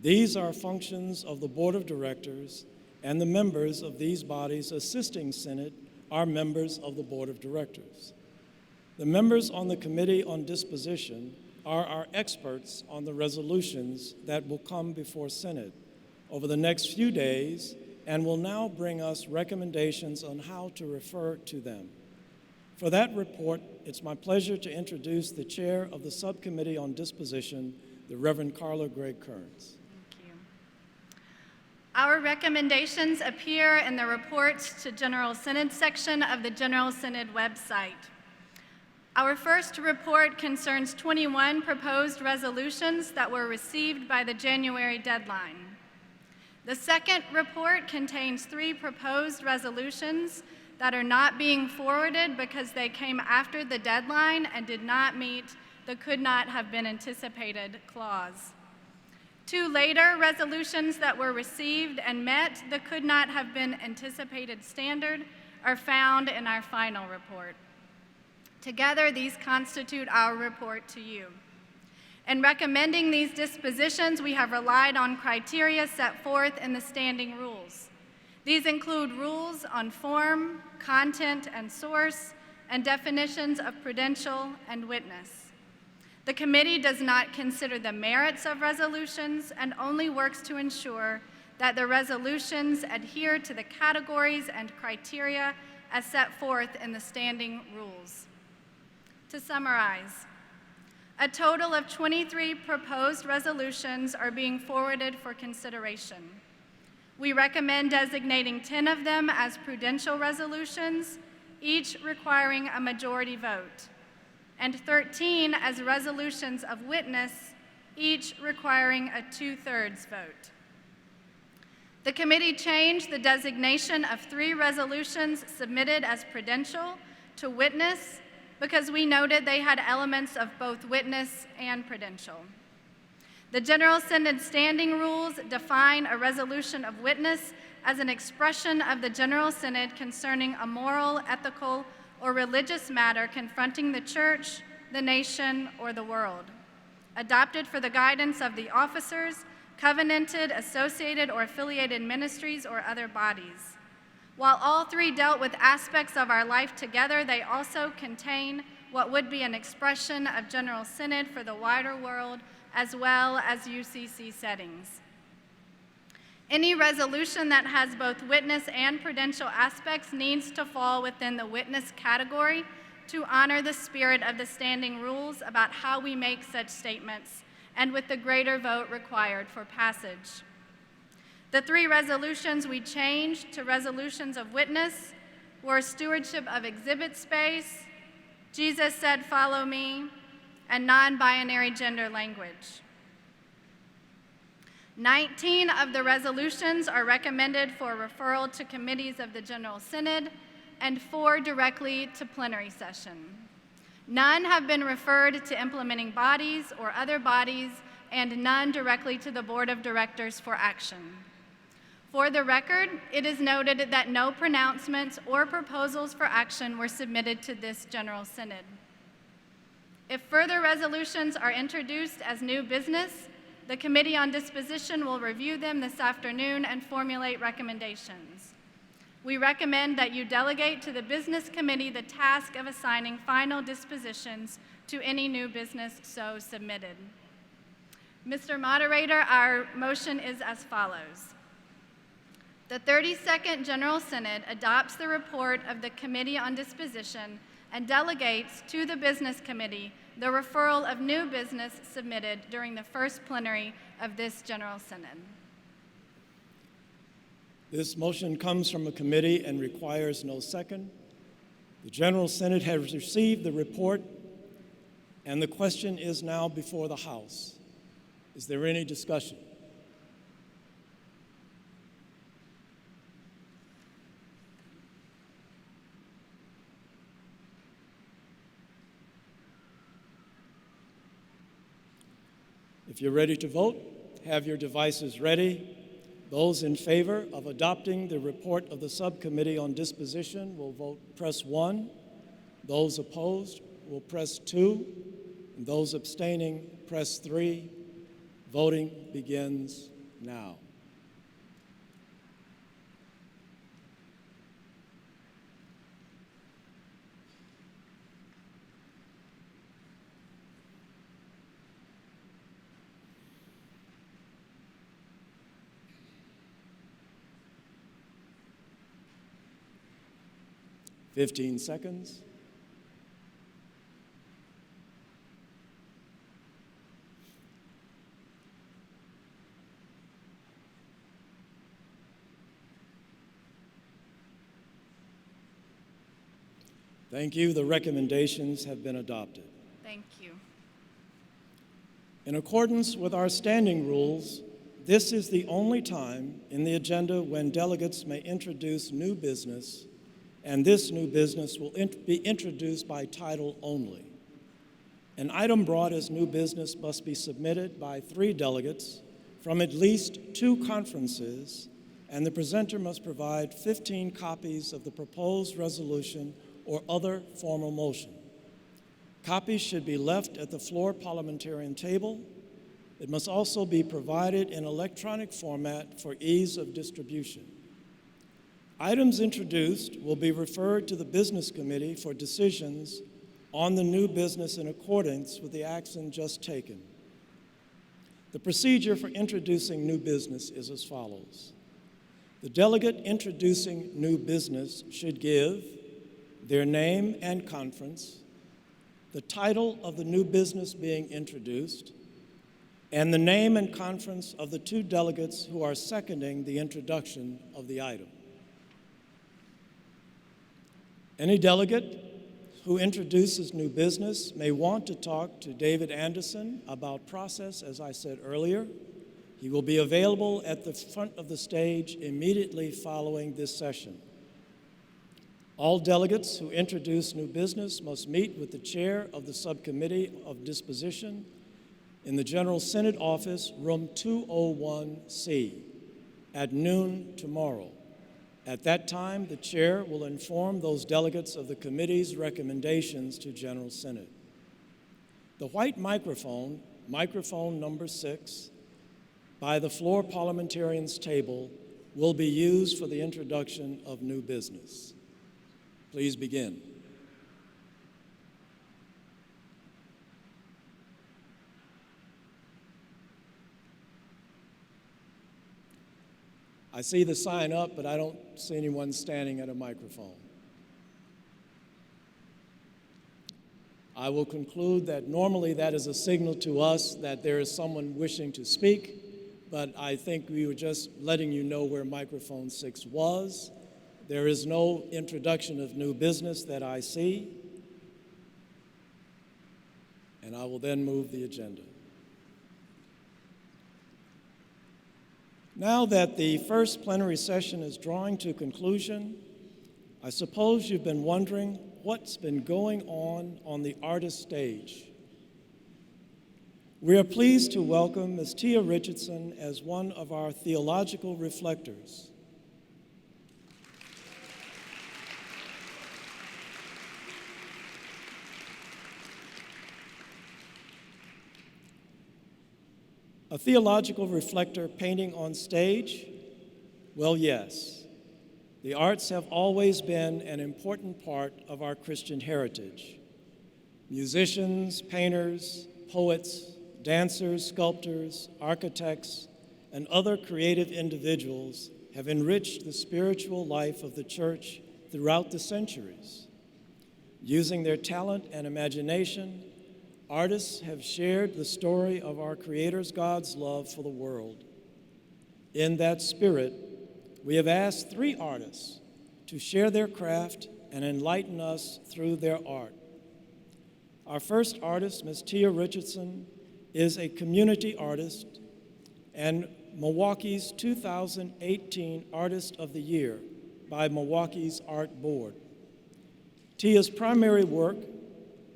These are functions of the Board of Directors, and the members of these bodies assisting Synod are members of the Board of Directors. The members on the Committee on Disposition are our experts on the resolutions that will come before Synod over the next few days and will now bring us recommendations on how to refer to them. For that report, it's my pleasure to introduce the chair of the Subcommittee on Disposition, the Reverend Carla Gregg Kearns. Our recommendations appear in the Reports to General Synod section of the General Synod website. Our first report concerns 21 proposed resolutions that were received by the January deadline. The second report contains 3 proposed resolutions that are not being forwarded because they came after the deadline and did not meet the could not have been anticipated clause. 2 later resolutions that were received and met the could not have been anticipated standard are found in our final report. Together, these constitute our report to you. In recommending these dispositions, we have relied on criteria set forth in the standing rules. These include rules on form, content, and source, and definitions of prudential and witness. The committee does not consider the merits of resolutions and only works to ensure that the resolutions adhere to the categories and criteria as set forth in the standing rules. To summarize, a total of 23 proposed resolutions are being forwarded for consideration. We recommend designating 10 of them as prudential resolutions, each requiring a majority vote, and 13 as resolutions of witness, each requiring a 2/3 vote. The committee changed the designation of 3 resolutions submitted as prudential to witness because we noted they had elements of both witness and prudential. The General Synod standing rules define a resolution of witness as an expression of the General Synod concerning a moral, ethical, or religious matter confronting the church, the nation, or the world, adopted for the guidance of the officers, covenanted, associated, or affiliated ministries or other bodies. While all 3 dealt with aspects of our life together, they also contain what would be an expression of General Synod for the wider world, as well as UCC settings. Any resolution that has both witness and prudential aspects needs to fall within the witness category to honor the spirit of the standing rules about how we make such statements, and with the greater vote required for passage. The 3 resolutions we changed to resolutions of witness were stewardship of exhibit space, Jesus said, "Follow me," and non-binary gender language. 19 of the resolutions are recommended for referral to committees of the General Synod, and 4 directly to plenary session. None have been referred to implementing bodies or other bodies, and none directly to the Board of Directors for action. For the record, it is noted that no pronouncements or proposals for action were submitted to this General Synod. If further resolutions are introduced as new business, the Committee on Disposition will review them this afternoon and formulate recommendations. We recommend that you delegate to the Business Committee the task of assigning final dispositions to any new business so submitted. Mr. Moderator, our motion is as follows. The 32nd General Synod adopts the report of the Committee on Disposition and delegates to the Business Committee the referral of new business submitted during the first plenary of this General Synod. This motion comes from a committee and requires no second. The General Synod has received the report, and the question is now before the House. Is there any discussion? If you're ready to vote, have your devices ready. Those in favor of adopting the report of the Subcommittee on Disposition will vote press 1. Those opposed will press 2. And those abstaining, press 3. Voting begins now. Fifteen seconds. Thank you. The recommendations have been adopted. Thank you. In accordance with our standing rules, this is the only time in the agenda when delegates may introduce new business, and this new business will be introduced by title only. An item brought as new business must be submitted by 3 delegates from at least 2 conferences, and the presenter must provide 15 copies of the proposed resolution or other formal motion. Copies should be left at the floor parliamentarian table. It must also be provided in electronic format for ease of distribution. Items introduced will be referred to the Business Committee for decisions on the new business in accordance with the action just taken. The procedure for introducing new business is as follows. The delegate introducing new business should give their name and conference, the title of the new business being introduced, and the name and conference of the 2 delegates who are seconding the introduction of the item. Any delegate who introduces new business may want to talk to David Anderson about process, as I said earlier. He will be available at the front of the stage immediately following this session. All delegates who introduce new business must meet with the chair of the Subcommittee of Disposition in the General Synod office, room 201C, at noon tomorrow. At that time, the chair will inform those delegates of the committee's recommendations to General Synod. The white microphone, microphone number 6, by the floor parliamentarians' table will be used for the introduction of new business. Please begin. I see the sign up, but I don't see anyone standing at a microphone. I will conclude that normally that is a signal to us that there is someone wishing to speak, but I think we were just letting you know where microphone 6 was. There is no introduction of new business that I see, and I will then move the agenda. Now that the first plenary session is drawing to conclusion, I suppose you've been wondering what's been going on the artist stage. We are pleased to welcome Ms. Tia Richardson as one of our theological reflectors. A theological reflector painting on stage? Well, yes. The arts have always been an important part of our Christian heritage. Musicians, painters, poets, dancers, sculptors, architects, and other creative individuals have enriched the spiritual life of the church throughout the centuries. Using their talent and imagination, artists have shared the story of our Creator's God's love for the world. In that spirit, we have asked 3 artists to share their craft and enlighten us through their art. Our first artist, Ms. Tia Richardson, is a community artist and Milwaukee's 2018 Artist of the Year by Milwaukee's Art Board. Tia's primary work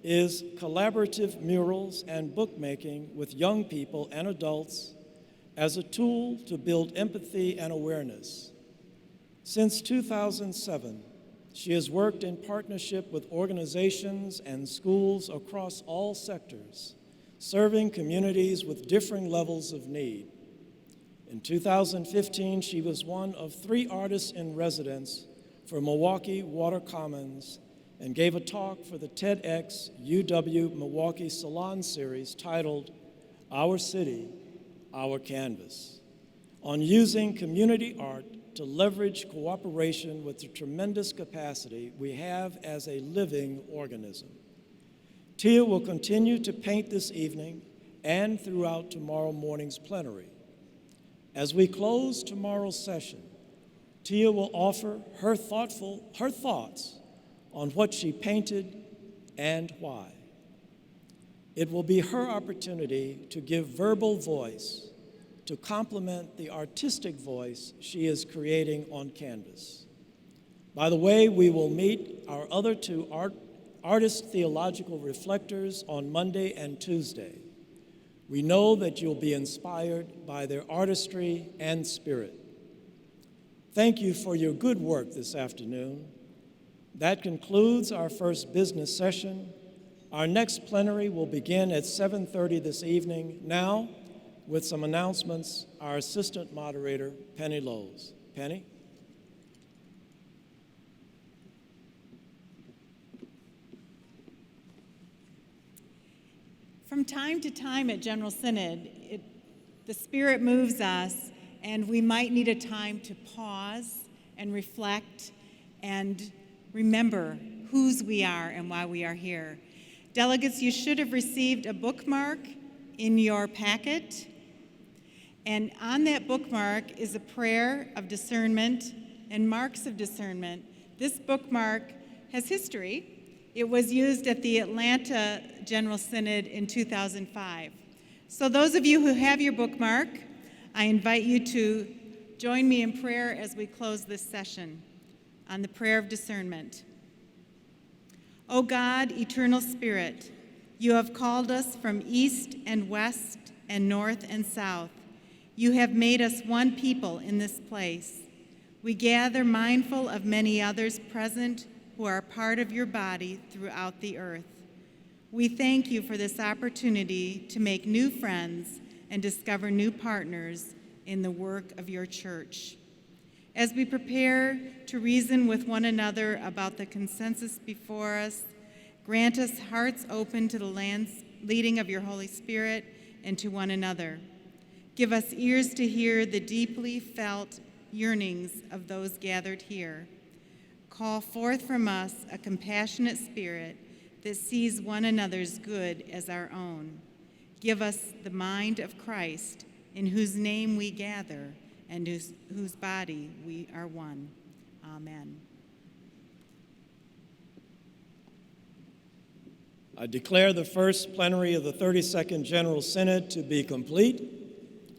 is collaborative murals and bookmaking with young people and adults as a tool to build empathy and awareness. Since 2007, she has worked in partnership with organizations and schools across all sectors, serving communities with differing levels of need. In 2015, she was one of 3 artists in residence for Milwaukee Water Commons and gave a talk for the TEDx UW Milwaukee Salon Series titled Our City, Our Canvas, on using community art to leverage cooperation with the tremendous capacity we have as a living organism. Tia will continue to paint this evening and throughout tomorrow morning's plenary. As we close tomorrow's session, Tia will offer her thoughts on what she painted and why. It will be her opportunity to give verbal voice to complement the artistic voice she is creating on canvas. By the way, we will meet our other 2 artist theological reflectors on Monday and Tuesday. We know that you'll be inspired by their artistry and spirit. Thank you for your good work this afternoon. That concludes our first business session. Our next plenary will begin at 7:30 this evening. Now, with some announcements, our assistant moderator, Penny Lowes. Penny? From time to time at General Synod, the Spirit moves us, and we might need a time to pause and reflect and remember whose we are and why we are here. Delegates, you should have received a bookmark in your packet, and on that bookmark is a prayer of discernment and marks of discernment. This bookmark has history. It was used at the Atlanta General Synod in 2005. So those of you who have your bookmark, I invite you to join me in prayer as we close this session on the prayer of discernment. O God, eternal Spirit, you have called us from east and west and north and south. You have made us one people in this place. We gather mindful of many others present who are part of your body throughout the earth. We thank you for this opportunity to make new friends and discover new partners in the work of your church. As we prepare to reason with one another about the consensus before us, grant us hearts open to the leading of your Holy Spirit and to one another. Give us ears to hear the deeply felt yearnings of those gathered here. Call forth from us a compassionate spirit that sees one another's good as our own. Give us the mind of Christ, in whose name we gather and whose body we are one. Amen. I declare the first plenary of the 32nd General Synod to be complete.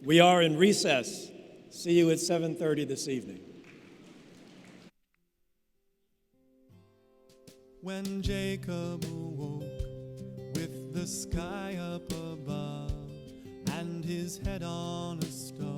We are in recess. See you at 7:30 this evening. When Jacob awoke with the sky up above and his head on a stone,